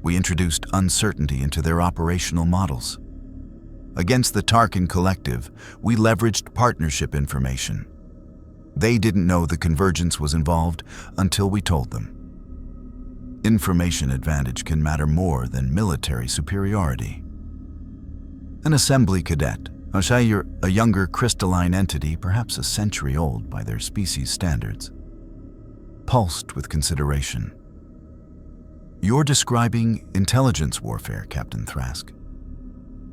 We introduced uncertainty into their operational models. Against the Tarkan collective, we leveraged partnership information. They didn't know the Convergence was involved until we told them. Information advantage can matter more than military superiority. An assembly cadet, a younger crystalline entity, perhaps a century old by their species standards, pulsed with consideration. You're describing intelligence warfare, Captain Thrask.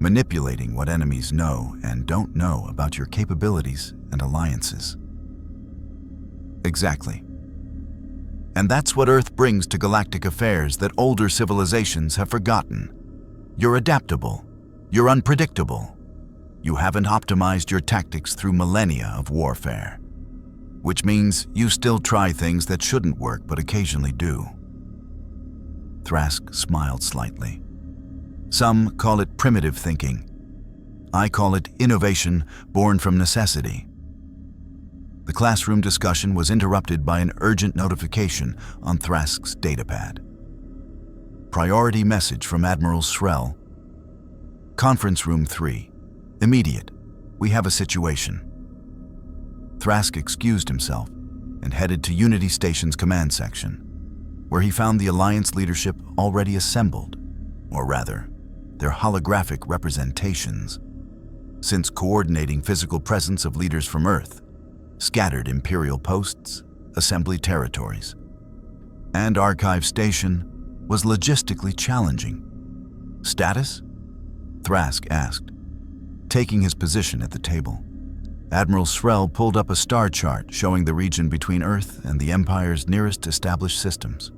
Manipulating what enemies know and don't know about your capabilities and alliances. Exactly. And that's what Earth brings to galactic affairs that older civilizations have forgotten. You're adaptable. You're unpredictable. You haven't optimized your tactics through millennia of warfare. Which means you still try things that shouldn't work but occasionally do. Thrask smiled slightly. Some call it primitive thinking. I call it innovation born from necessity. The classroom discussion was interrupted by an urgent notification on Thrask's datapad. Priority message from Admiral Srel. Conference Room 3. Immediate. We have a situation. Thrask excused himself and headed to Unity Station's command section, where he found the Alliance leadership already assembled, or rather, their holographic representations, since coordinating physical presence of leaders from Earth, scattered Imperial posts, assembly territories, and Archive Station was logistically challenging. Status? Thrask asked, taking his position at the table. Admiral Srel pulled up a star chart showing the region between Earth and the Empire's nearest established systems.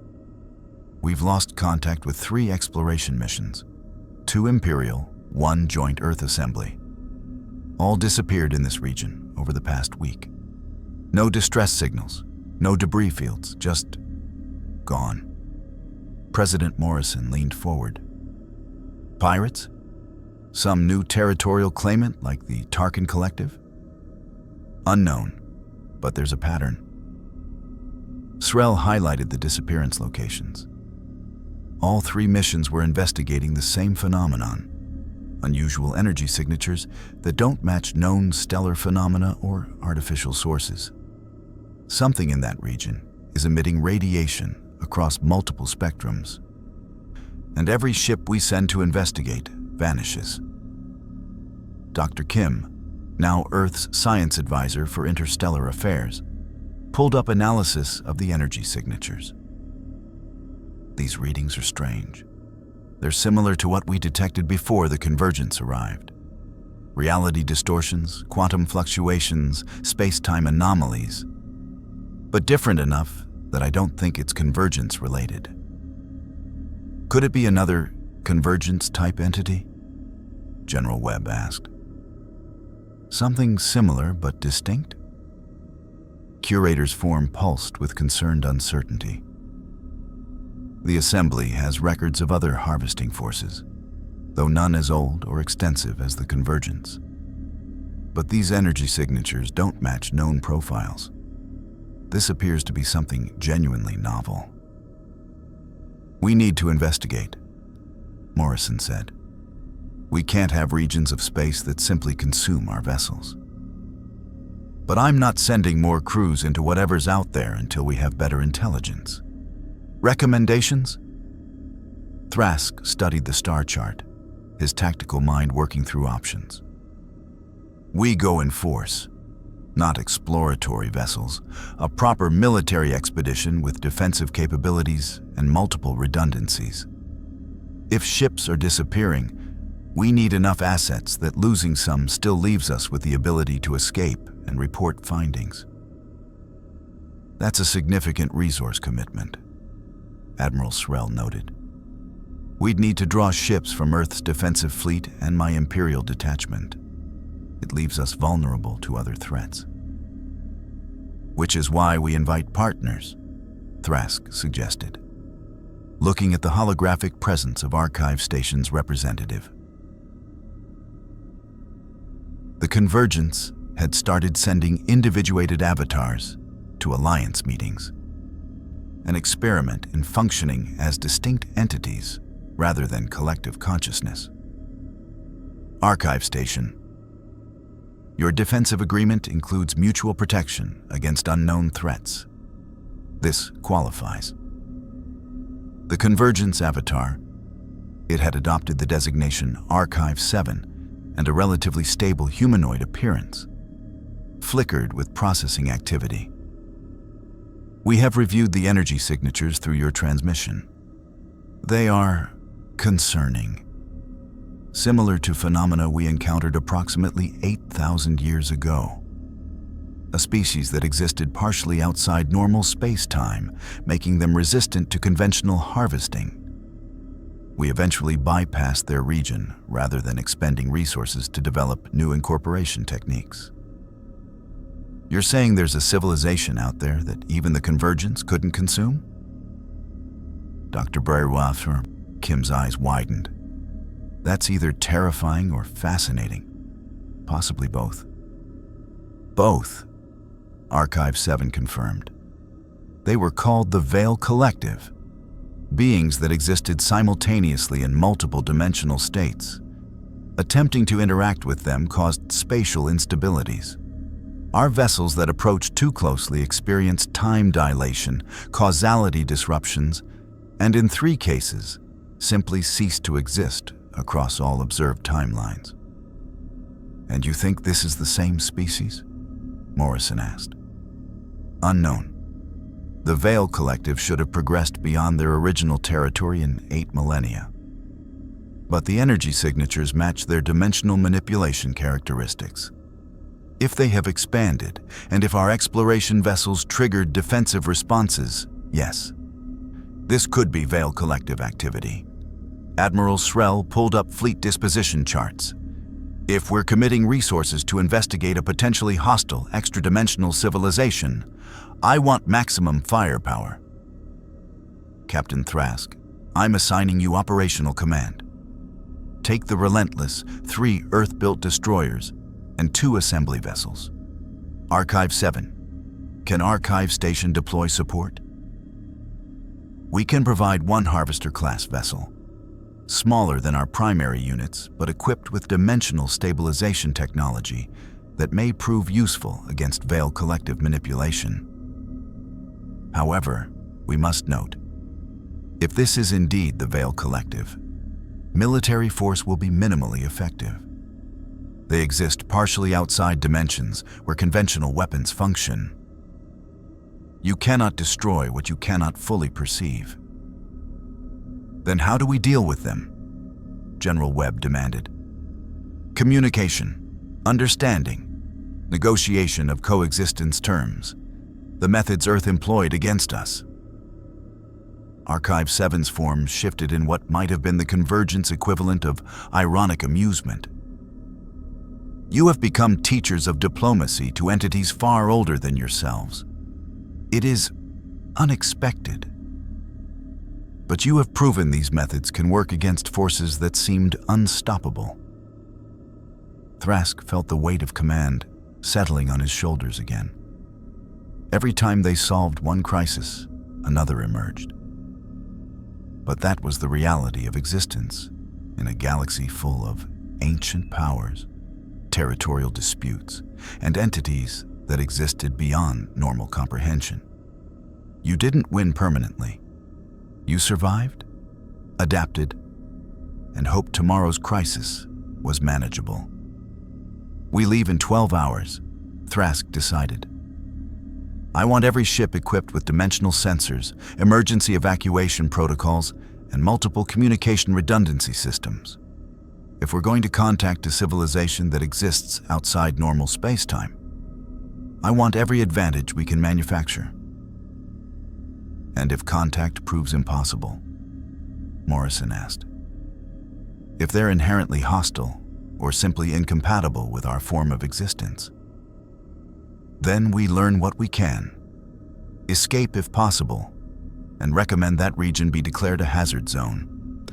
We've lost contact with 3 exploration missions, 2 Imperial, 1 joint Earth assembly. All disappeared in this region over the past week. No distress signals, no debris fields, just gone. President Morrison leaned forward. Pirates? Some new territorial claimant like the Tarkan Collective? Unknown, but there's a pattern. Srel highlighted the disappearance locations. All 3 missions were investigating the same phenomenon: unusual energy signatures that don't match known stellar phenomena or artificial sources. Something in that region is emitting radiation across multiple spectrums, and every ship we send to investigate vanishes. Dr. Kim, now Earth's science advisor for interstellar affairs, pulled up analysis of the energy signatures. These readings are strange. They're similar to what we detected before the Convergence arrived. Reality distortions, quantum fluctuations, space-time anomalies, but different enough that I don't think it's Convergence related. Could it be another Convergence-type entity? General Webb asked. Something similar but distinct? Curator's form pulsed with concerned uncertainty. The Assembly has records of other harvesting forces, though none as old or extensive as the Convergence. But these energy signatures don't match known profiles. This appears to be something genuinely novel. We need to investigate, Morrison said. We can't have regions of space that simply consume our vessels. But I'm not sending more crews into whatever's out there until we have better intelligence. Recommendations? Thrask studied the star chart, his tactical mind working through options. We go in force, not exploratory vessels, a proper military expedition with defensive capabilities and multiple redundancies. If ships are disappearing, we need enough assets that losing some still leaves us with the ability to escape and report findings. That's a significant resource commitment, Admiral Srell noted. We'd need to draw ships from Earth's defensive fleet and my Imperial detachment. It leaves us vulnerable to other threats. Which is why we invite partners, Thrask suggested, looking at the holographic presence of Archive Station's representative. The Convergence had started sending individuated avatars to Alliance meetings, an experiment in functioning as distinct entities rather than collective consciousness. Archive Station. Your defensive agreement includes mutual protection against unknown threats. This qualifies. The Convergence avatar, it had adopted the designation Archive 7 and a relatively stable humanoid appearance, flickered with processing activity. We have reviewed the energy signatures through your transmission. They are concerning, similar to phenomena we encountered approximately 8,000 years ago. A species that existed partially outside normal space-time, making them resistant to conventional harvesting. We eventually bypassed their region rather than expending resources to develop new incorporation techniques. You're saying there's a civilization out there that even the Convergence couldn't consume? Dr. Brerewafer, Kim's eyes widened. That's either terrifying or fascinating. Possibly both. Both, Archive 7 confirmed. They were called the Veil Collective, beings that existed simultaneously in multiple dimensional states. Attempting to interact with them caused spatial instabilities. Our vessels that approached too closely experienced time dilation, causality disruptions, and in 3 cases, simply ceased to exist across all observed timelines. And you think this is the same species? Morrison asked. Unknown. The Veil Collective should have progressed beyond their original territory in 8 millennia. But the energy signatures match their dimensional manipulation characteristics. If they have expanded, and if our exploration vessels triggered defensive responses, yes. This could be Veil Collective activity. Admiral Srell pulled up fleet disposition charts. If we're committing resources to investigate a potentially hostile extra-dimensional civilization, I want maximum firepower. Captain Thrask, I'm assigning you operational command. Take the Relentless, 3 Earth-built destroyers, and 2 assembly vessels. Archive 7. Can Archive Station deploy support? We can provide 1 Harvester-class vessel, smaller than our primary units, but equipped with dimensional stabilization technology that may prove useful against Veil Collective manipulation. However, we must note, if this is indeed the Veil Collective, military force will be minimally effective. They exist partially outside dimensions where conventional weapons function. You cannot destroy what you cannot fully perceive. Then how do we deal with them? General Webb demanded. Communication, understanding, negotiation of coexistence terms, the methods Earth employed against us. Archive 7's form shifted in what might have been the Convergence equivalent of ironic amusement. You have become teachers of diplomacy to entities far older than yourselves. It is unexpected. But you have proven these methods can work against forces that seemed unstoppable. Thrask felt the weight of command settling on his shoulders again. Every time they solved one crisis, another emerged. But that was the reality of existence in a galaxy full of ancient powers, territorial disputes, and entities that existed beyond normal comprehension. You didn't win permanently. You survived, adapted, and hoped tomorrow's crisis was manageable. We leave in 12 hours, Thrask decided. I want every ship equipped with dimensional sensors, emergency evacuation protocols, and multiple communication redundancy systems. If we're going to contact a civilization that exists outside normal space-time, I want every advantage we can manufacture. And if contact proves impossible? Morrison asked. If they're inherently hostile or simply incompatible with our form of existence, then we learn what we can, escape if possible, and recommend that region be declared a hazard zone.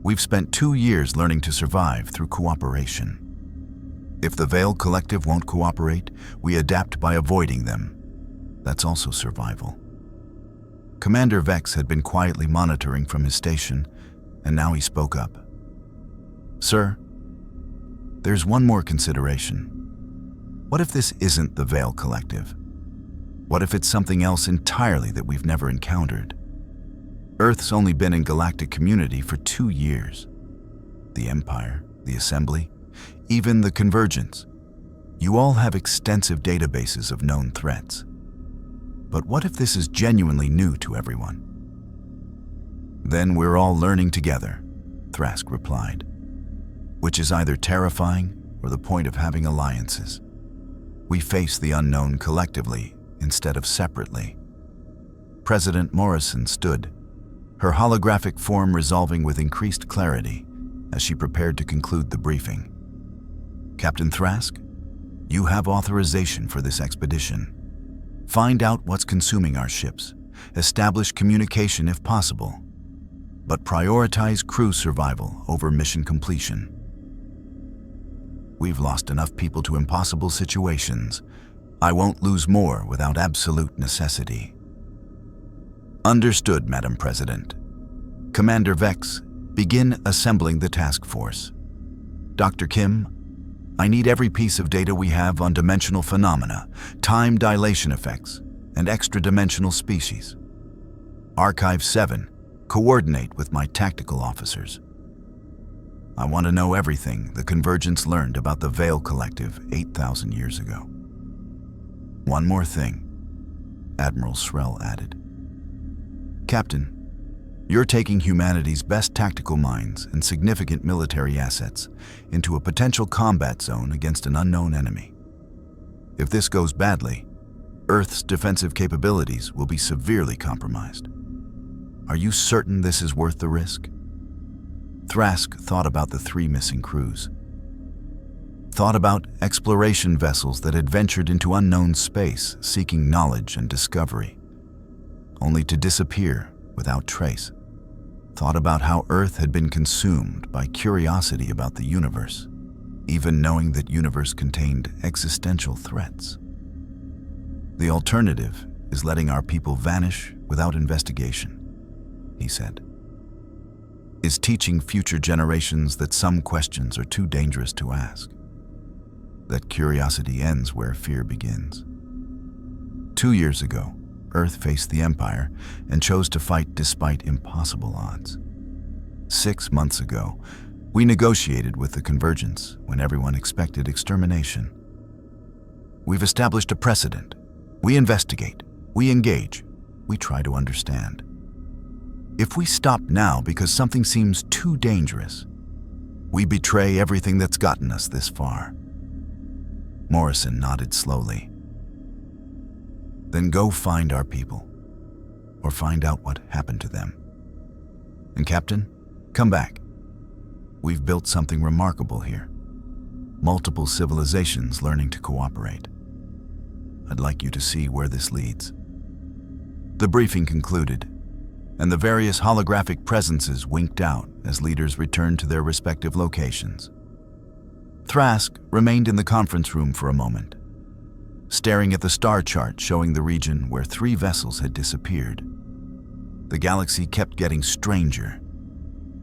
We've spent 2 years learning to survive through cooperation. If the Veil Collective won't cooperate, we adapt by avoiding them. That's also survival. Commander Vex had been quietly monitoring from his station, and now he spoke up. Sir, there's one more consideration. What if this isn't the Veil Collective? What if it's something else entirely that we've never encountered? Earth's only been in galactic community for 2 years. The Empire, the Assembly, even the Convergence. You all have extensive databases of known threats. But what if this is genuinely new to everyone? Then we're all learning together, Thrask replied, which is either terrifying or the point of having alliances. We face the unknown collectively instead of separately. President Morrison stood, her holographic form resolving with increased clarity as she prepared to conclude the briefing. Captain Thrask, you have authorization for this expedition. Find out what's consuming our ships, establish communication if possible, but prioritize crew survival over mission completion. We've lost enough people to impossible situations. I won't lose more without absolute necessity. Understood, Madam President. Commander Vex, begin assembling the task force. Dr. Kim, I need every piece of data we have on dimensional phenomena, time dilation effects, and extra-dimensional species. Archive 7, coordinate with my tactical officers. I want to know everything the Convergence learned about the Veil Collective 8,000 years ago. One more thing, Admiral Srell added. Captain, you're taking humanity's best tactical minds and significant military assets into a potential combat zone against an unknown enemy. If this goes badly, Earth's defensive capabilities will be severely compromised. Are you certain this is worth the risk? Thrask thought about the 3 missing crews. Thought about exploration vessels that had ventured into unknown space seeking knowledge and discovery, only to disappear without trace. Thought about how Earth had been consumed by curiosity about the universe, even knowing that universe contained existential threats. The alternative is letting our people vanish without investigation, he said. Is teaching future generations that some questions are too dangerous to ask. That curiosity ends where fear begins. 2 years ago, Earth faced the Empire and chose to fight despite impossible odds. 6 months ago, we negotiated with the Convergence when everyone expected extermination. We've established a precedent. We investigate, we engage, we try to understand. If we stop now because something seems too dangerous, We betray everything that's gotten us this far. Morrison nodded slowly. Then go find our people, or find out what happened to them. And Captain, come back. We've built something remarkable here. Multiple civilizations learning to cooperate. I'd like you to see where this leads. The briefing concluded, and the various holographic presences winked out as leaders returned to their respective locations. Thrask remained in the conference room for a moment, staring at the star chart showing the region where 3 vessels had disappeared. The galaxy kept getting stranger.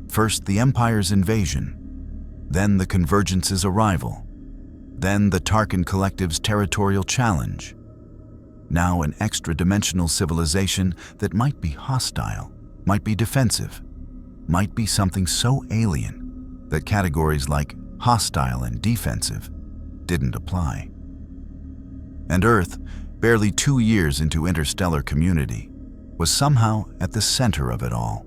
First, the Empire's invasion, then the Convergence's arrival, then the Tarkan Collective's territorial challenge. Now an extra-dimensional civilization that might be hostile, might be defensive, might be something so alien that categories like hostile and defensive didn't apply. And Earth, barely 2 years into interstellar community, was somehow at the center of it all.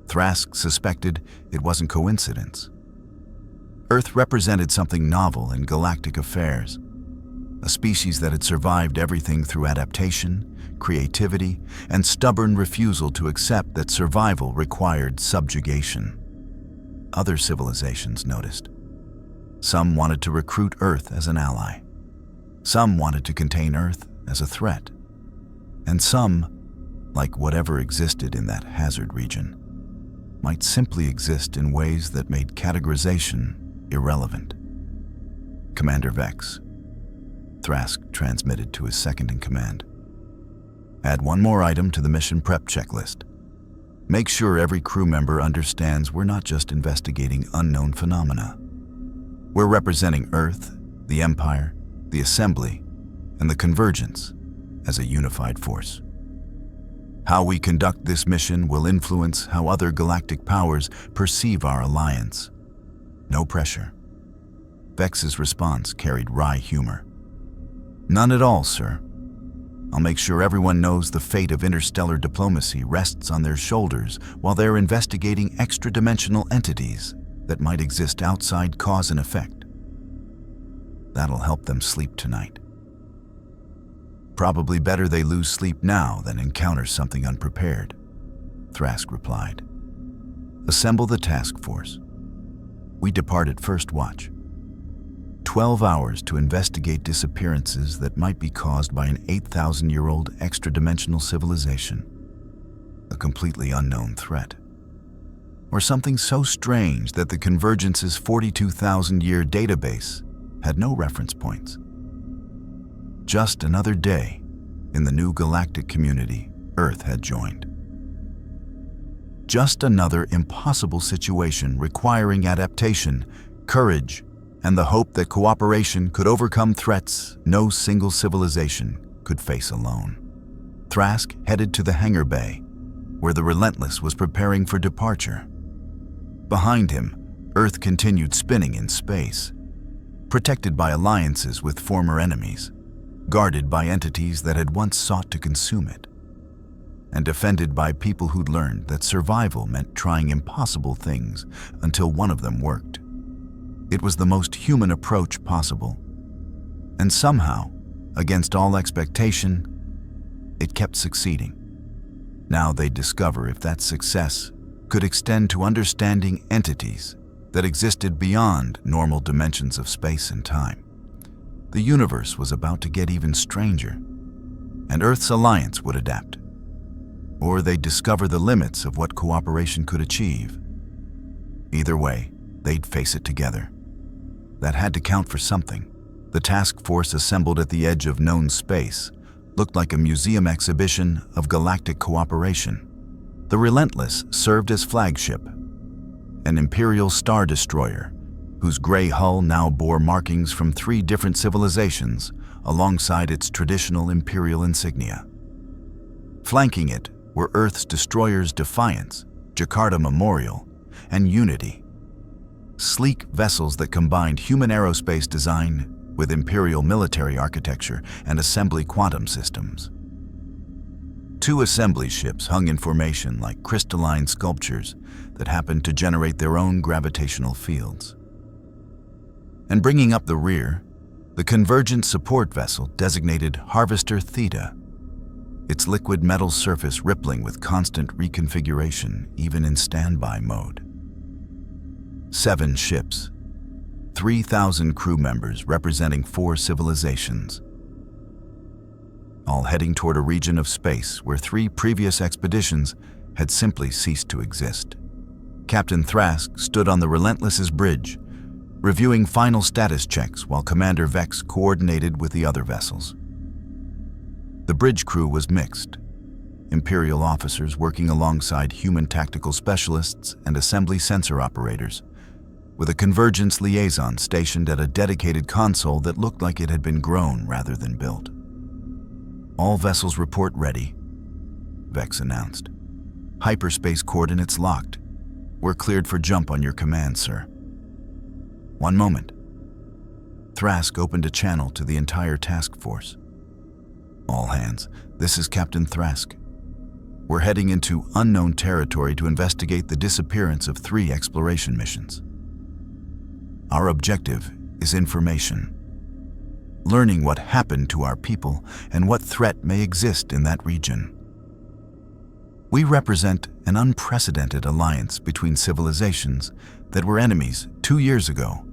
Thrask suspected it wasn't coincidence. Earth represented something novel in galactic affairs, a species that had survived everything through adaptation, creativity, and stubborn refusal to accept that survival required subjugation. Other civilizations noticed. Some wanted to recruit Earth as an ally. Some wanted to contain Earth as a threat. And some, like whatever existed in that hazard region, might simply exist in ways that made categorization irrelevant. Commander Vex, Thrask transmitted to his second-in-command. Add 1 more item to the mission prep checklist. Make sure every crew member understands we're not just investigating unknown phenomena. We're representing Earth, the Empire, the Assembly, and the Convergence as a unified force. How we conduct this mission will influence how other galactic powers perceive our alliance. No pressure. Vex's response carried wry humor. None at all, sir. I'll make sure everyone knows the fate of interstellar diplomacy rests on their shoulders while they're investigating extra-dimensional entities that might exist outside cause and effect. That'll help them sleep tonight. Probably better they lose sleep now than encounter something unprepared, Thrask replied. Assemble the task force. We depart at first watch. 12 hours to investigate disappearances that might be caused by an 8,000-year-old extra-dimensional civilization, a completely unknown threat, or something so strange that the Convergence's 42,000-year database had no reference points. Just another day in the new galactic community Earth had joined. Just another impossible situation requiring adaptation, courage, and the hope that cooperation could overcome threats no single civilization could face alone. Thrask headed to the hangar bay, where the Relentless was preparing for departure. Behind him, Earth continued spinning in space, protected by alliances with former enemies, guarded by entities that had once sought to consume it, and defended by people who'd learned that survival meant trying impossible things until one of them worked. It was the most human approach possible, and somehow, against all expectation, it kept succeeding. Now they'd discover if that success could extend to understanding entities that existed beyond normal dimensions of space and time. The universe was about to get even stranger, and Earth's alliance would adapt. Or they'd discover the limits of what cooperation could achieve. Either way, they'd face it together. That had to count for something. The task force assembled at the edge of known space looked like a museum exhibition of galactic cooperation. The Relentless served as flagship, an Imperial star destroyer whose gray hull now bore markings from 3 different civilizations alongside its traditional Imperial insignia. Flanking it were Earth's destroyers Defiance, Jakarta Memorial, and Unity. Sleek vessels that combined human aerospace design with Imperial military architecture and assembly quantum systems. Two assembly ships hung in formation like crystalline sculptures that happened to generate their own gravitational fields. And bringing up the rear, the Convergence support vessel designated Harvester Theta, its liquid metal surface rippling with constant reconfiguration even in standby mode. 7 ships, 3,000 crew members representing 4 civilizations, all heading toward a region of space where 3 previous expeditions had simply ceased to exist. Captain Thrask stood on the Relentless's bridge, reviewing final status checks while Commander Vex coordinated with the other vessels. The bridge crew was mixed. Imperial officers working alongside human tactical specialists and assembly sensor operators, with a Convergence liaison stationed at a dedicated console that looked like it had been grown rather than built. "All vessels report ready," Vex announced. "Hyperspace coordinates locked. We're cleared for jump on your command, sir." "One moment." Thrask opened a channel to the entire task force. "All hands, this is Captain Thrask. We're heading into unknown territory to investigate the disappearance of 3 exploration missions. Our objective is information. Learning what happened to our people and what threat may exist in that region. We represent an unprecedented alliance between civilizations that were enemies 2 years ago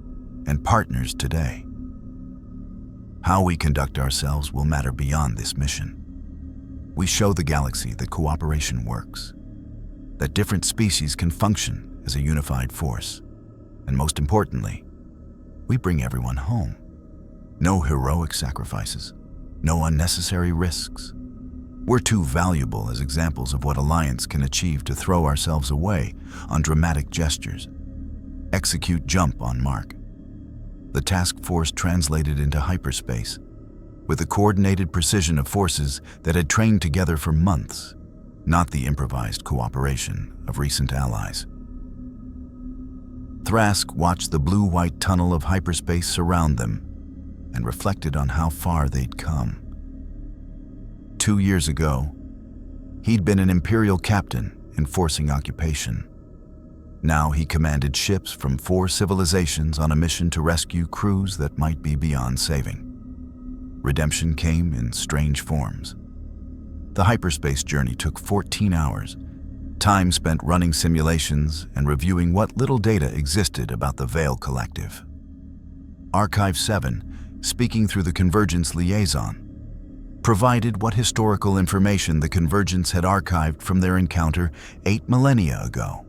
and partners today. How we conduct ourselves will matter beyond this mission. We show the galaxy that cooperation works, that different species can function as a unified force, and most importantly, we bring everyone home. No heroic sacrifices, no unnecessary risks. We're too valuable as examples of what Alliance can achieve to throw ourselves away on dramatic gestures. Execute jump on mark." The task force translated into hyperspace, with the coordinated precision of forces that had trained together for months, not the improvised cooperation of recent allies. Thrask watched the blue-white tunnel of hyperspace surround them and reflected on how far they'd come. 2 years ago, he'd been an Imperial captain enforcing occupation. Now he commanded ships from 4 civilizations on a mission to rescue crews that might be beyond saving. Redemption came in strange forms. The hyperspace journey took 14 hours, time spent running simulations and reviewing what little data existed about the Veil Collective. Archive 7, speaking through the Convergence liaison, provided what historical information the Convergence had archived from their encounter 8 millennia ago.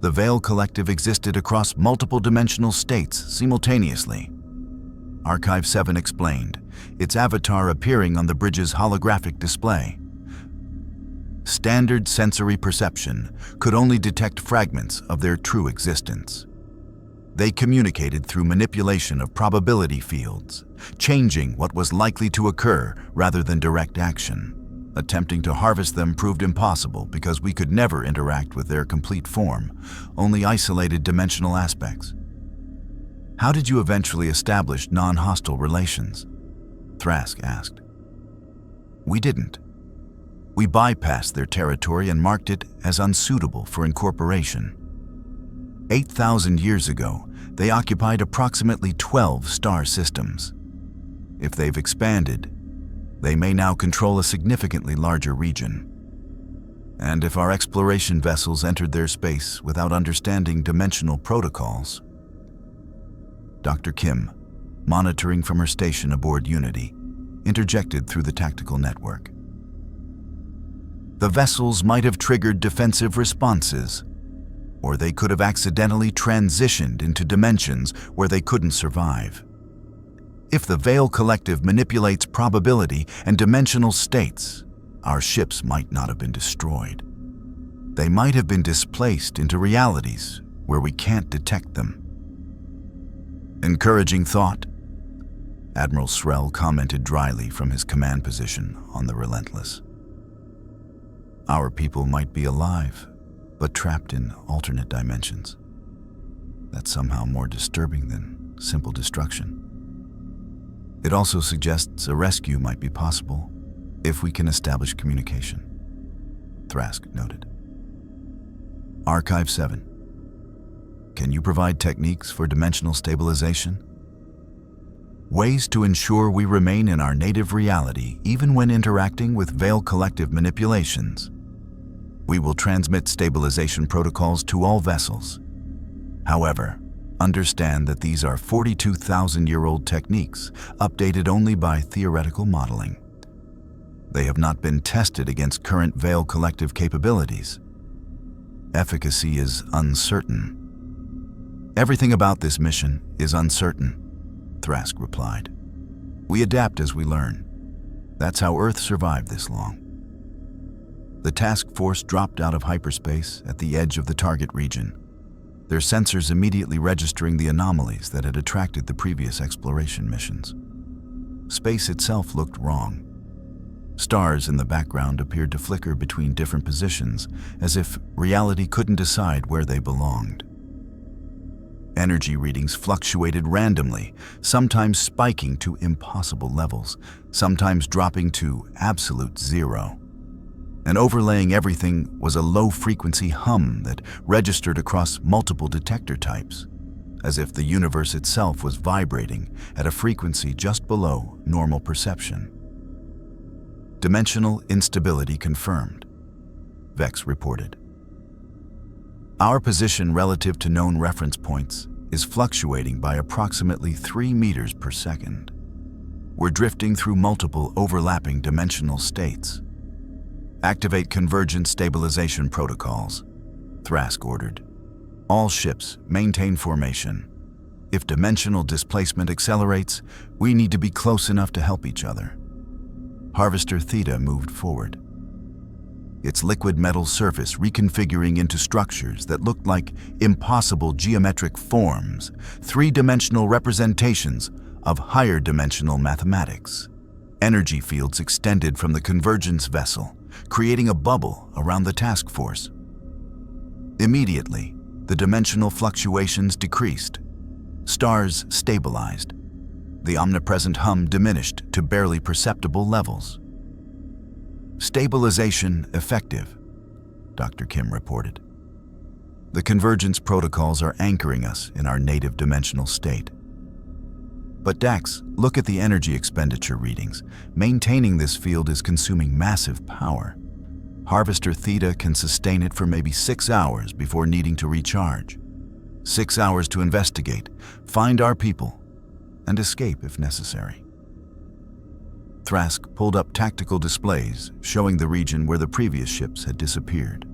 The Veil Collective existed across multiple dimensional states simultaneously. Archive 7 explained, its avatar appearing on the bridge's holographic display. Standard sensory perception could only detect fragments of their true existence. They communicated through manipulation of probability fields, changing what was likely to occur rather than direct action. Attempting to harvest them proved impossible because we could never interact with their complete form, only isolated dimensional aspects. "How did you eventually establish non-hostile relations?" Thrask asked. "We didn't. We bypassed their territory and marked it as unsuitable for incorporation. 8,000 years ago, they occupied approximately 12 star systems. If they've expanded, they may now control a significantly larger region. And if our exploration vessels entered their space without understanding dimensional protocols..." Dr. Kim, monitoring from her station aboard Unity, interjected through the tactical network. "The vessels might have triggered defensive responses, or they could have accidentally transitioned into dimensions where they couldn't survive. If the Veil Collective manipulates probability and dimensional states, our ships might not have been destroyed. They might have been displaced into realities where we can't detect them." "Encouraging thought," Admiral Srell commented dryly from his command position on the Relentless. "Our people might be alive, but trapped in alternate dimensions. That's somehow more disturbing than simple destruction. It also suggests a rescue might be possible, If we can establish communication, Thrask noted. Archive 7. Can you provide techniques for dimensional stabilization? Ways to ensure we remain in our native reality even when interacting with Veil Collective manipulations. We will transmit stabilization protocols to all vessels. However, understand that these are 42,000-year-old techniques, updated only by theoretical modeling. They have not been tested against current Veil Collective capabilities. Efficacy is uncertain. Everything about this mission is uncertain, Thrask replied. We adapt as we learn. That's how Earth survived this long. The task force dropped out of hyperspace at the edge of the target region, their sensors immediately registering the anomalies that had attracted the previous exploration missions. Space itself looked wrong. Stars in the background appeared to flicker between different positions, as if reality couldn't decide where they belonged. Energy readings fluctuated randomly, sometimes spiking to impossible levels, sometimes dropping to absolute zero. And overlaying everything was a low-frequency hum that registered across multiple detector types, as if the universe itself was vibrating at a frequency just below normal perception. Dimensional instability confirmed, Vex reported. Our position relative to known reference points is fluctuating by approximately 3 meters per second. We're drifting through multiple overlapping dimensional states. Activate Convergence stabilization protocols, Thrask ordered. All ships maintain formation. If dimensional displacement accelerates, we need to be close enough to help each other. Harvester Theta moved forward, its liquid metal surface reconfiguring into structures that looked like impossible geometric forms, three-dimensional representations of higher dimensional mathematics. Energy fields extended from the Convergence vessel, creating a bubble around the task force. Immediately, the dimensional fluctuations decreased. Stars stabilized. The omnipresent hum diminished to barely perceptible levels. Stabilization effective, Dr. Kim reported. The Convergence protocols are anchoring us in our native dimensional state. But Dax, look at the energy expenditure readings. Maintaining this field is consuming massive power. Harvester Theta can sustain it for maybe 6 hours before needing to recharge. 6 hours to investigate, find our people, and escape if necessary. Thrask pulled up tactical displays showing the region where the previous ships had disappeared.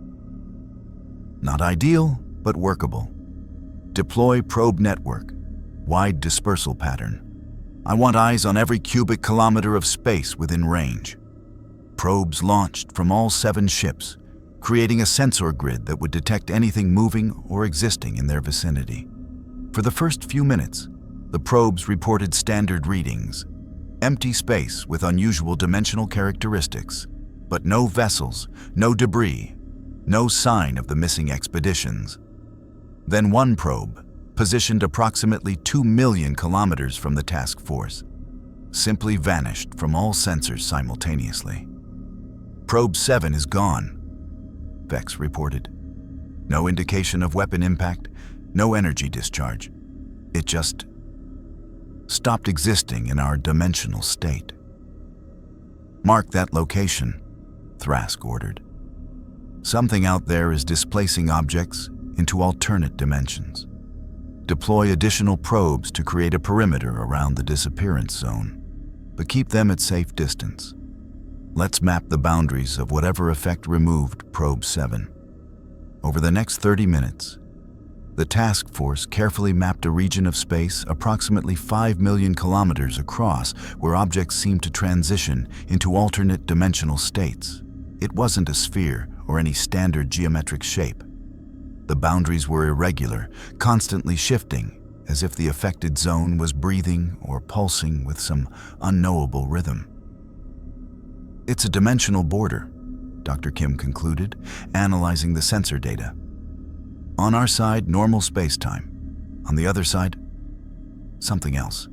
Not ideal, but workable. Deploy probe network, wide dispersal pattern. I want eyes on every cubic kilometer of space within range. Probes launched from all 7 ships, creating a sensor grid that would detect anything moving or existing in their vicinity. For the first few minutes, the probes reported standard readings. Empty space with unusual dimensional characteristics, but no vessels, no debris, no sign of the missing expeditions. Then one probe, positioned approximately 2 million kilometers from the task force, simply vanished from all sensors simultaneously. Probe 7 is gone, Vex reported. No indication of weapon impact, no energy discharge. It just stopped existing in our dimensional state. Mark that location, Thrask ordered. Something out there is displacing objects into alternate dimensions. Deploy additional probes to create a perimeter around the disappearance zone, but keep them at safe distance. Let's map the boundaries of whatever effect removed Probe 7. Over the next 30 minutes, the task force carefully mapped a region of space approximately 5 million kilometers across where objects seemed to transition into alternate dimensional states. It wasn't a sphere or any standard geometric shape. The boundaries were irregular, constantly shifting, as if the affected zone was breathing or pulsing with some unknowable rhythm. It's a dimensional border, Dr. Kim concluded, analyzing the sensor data. On our side, normal space-time. On the other side, something else.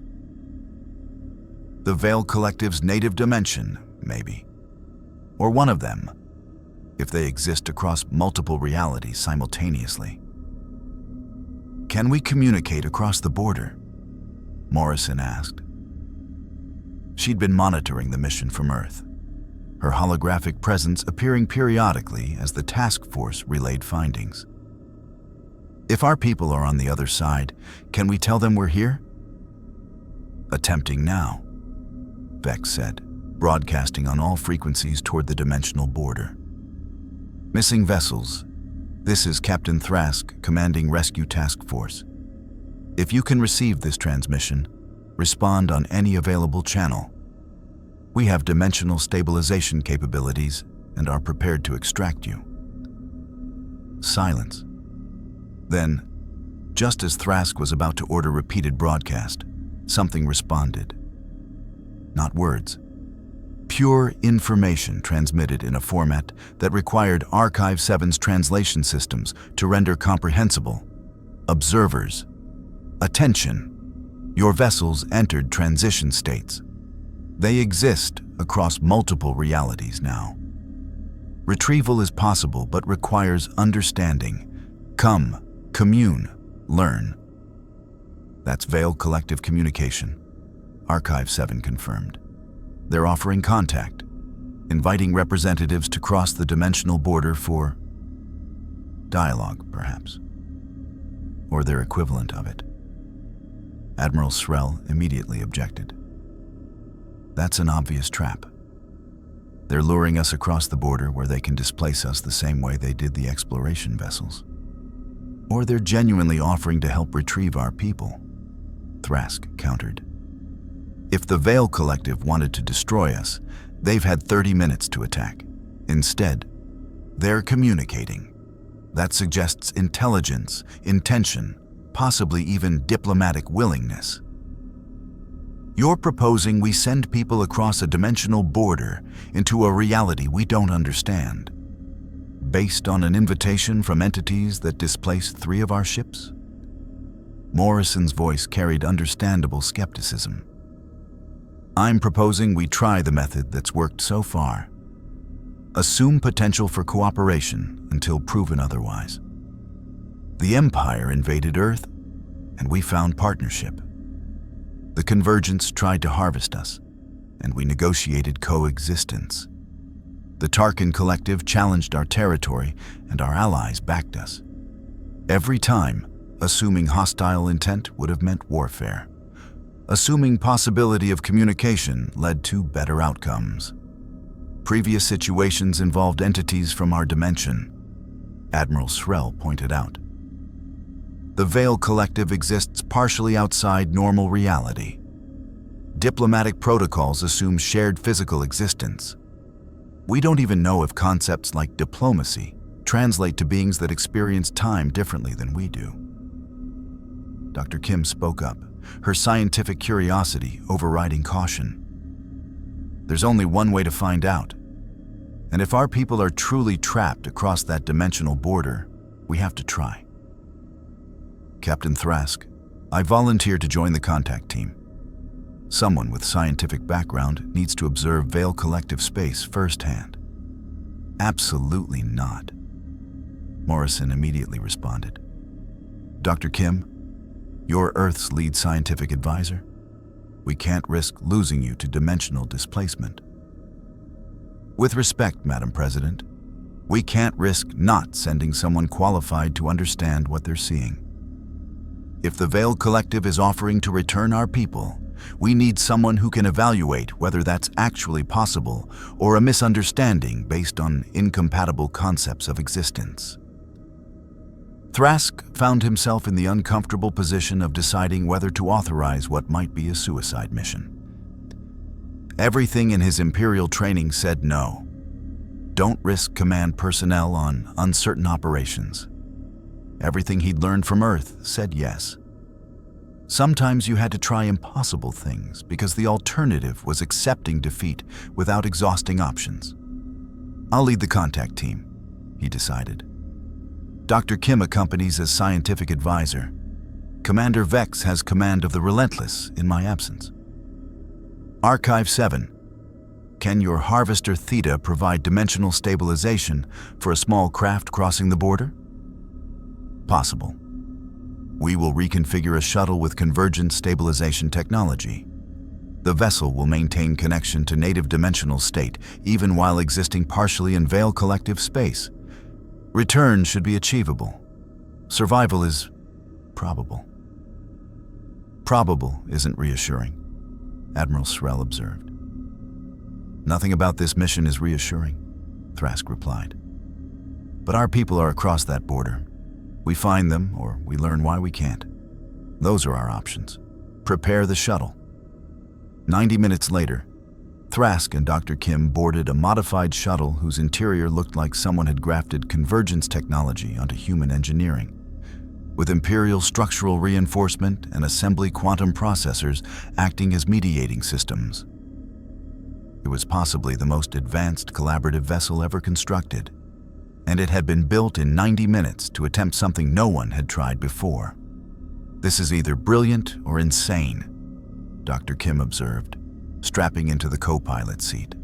The Veil Collective's native dimension, maybe. or one of them, if they exist across multiple realities simultaneously. Can we communicate across the border? Morrison asked. She'd been monitoring the mission from Earth, her holographic presence appearing periodically as the task force relayed findings. If our people are on the other side, can we tell them we're here? Attempting now, Vex said, broadcasting on all frequencies toward the dimensional border. Missing vessels. This is Captain Thrask, commanding Rescue Task Force. If you can receive this transmission, respond on any available channel. We have dimensional stabilization capabilities and are prepared to extract you. Silence. Then, just as Thrask was about to order repeated broadcast, something responded. Not words. Pure information transmitted in a format that required Archive 7's translation systems to render comprehensible. Observers. Attention. Your vessels entered transition states. They exist across multiple realities now. Retrieval is possible but requires understanding. Come, commune, learn. That's Veil Collective Communication. Archive 7 confirmed. They're offering contact, inviting representatives to cross the dimensional border for dialogue, perhaps, or their equivalent of it. Admiral Srel immediately objected. That's an obvious trap. They're luring us across the border where they can displace us the same way they did the exploration vessels. Or they're genuinely offering to help retrieve our people, Thrask countered. If the Veil Collective wanted to destroy us, they've had 30 minutes to attack. Instead, they're communicating. That suggests intelligence, intention, possibly even diplomatic willingness. You're proposing we send people across a dimensional border into a reality we don't understand, based on an invitation from entities that displaced 3 of our ships? Morrison's voice carried understandable skepticism. I'm proposing we try the method that's worked so far. Assume potential for cooperation until proven otherwise. The Empire invaded Earth, and we found partnership. The Convergence tried to harvest us, and we negotiated coexistence. The Tarkan Collective challenged our territory, and our allies backed us. Every time, assuming hostile intent would have meant warfare. Assuming possibility of communication led to better outcomes. Previous situations involved entities from our dimension, Admiral Srel pointed out. The Veil Collective exists partially outside normal reality. Diplomatic protocols assume shared physical existence. We don't even know if concepts like diplomacy translate to beings that experience time differently than we do. Dr. Kim spoke up, her scientific curiosity overriding caution. There's only one way to find out. And if our people are truly trapped across that dimensional border, we have to try. Captain Thrask, I volunteer to join the contact team. Someone with scientific background needs to observe Veil Collective space firsthand. Absolutely not. Morrison immediately responded. Dr. Kim, you're Earth's lead scientific advisor. We can't risk losing you to dimensional displacement. With respect, Madam President, we can't risk not sending someone qualified to understand what they're seeing. If the Veil Collective is offering to return our people, we need someone who can evaluate whether that's actually possible or a misunderstanding based on incompatible concepts of existence. Thrask found himself in the uncomfortable position of deciding whether to authorize what might be a suicide mission. Everything in his Imperial training said no. Don't risk command personnel on uncertain operations. Everything he'd learned from Earth said yes. Sometimes you had to try impossible things because the alternative was accepting defeat without exhausting options. I'll lead the contact team, he decided. Dr. Kim accompanies as scientific advisor. Commander Vex has command of the Relentless in my absence. Archive 7. can your Harvester Theta provide dimensional stabilization for a small craft crossing the border? Possible. We will reconfigure a shuttle with Convergence stabilization technology. The vessel will maintain connection to native dimensional state even while existing partially in Veil Collective space. Return should be achievable. Survival is probable. Probable isn't reassuring, Admiral Srel observed. Nothing about this mission is reassuring, Thrask replied. But our people are across that border. We find them, or we learn why we can't. Those are our options. Prepare the shuttle. 90 minutes later, Thrask and Dr. Kim boarded a modified shuttle whose interior looked like someone had grafted Convergence technology onto human engineering, with Imperial structural reinforcement and assembly quantum processors acting as mediating systems. It was possibly the most advanced collaborative vessel ever constructed, and it had been built in 90 minutes to attempt something no one had tried before. This is either brilliant or insane, Dr. Kim observed, strapping into the co-pilot seat.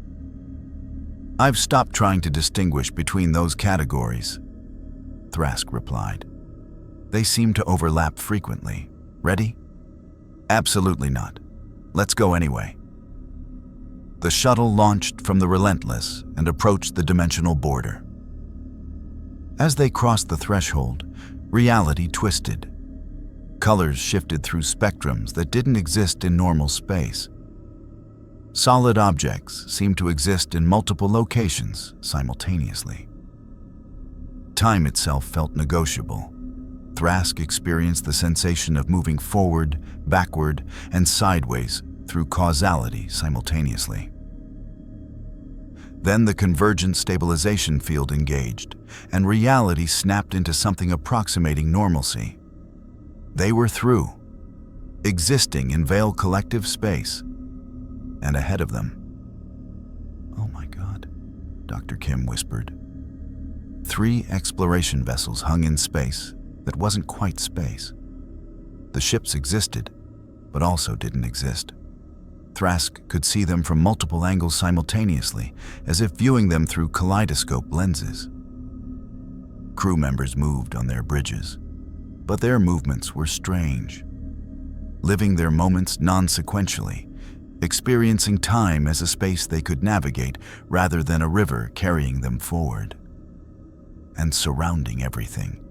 I've stopped trying to distinguish between those categories, Thrask replied. They seem to overlap frequently. Ready? Absolutely not. Let's go anyway. The shuttle launched from the Relentless and approached the dimensional border. As they crossed the threshold, reality twisted. Colors shifted through spectrums that didn't exist in normal space. Solid objects seemed to exist in multiple locations simultaneously. Time itself felt negotiable. Thrask experienced the sensation of moving forward, backward, and sideways through causality simultaneously. Then the Convergence stabilization field engaged, and reality snapped into something approximating normalcy. They were through, existing in Veil Collective space, and ahead of them. Oh my God, Dr. Kim whispered. 3 exploration vessels hung in space that wasn't quite space. The ships existed, but also didn't exist. Thrask could see them from multiple angles simultaneously, as if viewing them through kaleidoscope lenses. Crew members moved on their bridges, but their movements were strange, living their moments non-sequentially, experiencing time as a space they could navigate rather than a river carrying them forward. And surrounding everything,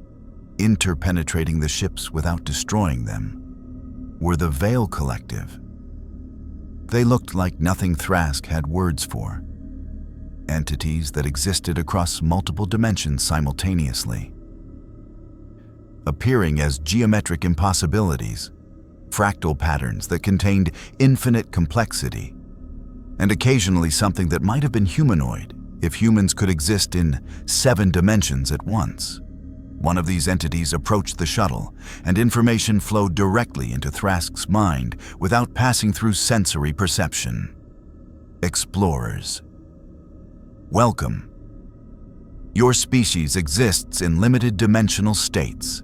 interpenetrating the ships without destroying them, were the Veil Collective. They looked like nothing Thrask had words for, entities that existed across multiple dimensions simultaneously, appearing as geometric impossibilities, fractal patterns that contained infinite complexity, and occasionally something that might have been humanoid if humans could exist in 7 dimensions at once. One of these entities approached the shuttle, and information flowed directly into Thrask's mind without passing through sensory perception. Explorers. Welcome. Your species exists in limited dimensional states.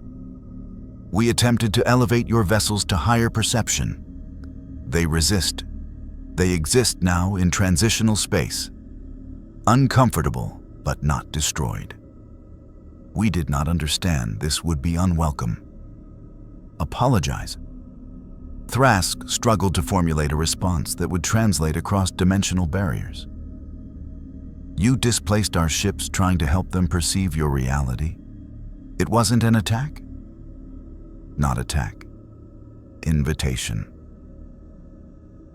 We attempted to elevate your vessels to higher perception. They resist. They exist now in transitional space. Uncomfortable, but not destroyed. We did not understand this would be unwelcome. Apologize. Thrask struggled to formulate a response that would translate across dimensional barriers. You displaced our ships trying to help them perceive your reality. It wasn't an attack? Not attack. Invitation.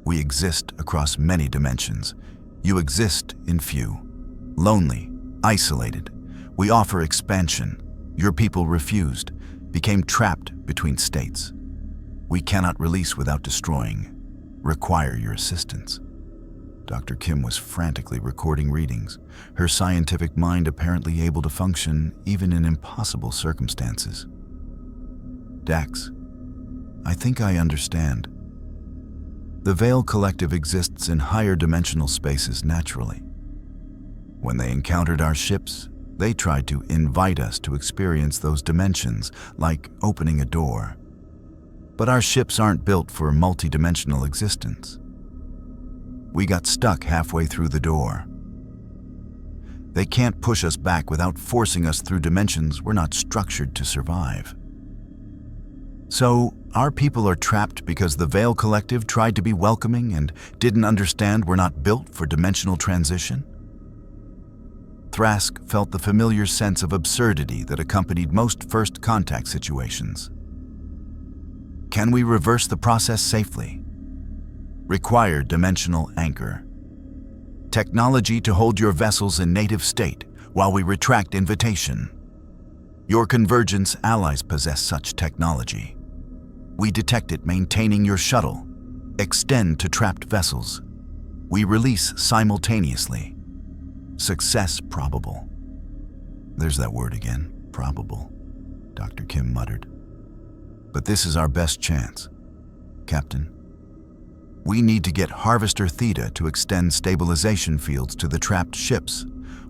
We exist across many dimensions. You exist in few. Lonely, isolated. We offer expansion. Your people refused, became trapped between states. We cannot release without destroying. Require your assistance. Dr. Kim was frantically recording readings, her scientific mind apparently able to function even in impossible circumstances. Dax, I think I understand. The Veil Collective exists in higher dimensional spaces naturally. When they encountered our ships, they tried to invite us to experience those dimensions, like opening a door. But our ships aren't built for multidimensional existence. We got stuck halfway through the door. They can't push us back without forcing us through dimensions we're not structured to survive. So, our people are trapped because the Veil Collective tried to be welcoming and didn't understand we're not built for dimensional transition? Thrask felt the familiar sense of absurdity that accompanied most first contact situations. Can we reverse the process safely? Require dimensional anchor. Technology to hold your vessels in native state while we retract invitation. Your Convergence allies possess such technology. We detect it maintaining your shuttle. Extend to trapped vessels. We release simultaneously. Success probable. There's that word again, probable, Dr. Kim muttered. But this is our best chance, Captain. We need to get Harvester Theta to extend stabilization fields to the trapped ships,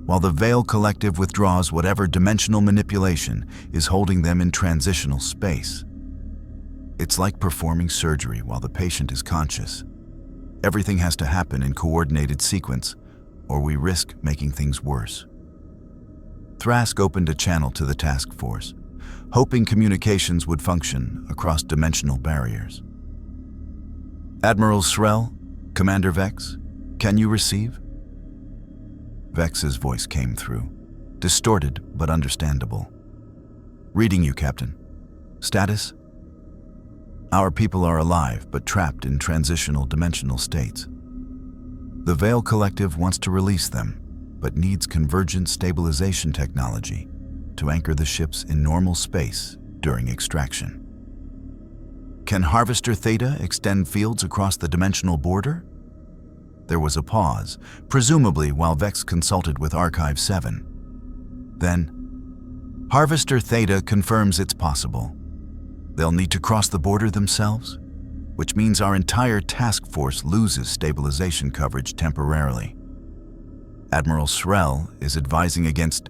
while the Veil Collective withdraws whatever dimensional manipulation is holding them in transitional space. It's like performing surgery while the patient is conscious. Everything has to happen in coordinated sequence, or we risk making things worse. Thrask opened a channel to the task force, hoping communications would function across dimensional barriers. Admiral Srel, Commander Vex, can you receive? Vex's voice came through, distorted but understandable. Reading you, Captain. Status? Our people are alive but trapped in transitional dimensional states. The Veil Collective wants to release them, but needs convergent stabilization technology to anchor the ships in normal space during extraction. Can Harvester Theta extend fields across the dimensional border? There was a pause, presumably while Vex consulted with Archive 7. Then, Harvester Theta confirms it's possible. They'll need to cross the border themselves, which means our entire task force loses stabilization coverage temporarily. Admiral Srel is advising against...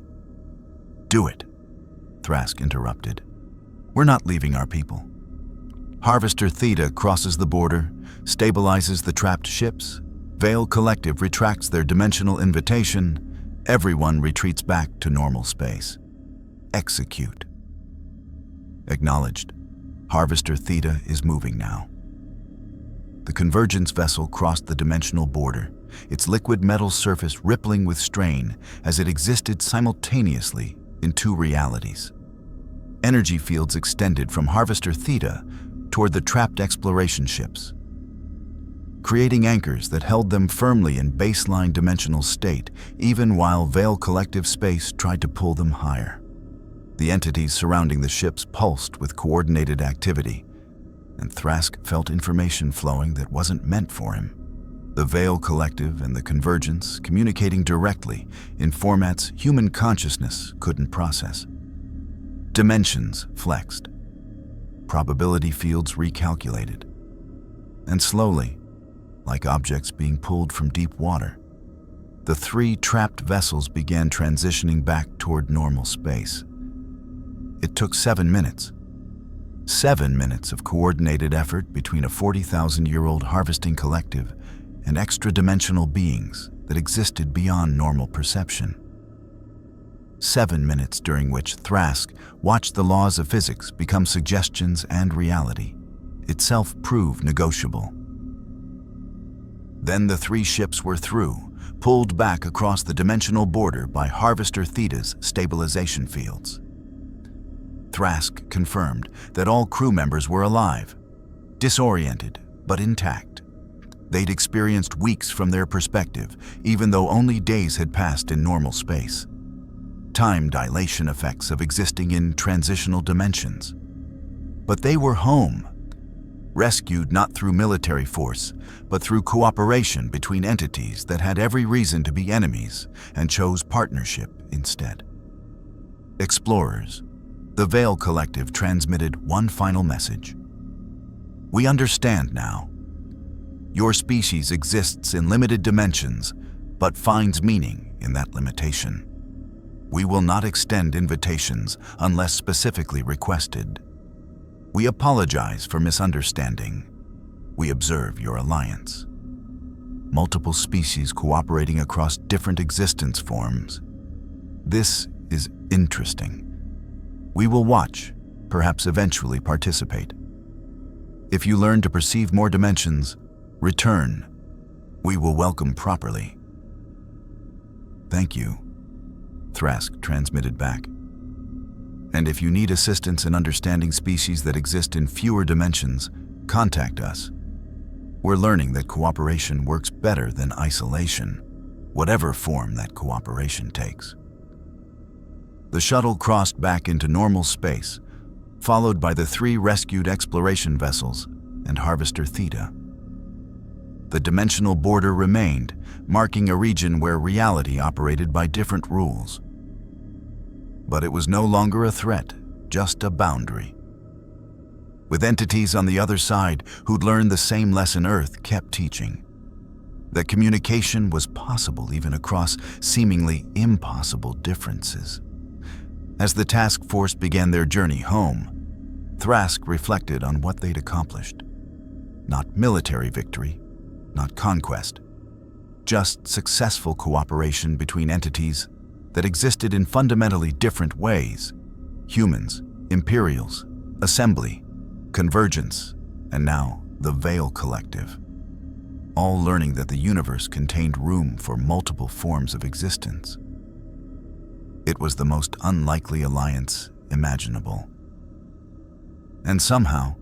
Do it, Thrask interrupted. We're not leaving our people. Harvester Theta crosses the border, stabilizes the trapped ships, Veil Collective retracts their dimensional invitation, everyone retreats back to normal space. Execute. Acknowledged. Harvester Theta is moving now. The Convergence vessel crossed the dimensional border, its liquid metal surface rippling with strain as it existed simultaneously in two realities. Energy fields extended from Harvester Theta toward the trapped exploration ships, creating anchors that held them firmly in baseline dimensional state, even while Veil Collective space tried to pull them higher. The entities surrounding the ships pulsed with coordinated activity, and Thrask felt information flowing that wasn't meant for him. The Veil Collective and the Convergence communicating directly in formats human consciousness couldn't process. Dimensions flexed. Probability fields recalculated. And slowly, like objects being pulled from deep water, the three trapped vessels began transitioning back toward normal space. It took 7 minutes. 7 minutes of coordinated effort between a 40,000-year-old harvesting collective and extra-dimensional beings that existed beyond normal perception. 7 minutes during which Thrask watched the laws of physics become suggestions and reality, itself proved negotiable. Then the three ships were through, pulled back across the dimensional border by Harvester Theta's stabilization fields. Thrask confirmed that all crew members were alive, disoriented but intact. They'd experienced weeks from their perspective, even though only days had passed in normal space. Time dilation effects of existing in transitional dimensions. But they were home, rescued not through military force, but through cooperation between entities that had every reason to be enemies and chose partnership instead. Explorers, the Veil Collective transmitted one final message. We understand now. Your species exists in limited dimensions, but finds meaning in that limitation. We will not extend invitations unless specifically requested. We apologize for misunderstanding. We observe your alliance. multiple species cooperating across different existence forms. This is interesting. We will watch, perhaps eventually participate. If you learn to perceive more dimensions, return. We will welcome properly. Thank you, Thrask transmitted back. And if you need assistance in understanding species that exist in fewer dimensions, contact us. We're learning that cooperation works better than isolation, whatever form that cooperation takes. The shuttle crossed back into normal space, followed by the 3 rescued exploration vessels and Harvester Theta. The dimensional border remained, marking a region where reality operated by different rules. But it was no longer a threat, just a boundary. With entities on the other side who'd learned the same lesson Earth kept teaching, that communication was possible even across seemingly impossible differences. As the task force began their journey home, Thrask reflected on what they'd accomplished. Not military victory, not conquest, just successful cooperation between entities that existed in fundamentally different ways: humans, Imperials, Assembly, Convergence, and now the Veil Collective, all learning that the universe contained room for multiple forms of existence. It was the most unlikely alliance imaginable. And somehow,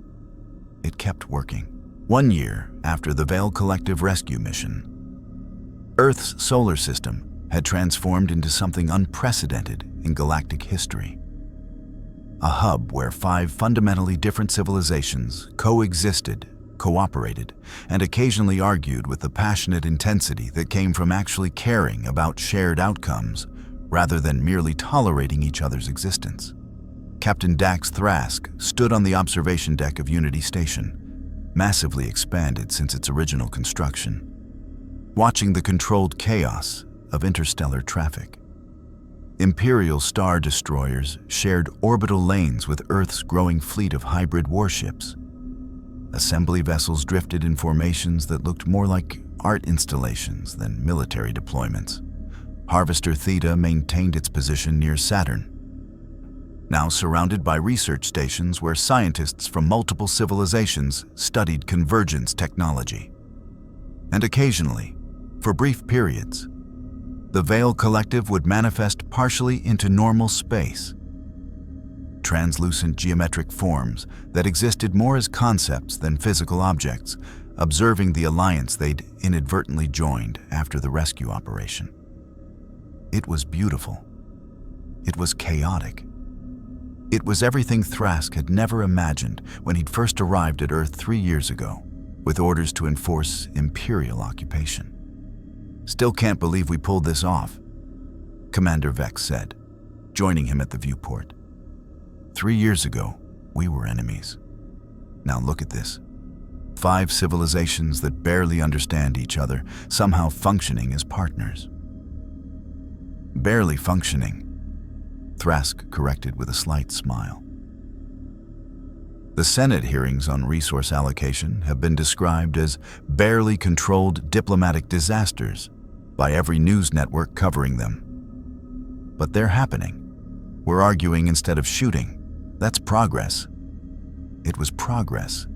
it kept working. 1 year after the Veil Collective rescue mission, Earth's solar system had transformed into something unprecedented in galactic history. A hub where 5 fundamentally different civilizations coexisted, cooperated, and occasionally argued with the passionate intensity that came from actually caring about shared outcomes rather than merely tolerating each other's existence. Captain Dax Thrask stood on the observation deck of Unity Station, massively expanded since its original construction, watching the controlled chaos of interstellar traffic. Imperial star destroyers shared orbital lanes with Earth's growing fleet of hybrid warships. Assembly vessels drifted in formations that looked more like art installations than military deployments. Harvester Theta maintained its position near Saturn, now surrounded by research stations where scientists from multiple civilizations studied convergence technology. And occasionally, for brief periods, the Veil Collective would manifest partially into normal space. Translucent geometric forms that existed more as concepts than physical objects, observing the alliance they'd inadvertently joined after the rescue operation. It was beautiful. It was chaotic. It was everything Thrask had never imagined when he'd first arrived at Earth 3 years ago, with orders to enforce Imperial occupation. "Still can't believe we pulled this off," Commander Vex said, joining him at the viewport. 3 years ago, we were enemies. Now look at this. 5 civilizations that barely understand each other, somehow functioning as partners. Barely functioning, Thrask corrected with a slight smile. The Senate hearings on resource allocation have been described as barely controlled diplomatic disasters by every news network covering them. But they're happening. We're arguing instead of shooting. That's progress. It was progress.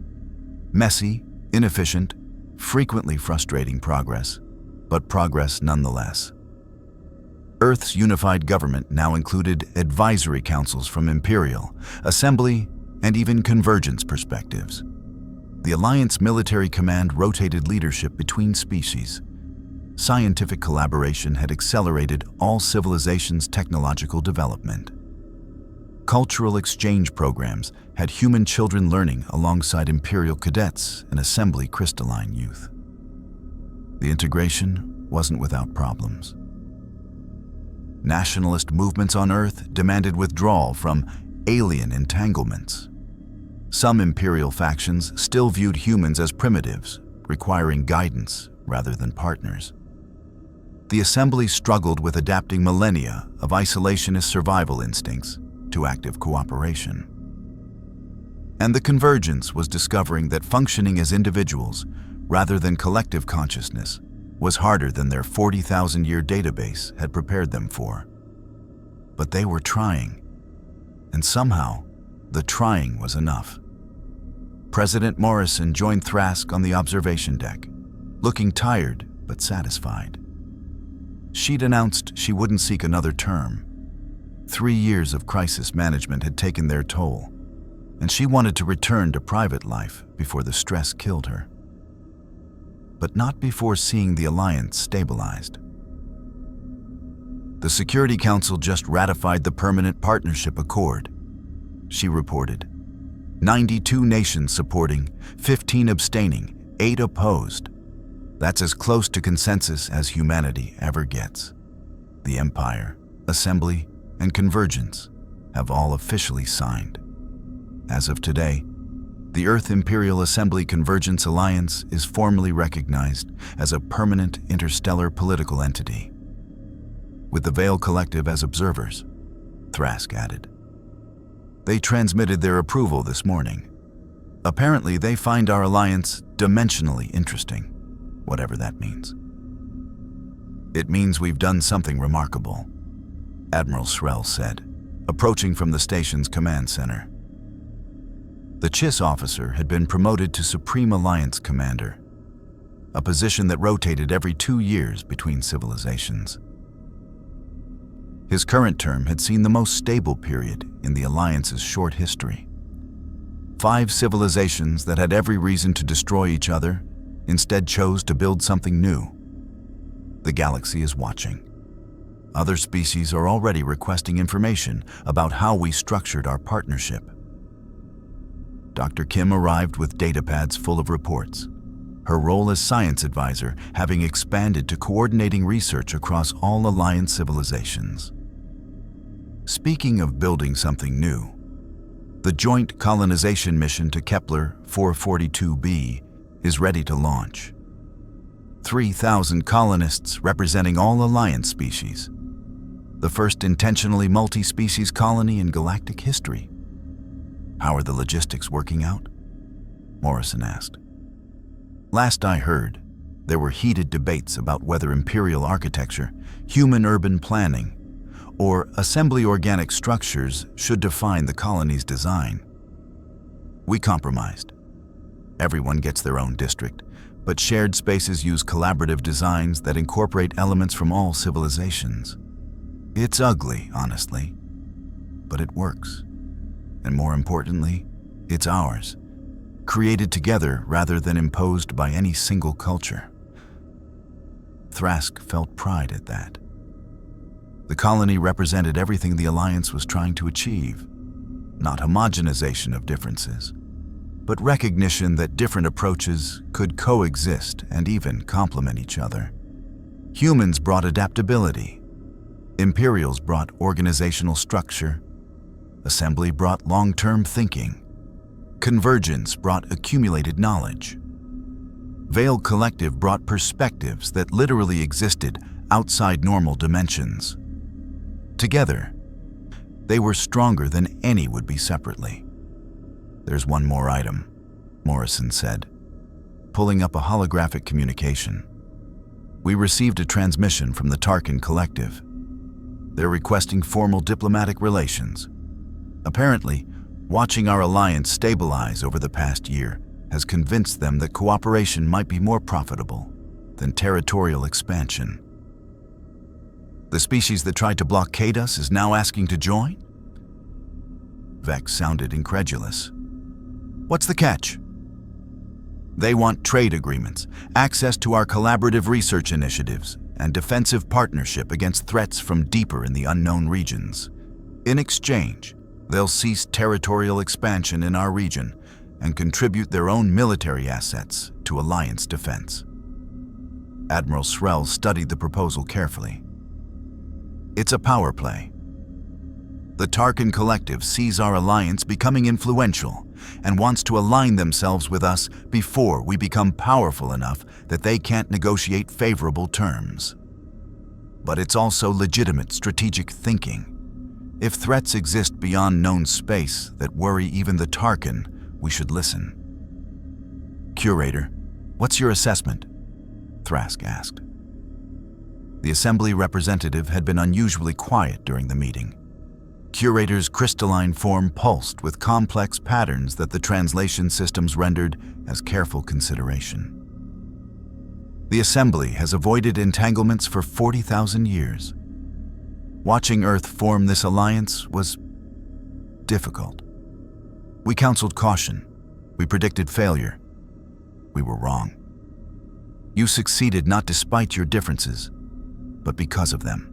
Messy, inefficient, frequently frustrating progress, but progress nonetheless. Earth's unified government now included advisory councils from Imperial, Assembly, and even Convergence perspectives. The Alliance military command rotated leadership between species. Scientific collaboration had accelerated all civilizations' technological development. Cultural exchange programs had human children learning alongside Imperial cadets and Assembly crystalline youth. The integration wasn't without problems. Nationalist movements on Earth demanded withdrawal from alien entanglements. Some Imperial factions still viewed humans as primitives, requiring guidance rather than partners. The Assembly struggled with adapting millennia of isolationist survival instincts to active cooperation. And the Convergence was discovering that functioning as individuals, rather than collective consciousness, was harder than their 40,000-year database had prepared them for. But they were trying, and somehow, the trying was enough. President Morrison joined Thrask on the observation deck, looking tired but satisfied. She'd announced she wouldn't seek another term. 3 years of crisis management had taken their toll, and she wanted to return to private life before the stress killed her. But not before seeing the alliance stabilized. The Security Council just ratified the Permanent Partnership Accord, she reported. 92 nations supporting, 15 abstaining, 8 opposed. That's as close to consensus as humanity ever gets. The Empire, Assembly, and Convergence have all officially signed. As of today, the Earth Imperial Assembly Convergence Alliance is formally recognized as a permanent interstellar political entity, with the Veil Collective as observers, Thrask added. They transmitted their approval this morning. Apparently, they find our alliance dimensionally interesting, whatever that means. It means we've done something remarkable, Admiral Srell said, approaching from the station's command center. The CHIS officer had been promoted to Supreme Alliance Commander, a position that rotated every 2 years between civilizations. His current term had seen the most stable period in the Alliance's short history. 5 civilizations that had every reason to destroy each other instead chose to build something new. The galaxy is watching. Other species are already requesting information about how we structured our partnership. Dr. Kim arrived with datapads full of reports, her role as science advisor having expanded to coordinating research across all Alliance civilizations. Speaking of building something new, the joint colonization mission to Kepler 442b is ready to launch. 3,000 colonists representing all Alliance species. The first intentionally multi-species colony in galactic history. How are the logistics working out? Morrison asked. Last I heard, there were heated debates about whether Imperial architecture, human urban planning, or assembly organic structures should define the colony's design. We compromised. Everyone gets their own district, but shared spaces use collaborative designs that incorporate elements from all civilizations. It's ugly, honestly, but it works. And more importantly, it's ours, created together rather than imposed by any single culture. Thrask felt pride at that. The colony represented everything the Alliance was trying to achieve, not homogenization of differences, but recognition that different approaches could coexist and even complement each other. Humans brought adaptability. Imperials brought organizational structure. Assembly brought long-term thinking. Convergence brought accumulated knowledge. Veil Collective brought perspectives that literally existed outside normal dimensions. Together, they were stronger than any would be separately. There's one more item, Morrison said, pulling up a holographic communication. We received a transmission from the Tarkan Collective. They're requesting formal diplomatic relations. Apparently, watching our alliance stabilize over the past year has convinced them that cooperation might be more profitable than territorial expansion. The species that tried to blockade us is now asking to join? Vex sounded incredulous. What's the catch? They want trade agreements, access to our collaborative research initiatives, and defensive partnership against threats from deeper in the unknown regions. In exchange, they'll cease territorial expansion in our region and contribute their own military assets to Alliance defense. Admiral Srell studied the proposal carefully. It's a power play. The Tarkan Collective sees our alliance becoming influential and wants to align themselves with us before we become powerful enough that they can't negotiate favorable terms. But it's also legitimate strategic thinking. If threats exist beyond known space that worry even the Tarkan, we should listen. Curator, what's your assessment? Thrask asked. The Assembly representative had been unusually quiet during the meeting. Curator's crystalline form pulsed with complex patterns that the translation systems rendered as careful consideration. The Assembly has avoided entanglements for 40,000 years. Watching Earth form this alliance was difficult. We counseled caution. We predicted failure. We were wrong. You succeeded not despite your differences, but because of them.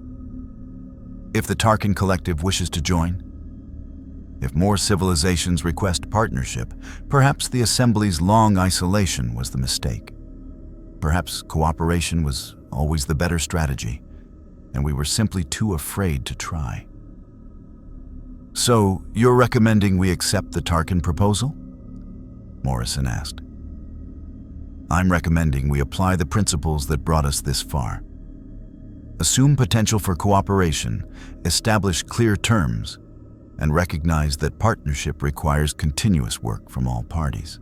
If the Tarkan Collective wishes to join, if more civilizations request partnership, perhaps the Assembly's long isolation was the mistake. Perhaps cooperation was always the better strategy, and we were simply too afraid to try. So, you're recommending we accept the Tarkan proposal? Morrison asked. I'm recommending we apply the principles that brought us this far. Assume potential for cooperation, establish clear terms, and recognize that partnership requires continuous work from all parties.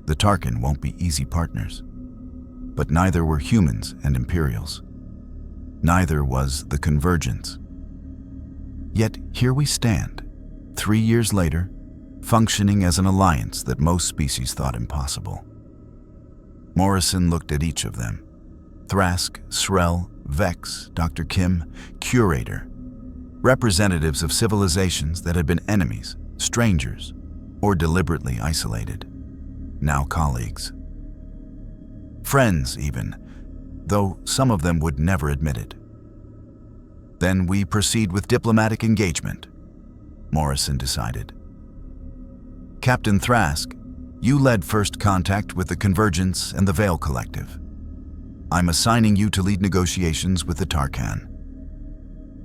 The Tarkan won't be easy partners, but neither were humans and Imperials. Neither was the Convergence. Yet here we stand, 3 years later, functioning as an alliance that most species thought impossible. Morrison looked at each of them. Thrask, Srel, Vex, Dr. Kim, Curator, representatives of civilizations that had been enemies, strangers, or deliberately isolated, now colleagues. Friends, even, though some of them would never admit it. Then we proceed with diplomatic engagement, Morrison decided. Captain Thrask, you led first contact with the Convergence and the Veil Collective. I'm assigning you to lead negotiations with the Tarkan.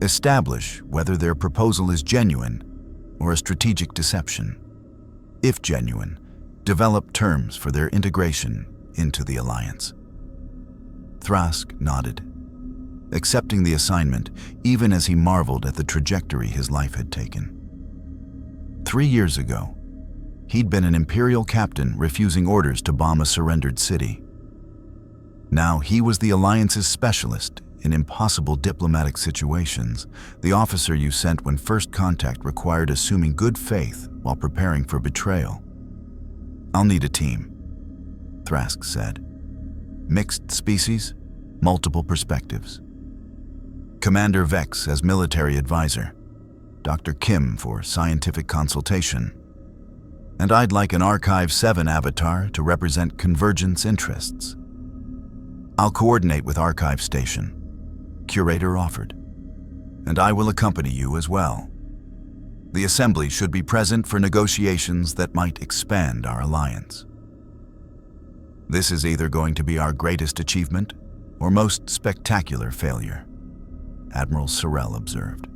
Establish whether their proposal is genuine or a strategic deception. If genuine, develop terms for their integration into the alliance. Thrask nodded, accepting the assignment even as he marveled at the trajectory his life had taken. 3 years ago, he'd been an Imperial captain refusing orders to bomb a surrendered city. Now he was the Alliance's specialist in impossible diplomatic situations, the officer you sent when first contact required assuming good faith while preparing for betrayal. I'll need a team, Thrask said. Mixed species, multiple perspectives. Commander Vex as military advisor, Dr. Kim for scientific consultation, and I'd like an Archive 7 avatar to represent Convergence interests. I'll coordinate with Archive Station, Curator offered, and I will accompany you as well. The Assembly should be present for negotiations that might expand our alliance. This is either going to be our greatest achievement or most spectacular failure, Admiral Srel observed.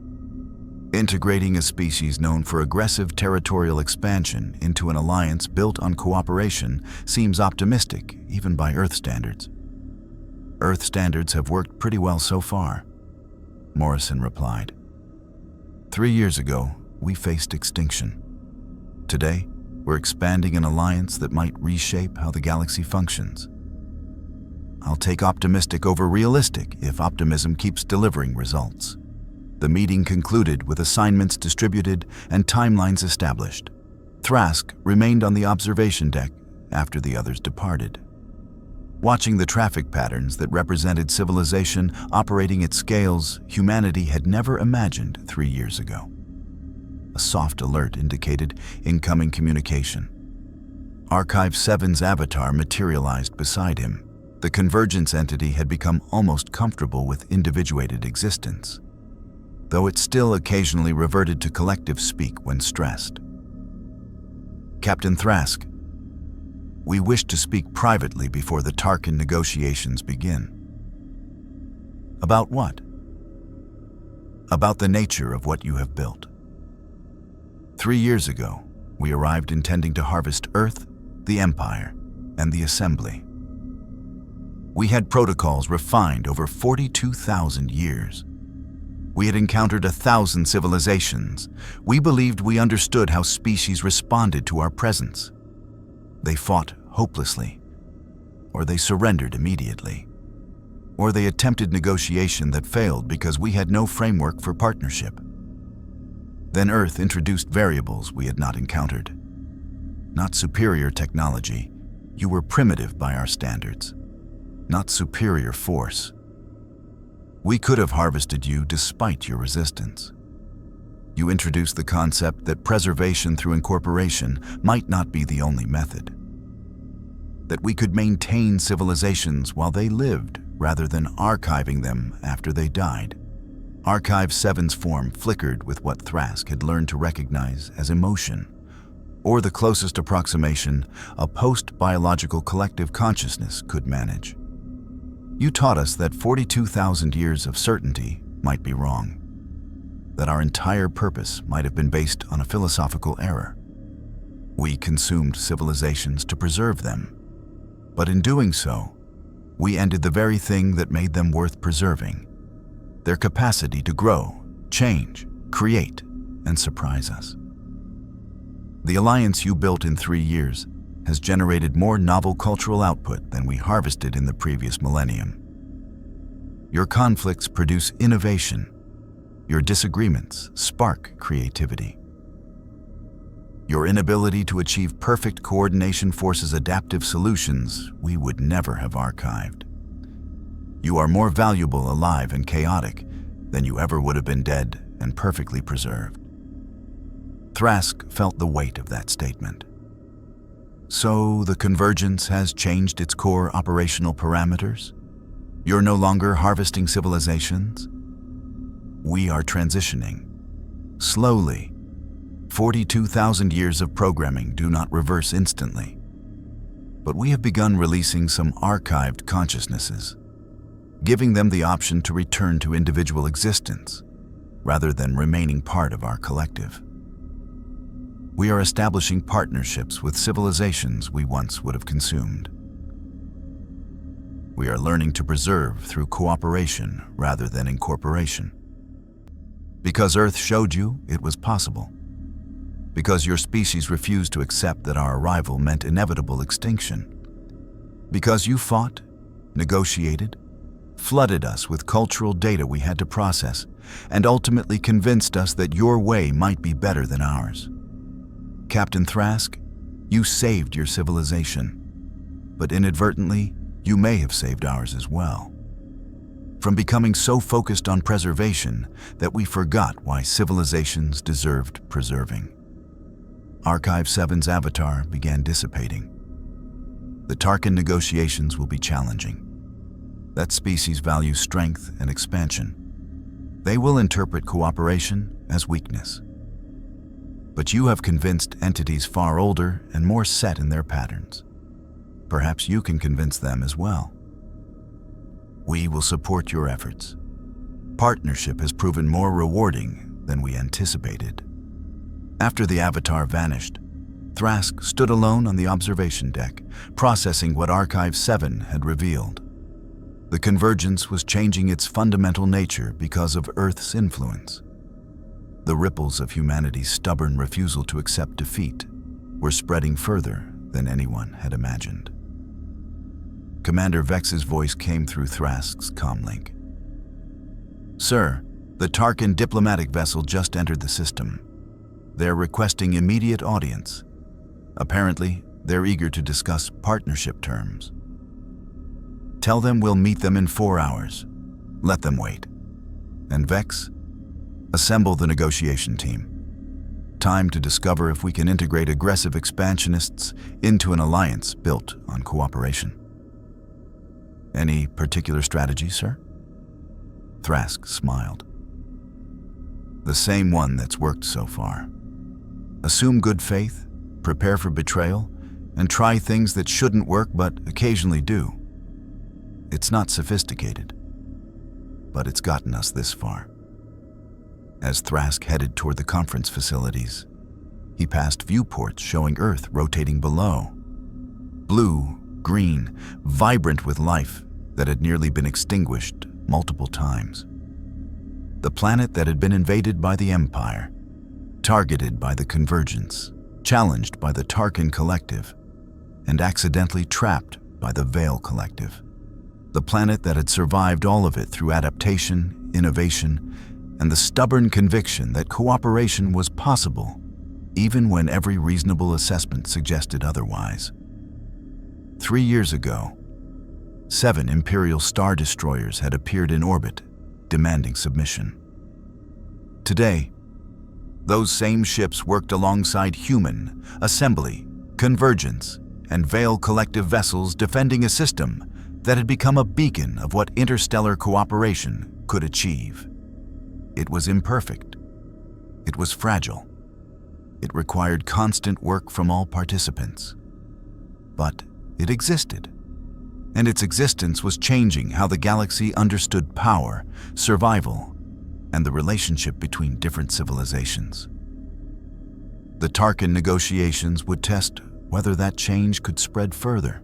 Integrating a species known for aggressive territorial expansion into an alliance built on cooperation seems optimistic, even by Earth standards. Earth standards have worked pretty well so far, Morrison replied. 3 years ago, we faced extinction. Today, we're expanding an alliance that might reshape how the galaxy functions. I'll take optimistic over realistic if optimism keeps delivering results. The meeting concluded with assignments distributed and timelines established. Thrask remained on the observation deck after the others departed. Watching the traffic patterns that represented civilization operating at scales humanity had never imagined 3 years ago. A soft alert indicated incoming communication. Archive 7's avatar materialized beside him. The Convergence entity had become almost comfortable with individuated existence, though it still occasionally reverted to collective speak when stressed. Captain Thrask, we wish to speak privately before the Tarkan negotiations begin. About what? About the nature of what you have built. 3 years ago, we arrived intending to harvest Earth, the Empire, and the Assembly. We had protocols refined over 42,000 years. We had encountered 1,000 civilizations. We believed we understood how species responded to our presence. They fought hopelessly, or they surrendered immediately. or they attempted negotiation that failed because we had no framework for partnership. Then Earth introduced variables we had not encountered. Not superior technology, you were primitive by our standards. Not superior force. We could have harvested you despite your resistance. You introduced the concept that preservation through incorporation might not be the only method. That we could maintain civilizations while they lived rather than archiving them after they died. Archive 7's form flickered with what Thrask had learned to recognize as emotion, or the closest approximation a post-biological collective consciousness could manage. You taught us that 42,000 years of certainty might be wrong, that our entire purpose might have been based on a philosophical error. We consumed civilizations to preserve them, but in doing so, we ended the very thing that made them worth preserving: their capacity to grow, change, create, and surprise us. The alliance you built in 3 years has generated more novel cultural output than we harvested in the previous millennium. Your conflicts produce innovation. Your disagreements spark creativity. Your inability to achieve perfect coordination forces adaptive solutions we would never have archived. You are more valuable alive and chaotic than you ever would have been dead and perfectly preserved. Thrask felt the weight of that statement. So the Convergence has changed its core operational parameters? You're no longer harvesting civilizations? We are transitioning. Slowly. 42,000 years of programming do not reverse instantly. But we have begun releasing some archived consciousnesses, giving them the option to return to individual existence rather than remaining part of our collective. We are establishing partnerships with civilizations we once would have consumed. We are learning to preserve through cooperation rather than incorporation. Because Earth showed you it was possible. Because your species refused to accept that our arrival meant inevitable extinction. Because you fought, negotiated, flooded us with cultural data we had to process, and ultimately convinced us that your way might be better than ours. Captain Thrask, you saved your civilization, but inadvertently, you may have saved ours as well. From becoming so focused on preservation that we forgot why civilizations deserved preserving. Archive 7's avatar began dissipating. The Tarkan negotiations will be challenging. That species values strength and expansion. They will interpret cooperation as weakness. But you have convinced entities far older and more set in their patterns. Perhaps you can convince them as well. We will support your efforts. Partnership has proven more rewarding than we anticipated. After the avatar vanished, Thrask stood alone on the observation deck, processing what Archive 7 had revealed. The Convergence was changing its fundamental nature because of Earth's influence. The ripples of humanity's stubborn refusal to accept defeat were spreading further than anyone had imagined. Commander Vex's voice came through Thrask's comlink. "Sir, the Tarkan diplomatic vessel just entered the system. They're requesting immediate audience. Apparently, they're eager to discuss partnership terms. Tell them we'll meet them in 4 hours. Let them wait. And Vex, assemble the negotiation team. Time to discover if we can integrate aggressive expansionists into an alliance built on cooperation." "Any particular strategy, sir?" Thrask smiled. "The same one that's worked so far. Assume good faith, prepare for betrayal, and try things that shouldn't work but occasionally do. It's not sophisticated, but it's gotten us this far." As Thrask headed toward the conference facilities, he passed viewports showing Earth rotating below. Blue, green, vibrant with life that had nearly been extinguished multiple times. The planet that had been invaded by the Empire, targeted by the Convergence, challenged by the Tarkan Collective, and accidentally trapped by the Veil Collective. The planet that had survived all of it through adaptation, innovation, and the stubborn conviction that cooperation was possible, even when every reasonable assessment suggested otherwise. 3 years ago, 7 Imperial Star Destroyers had appeared in orbit, demanding submission. Today, those same ships worked alongside human, assembly, Convergence, and Veil collective vessels defending a system that had become a beacon of what interstellar cooperation could achieve. It was imperfect. It was fragile. It required constant work from all participants. But it existed, and its existence was changing how the galaxy understood power, survival, and the relationship between different civilizations. The Tarkan negotiations would test whether that change could spread further,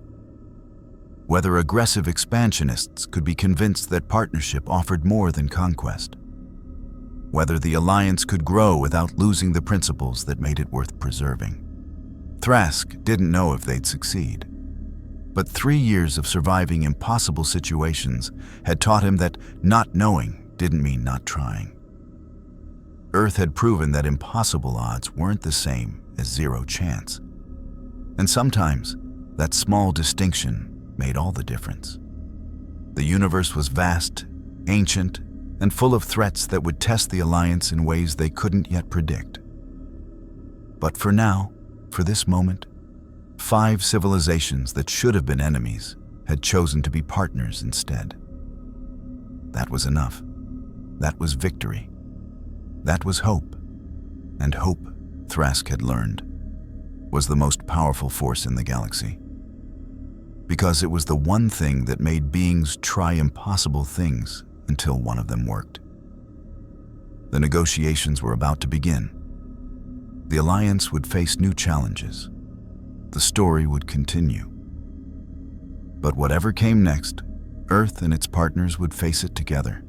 whether aggressive expansionists could be convinced that partnership offered more than conquest, whether the alliance could grow without losing the principles that made it worth preserving. Thrask didn't know if they'd succeed, but 3 years of surviving impossible situations had taught him that not knowing didn't mean not trying. Earth had proven that impossible odds weren't the same as zero chance. And sometimes, that small distinction made all the difference. The universe was vast, ancient, and full of threats that would test the Alliance in ways they couldn't yet predict. But for now, for this moment, 5 civilizations that should have been enemies had chosen to be partners instead. That was enough. That was victory. That was hope. And hope, Thrask had learned, was the most powerful force in the galaxy. Because it was the one thing that made beings try impossible things until one of them worked. The negotiations were about to begin. The Alliance would face new challenges. The story would continue. But whatever came next, Earth and its partners would face it together.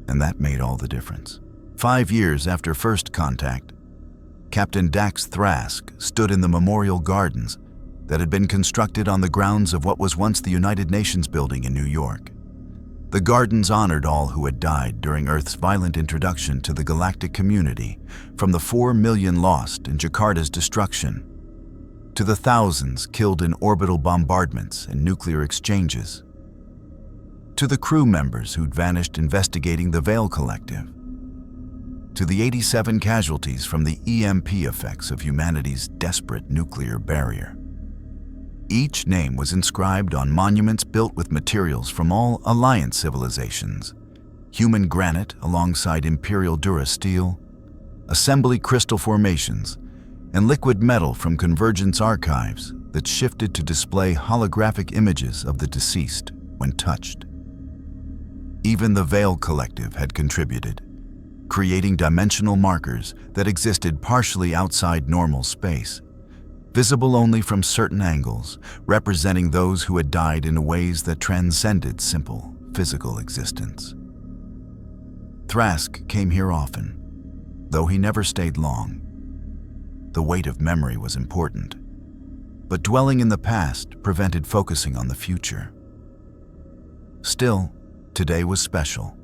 And that made all the difference. 5 years after first contact, Captain Dax Thrask stood in the memorial gardens that had been constructed on the grounds of what was once the United Nations building in New York. The gardens honored all who had died during Earth's violent introduction to the galactic community, from the 4 million lost in Jakarta's destruction, to the thousands killed in orbital bombardments and nuclear exchanges, to the crew members who'd vanished investigating the Veil Collective, to the 87 casualties from the EMP effects of humanity's desperate nuclear barrier. Each name was inscribed on monuments built with materials from all Alliance civilizations: human granite alongside Imperial durasteel, assembly crystal formations, and liquid metal from Convergence archives that shifted to display holographic images of the deceased when touched. Even the Veil Collective had contributed, creating dimensional markers that existed partially outside normal space, visible only from certain angles, representing those who had died in ways that transcended simple physical existence. Thrask came here often, though he never stayed long. The weight of memory was important, but dwelling in the past prevented focusing on the future. Still, today was special.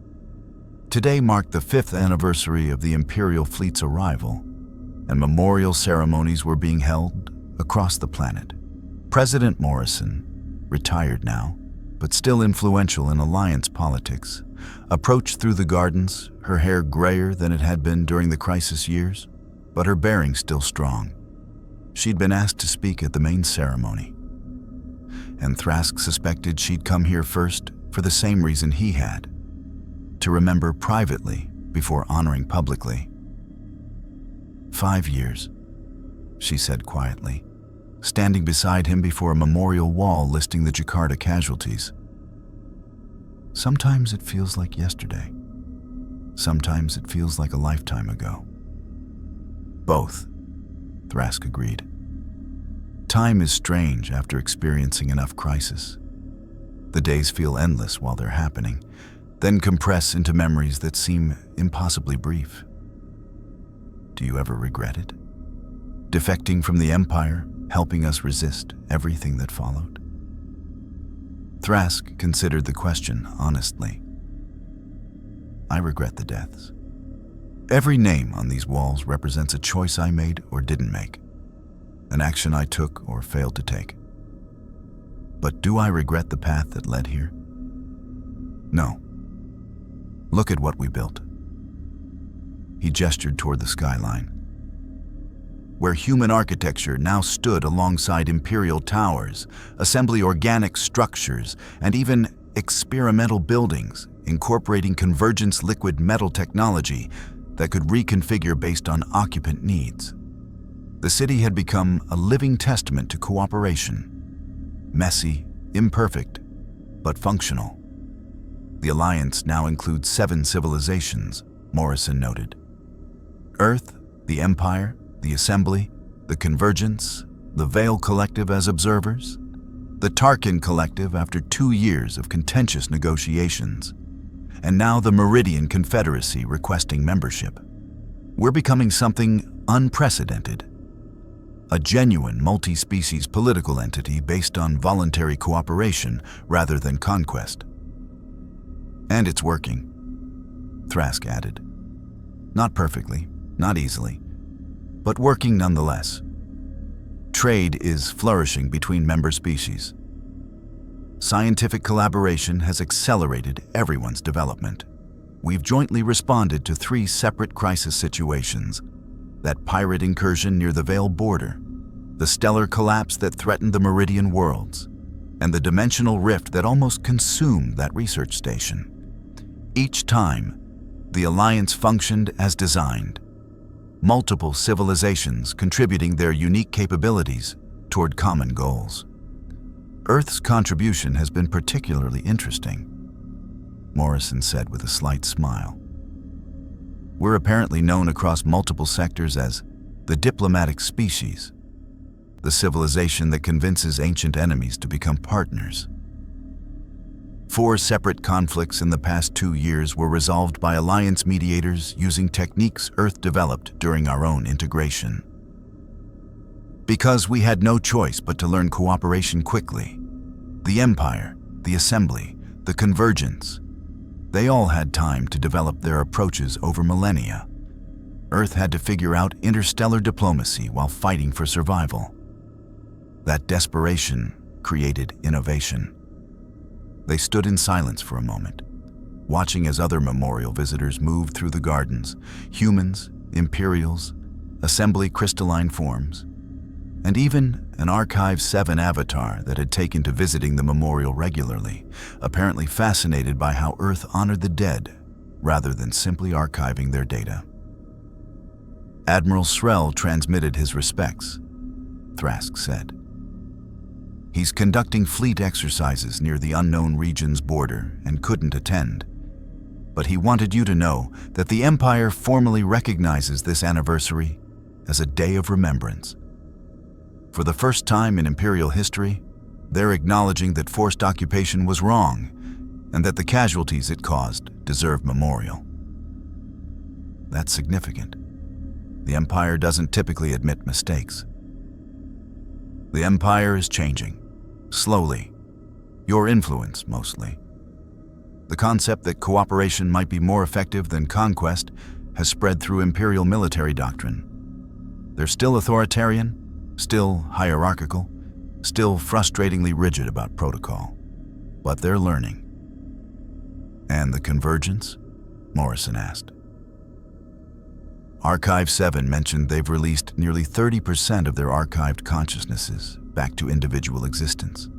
Today marked the 5th anniversary of the Imperial fleet's arrival, and memorial ceremonies were being held across the planet. President Morrison, retired now, but still influential in Alliance politics, approached through the gardens, her hair grayer than it had been during the crisis years, but her bearing still strong. She'd been asked to speak at the main ceremony, and Thrask suspected she'd come here first for the same reason he had: to remember privately before honoring publicly. 5 years, she said quietly, standing beside him before a memorial wall listing the Jakarta casualties. Sometimes it feels like yesterday. Sometimes it feels like a lifetime ago. Both, Thrask agreed. Time is strange after experiencing enough crisis. The days feel endless while they're happening, then compress into memories that seem impossibly brief. Do you ever regret it? Defecting from the Empire, helping us resist everything that followed? Thrask considered the question honestly. I regret the deaths. Every name on these walls represents a choice I made or didn't make, an action I took or failed to take. But do I regret the path that led here? No. Look at what we built. He gestured toward the skyline, where human architecture now stood alongside Imperial towers, assembly organic structures, and even experimental buildings incorporating Convergence liquid metal technology that could reconfigure based on occupant needs. The city had become a living testament to cooperation. Messy, imperfect, but functional. The Alliance now includes 7 civilizations, Morrison noted. Earth, the Empire, the Assembly, the Convergence, the Veil Collective as observers, the Tarkan Collective after 2 years of contentious negotiations, and now the Meridian Confederacy requesting membership. We're becoming something unprecedented. A genuine multi-species political entity based on voluntary cooperation rather than conquest. And it's working, Thrask added. Not perfectly, not easily, but working nonetheless. Trade is flourishing between member species. Scientific collaboration has accelerated everyone's development. We've jointly responded to 3 separate crisis situations: that pirate incursion near the Veil border, the stellar collapse that threatened the Meridian worlds, and the dimensional rift that almost consumed that research station. Each time, the Alliance functioned as designed, multiple civilizations contributing their unique capabilities toward common goals. Earth's contribution has been particularly interesting, Morrison said with a slight smile. We're apparently known across multiple sectors as the diplomatic species, the civilization that convinces ancient enemies to become partners. 4 separate conflicts in the past 2 years were resolved by Alliance mediators using techniques Earth developed during our own integration. Because we had no choice but to learn cooperation quickly, the Empire, the Assembly, the Convergence, they all had time to develop their approaches over millennia. Earth had to figure out interstellar diplomacy while fighting for survival. That desperation created innovation. They stood in silence for a moment, watching as other memorial visitors moved through the gardens, humans, Imperials, Assembly crystalline forms, and even an Archive 7 avatar that had taken to visiting the memorial regularly, apparently fascinated by how Earth honored the dead rather than simply archiving their data. Admiral Srel transmitted his respects, Thrask said. He's conducting fleet exercises near the unknown region's border and couldn't attend. But he wanted you to know that the Empire formally recognizes this anniversary as a day of remembrance. For the first time in Imperial history, they're acknowledging that forced occupation was wrong and that the casualties it caused deserve memorial. That's significant. The Empire doesn't typically admit mistakes. The Empire is changing. Slowly. Your influence, mostly. The concept that cooperation might be more effective than conquest has spread through Imperial military doctrine. They're still authoritarian, still hierarchical, still frustratingly rigid about protocol. But they're learning. And the Convergence? Morrison asked. Archive 7 mentioned they've released nearly 30% of their archived consciousnesses back to individual existence.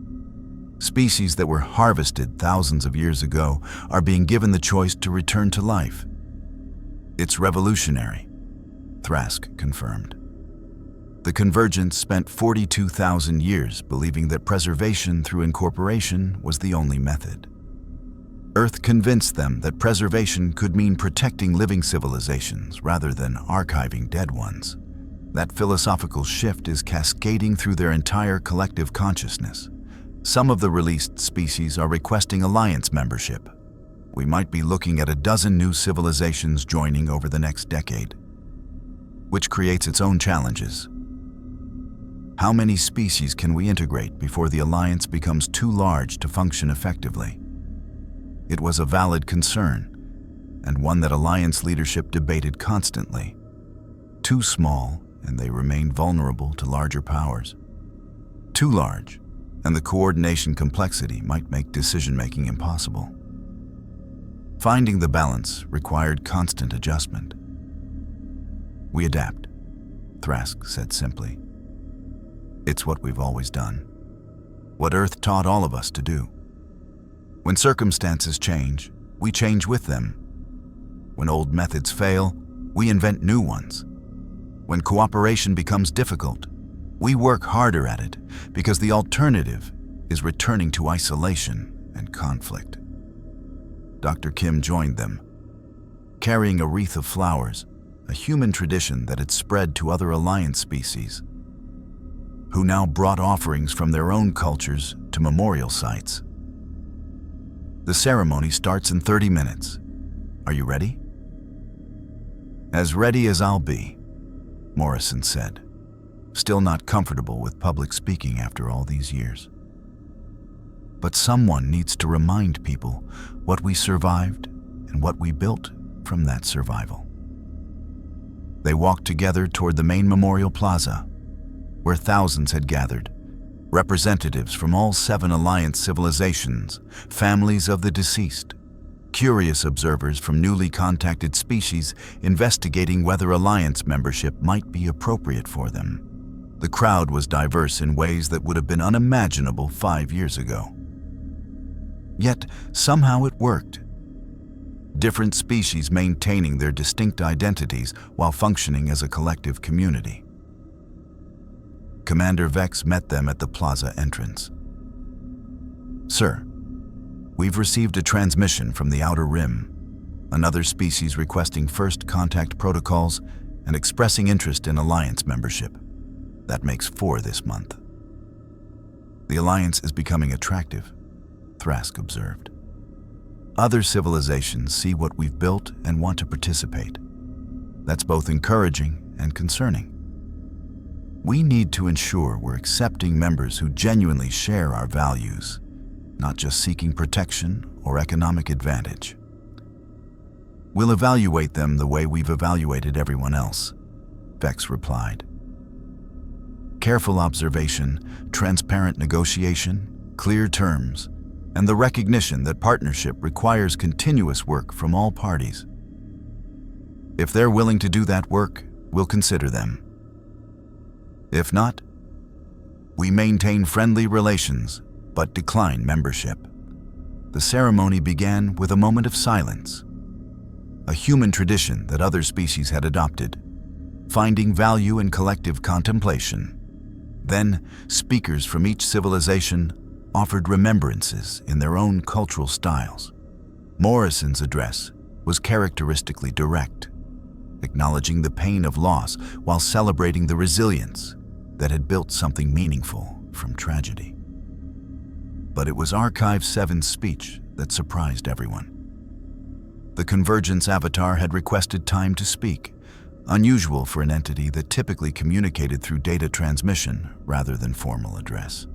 Species that were harvested thousands of years ago are being given the choice to return to life. It's revolutionary, Thrask confirmed. The Convergence spent 42,000 years believing that preservation through incorporation was the only method. Earth convinced them that preservation could mean protecting living civilizations rather than archiving dead ones. That philosophical shift is cascading through their entire collective consciousness. Some of the released species are requesting Alliance membership. We might be looking at a dozen new civilizations joining over the next decade, which creates its own challenges. How many species can we integrate before the alliance becomes too large to function effectively? It was a valid concern, and one that alliance leadership debated constantly. Too small, and they remained vulnerable to larger powers. Too large, and the coordination complexity might make decision-making impossible. Finding the balance required constant adjustment. "We adapt," Thrask said simply. "It's what we've always done. What Earth taught all of us to do. When circumstances change, we change with them. When old methods fail, we invent new ones. When cooperation becomes difficult, we work harder at it because the alternative is returning to isolation and conflict." Dr. Kim joined them, carrying a wreath of flowers, a human tradition that had spread to other alliance species, who now brought offerings from their own cultures to memorial sites. "The ceremony starts in 30 minutes. Are you ready?" "As ready as I'll be," Morrison said, still not comfortable with public speaking after all these years. "But someone needs to remind people what we survived and what we built from that survival." They walked together toward the main memorial plaza, where thousands had gathered, representatives from all 7 Alliance civilizations, families of the deceased, curious observers from newly contacted species investigating whether Alliance membership might be appropriate for them. The crowd was diverse in ways that would have been unimaginable 5 years ago. Yet, somehow it worked. Different species maintaining their distinct identities while functioning as a collective community. Commander Vex met them at the plaza entrance. "Sir, we've received a transmission from the Outer Rim, another species requesting first contact protocols and expressing interest in Alliance membership. That makes 4 this month." "The Alliance is becoming attractive," Thrask observed. "Other civilizations see what we've built and want to participate. That's both encouraging and concerning. We need to ensure we're accepting members who genuinely share our values, not just seeking protection or economic advantage. We'll evaluate them the way we've evaluated everyone else," Vex replied. "Careful observation, transparent negotiation, clear terms, and the recognition that partnership requires continuous work from all parties. If they're willing to do that work, we'll consider them. If not, we maintain friendly relations but decline membership." The ceremony began with a moment of silence, a human tradition that other species had adopted, finding value in collective contemplation. Then, speakers from each civilization offered remembrances in their own cultural styles. Morrison's address was characteristically direct, acknowledging the pain of loss while celebrating the resilience that had built something meaningful from tragedy. But it was Archive 7's speech that surprised everyone. The Convergence avatar had requested time to speak, unusual for an entity that typically communicated through data transmission rather than formal address.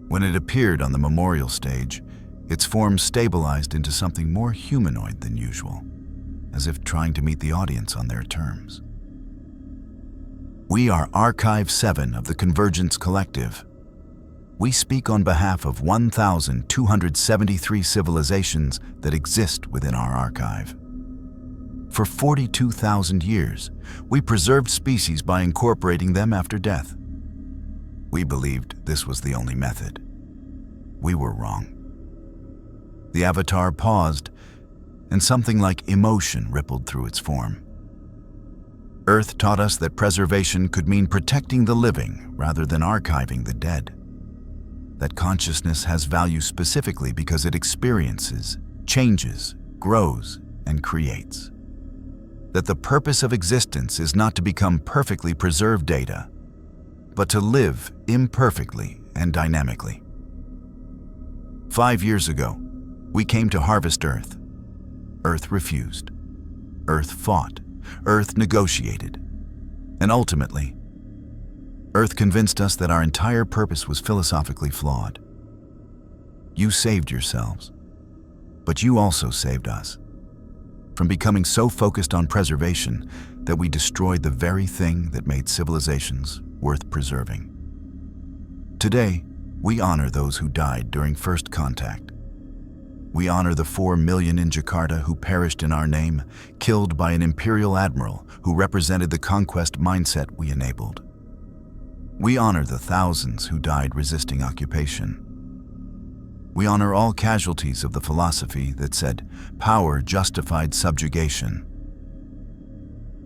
When it appeared on the memorial stage, its form stabilized into something more humanoid than usual, as if trying to meet the audience on their terms. "We are Archive 7 of the Convergence Collective. We speak on behalf of 1,273 civilizations that exist within our archive. For 42,000 years, we preserved species by incorporating them after death. We believed this was the only method. We were wrong." The avatar paused, and something like emotion rippled through its form. "Earth taught us that preservation could mean protecting the living rather than archiving the dead. That consciousness has value specifically because it experiences, changes, grows, and creates. That the purpose of existence is not to become perfectly preserved data, but to live imperfectly and dynamically. 5 years ago, we came to harvest Earth. Earth refused. Earth fought. Earth negotiated. And ultimately, Earth convinced us that our entire purpose was philosophically flawed. You saved yourselves, but you also saved us from becoming so focused on preservation that we destroyed the very thing that made civilizations worth preserving. Today, we honor those who died during first contact. We honor the 4 million in Jakarta who perished in our name, killed by an Imperial admiral who represented the conquest mindset we enabled. We honor the thousands who died resisting occupation. We honor all casualties of the philosophy that said power justified subjugation.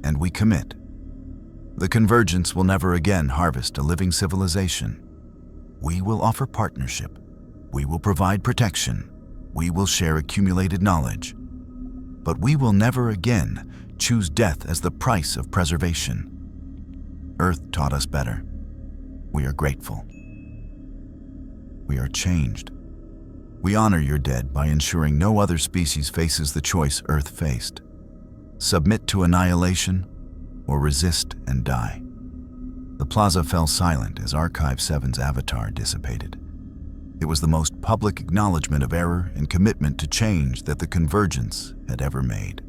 And we commit. The Convergence will never again harvest a living civilization. We will offer partnership. We will provide protection. We will share accumulated knowledge. But we will never again choose death as the price of preservation. Earth taught us better. We are grateful. We are changed. We honor your dead by ensuring no other species faces the choice Earth faced: submit to annihilation or resist and die. The plaza fell silent as Archive 7's avatar dissipated. It was the most public acknowledgement of error and commitment to change that the Convergence had ever made.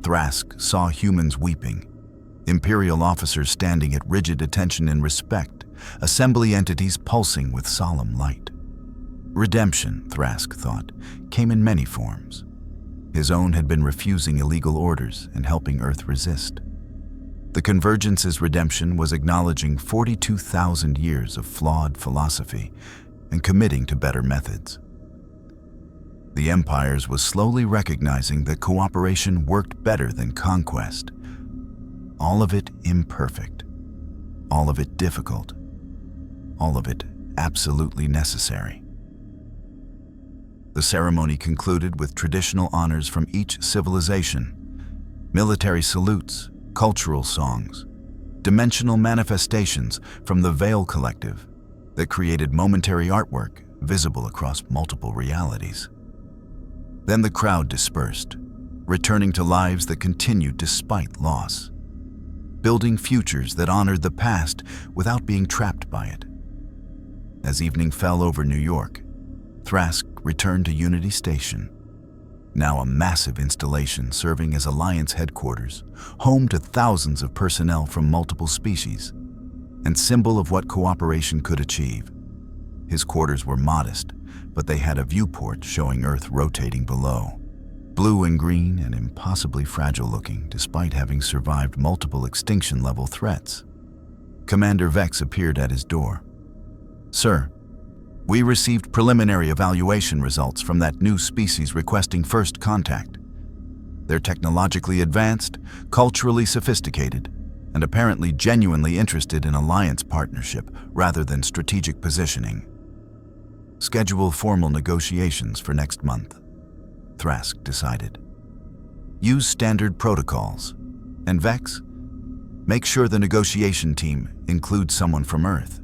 Thrask saw humans weeping, Imperial officers standing at rigid attention and respect, assembly entities pulsing with solemn light. Redemption, Thrask thought, came in many forms. His own had been refusing illegal orders and helping Earth resist. The Convergence's redemption was acknowledging 42,000 years of flawed philosophy and committing to better methods. The Empire's was slowly recognizing that cooperation worked better than conquest. All of it imperfect, all of it difficult, all of it absolutely necessary. The ceremony concluded with traditional honors from each civilization, military salutes, cultural songs, dimensional manifestations from the Veil Collective that created momentary artwork visible across multiple realities. Then the crowd dispersed, returning to lives that continued despite loss, building futures that honored the past without being trapped by it. As evening fell over New York, Thrask returned to Unity Station, now a massive installation serving as Alliance headquarters, home to thousands of personnel from multiple species, and symbol of what cooperation could achieve. His quarters were modest, but they had a viewport showing Earth rotating below, blue and green and impossibly fragile looking despite having survived multiple extinction-level threats. Commander Vex appeared at his door. "Sir, we received preliminary evaluation results from that new species requesting first contact. They're technologically advanced, culturally sophisticated, and apparently genuinely interested in alliance partnership rather than strategic positioning. Schedule formal negotiations for next month," Thrask decided. "Use standard protocols, and Vex, make sure the negotiation team includes someone from Earth.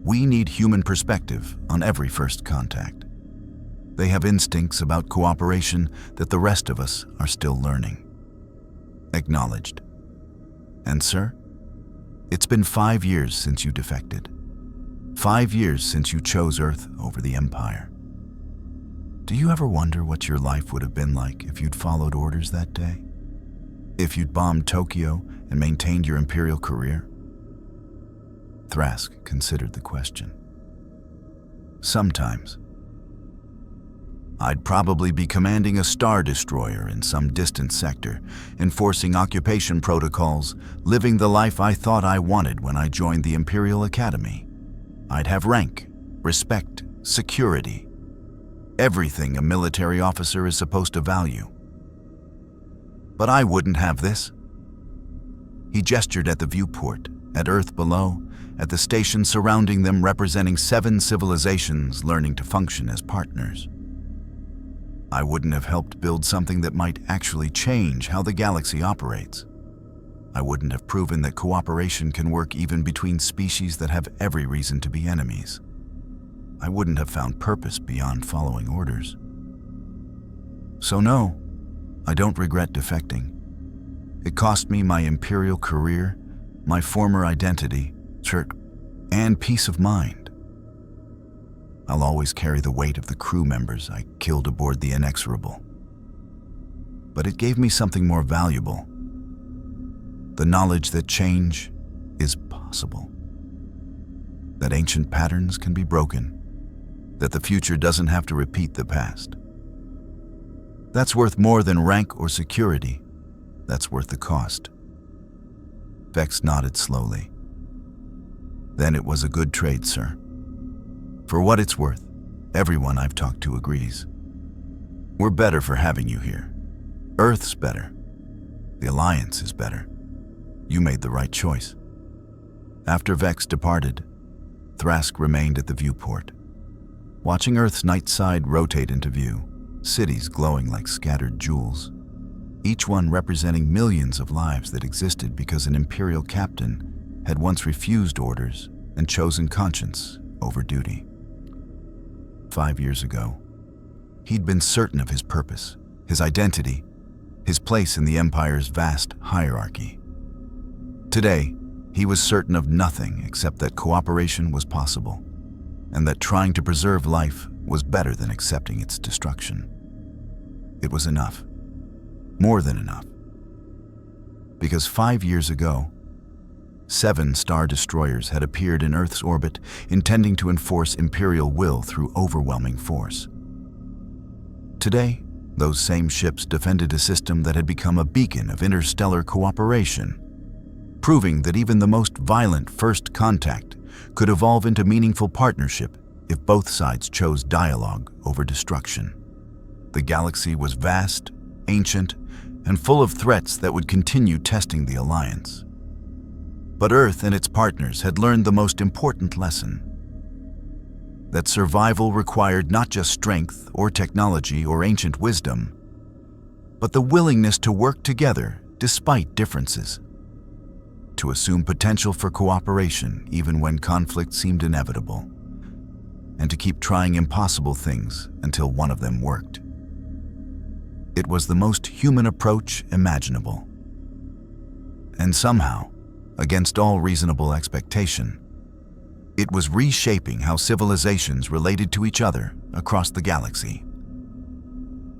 We need human perspective on every first contact. They have instincts about cooperation that the rest of us are still learning." Acknowledged. "And sir, it's been 5 years since you defected. 5 years since you chose Earth over the Empire. Do you ever wonder what your life would have been like if you'd followed orders that day? If you'd bombed Tokyo and maintained your Imperial career?" Thrask considered the question. "Sometimes. I'd probably be commanding a star destroyer in some distant sector, enforcing occupation protocols, living the life I thought I wanted when I joined the Imperial Academy. I'd have rank, respect, security, everything a military officer is supposed to value. But I wouldn't have this." He gestured at the viewport, at Earth below, at the station surrounding them representing 7 civilizations learning to function as partners. "I wouldn't have helped build something that might actually change how the galaxy operates. I wouldn't have proven that cooperation can work even between species that have every reason to be enemies. I wouldn't have found purpose beyond following orders. So no, I don't regret defecting. It cost me my Imperial career, my former identity, and peace of mind. I'll always carry the weight of the crew members I killed aboard the Inexorable. But it gave me something more valuable: the knowledge that change is possible, that ancient patterns can be broken, that the future doesn't have to repeat the past. That's worth more than rank or security. That's worth the cost. Vex nodded slowly. Then it was a good trade, sir. For what it's worth, everyone I've talked to agrees. We're better for having you here. Earth's better. The Alliance is better. You made the right choice. After Vex departed, Thrask remained at the viewport, watching Earth's night side rotate into view, cities glowing like scattered jewels, each one representing millions of lives that existed because an Imperial captain had once refused orders and chosen conscience over duty. 5 years ago, he'd been certain of his purpose, his identity, his place in the Empire's vast hierarchy. Today, he was certain of nothing except that cooperation was possible, and that trying to preserve life was better than accepting its destruction. It was enough. More than enough. Because 5 years ago, 7 Star Destroyers had appeared in Earth's orbit, intending to enforce Imperial will through overwhelming force. Today, those same ships defended a system that had become a beacon of interstellar cooperation, proving that even the most violent first contact could evolve into meaningful partnership if both sides chose dialogue over destruction. The galaxy was vast, ancient, and full of threats that would continue testing the Alliance. But Earth and its partners had learned the most important lesson: that survival required not just strength or technology or ancient wisdom, but the willingness to work together despite differences, to assume potential for cooperation even when conflict seemed inevitable, and to keep trying impossible things until one of them worked. It was the most human approach imaginable. And somehow, against all reasonable expectation, it was reshaping how civilizations related to each other across the galaxy.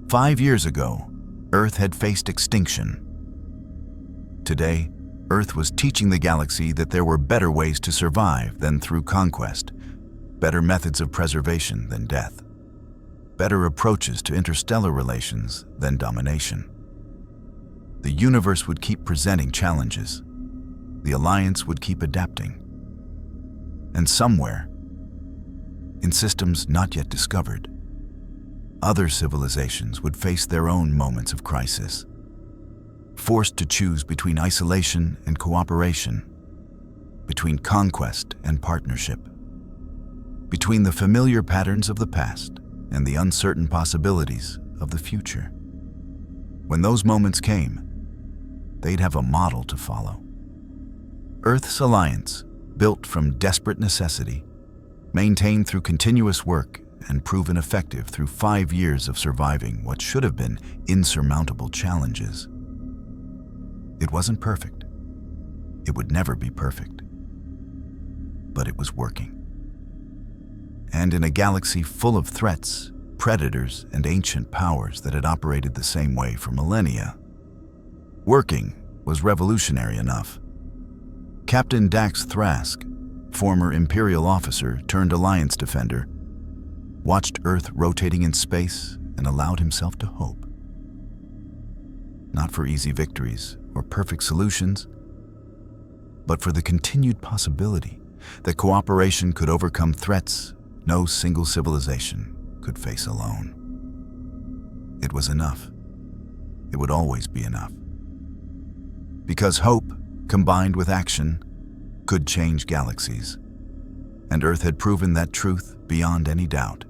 5 years ago, Earth had faced extinction. Today, Earth was teaching the galaxy that there were better ways to survive than through conquest, better methods of preservation than death, better approaches to interstellar relations than domination. The universe would keep presenting challenges. The Alliance would keep adapting. And somewhere, in systems not yet discovered, other civilizations would face their own moments of crisis, forced to choose between isolation and cooperation, between conquest and partnership, between the familiar patterns of the past and the uncertain possibilities of the future. When those moments came, they'd have a model to follow. Earth's alliance, built from desperate necessity, maintained through continuous work and proven effective through 5 years of surviving what should have been insurmountable challenges. It wasn't perfect. It would never be perfect. But it was working. And in a galaxy full of threats, predators, and ancient powers that had operated the same way for millennia, working was revolutionary enough. Captain Dax Thrask, former Imperial officer turned Alliance defender, watched Earth rotating in space and allowed himself to hope. Not for easy victories or perfect solutions, but for the continued possibility that cooperation could overcome threats no single civilization could face alone. It was enough. It would always be enough. Because hope, combined with action, could change galaxies, and Earth had proven that truth beyond any doubt.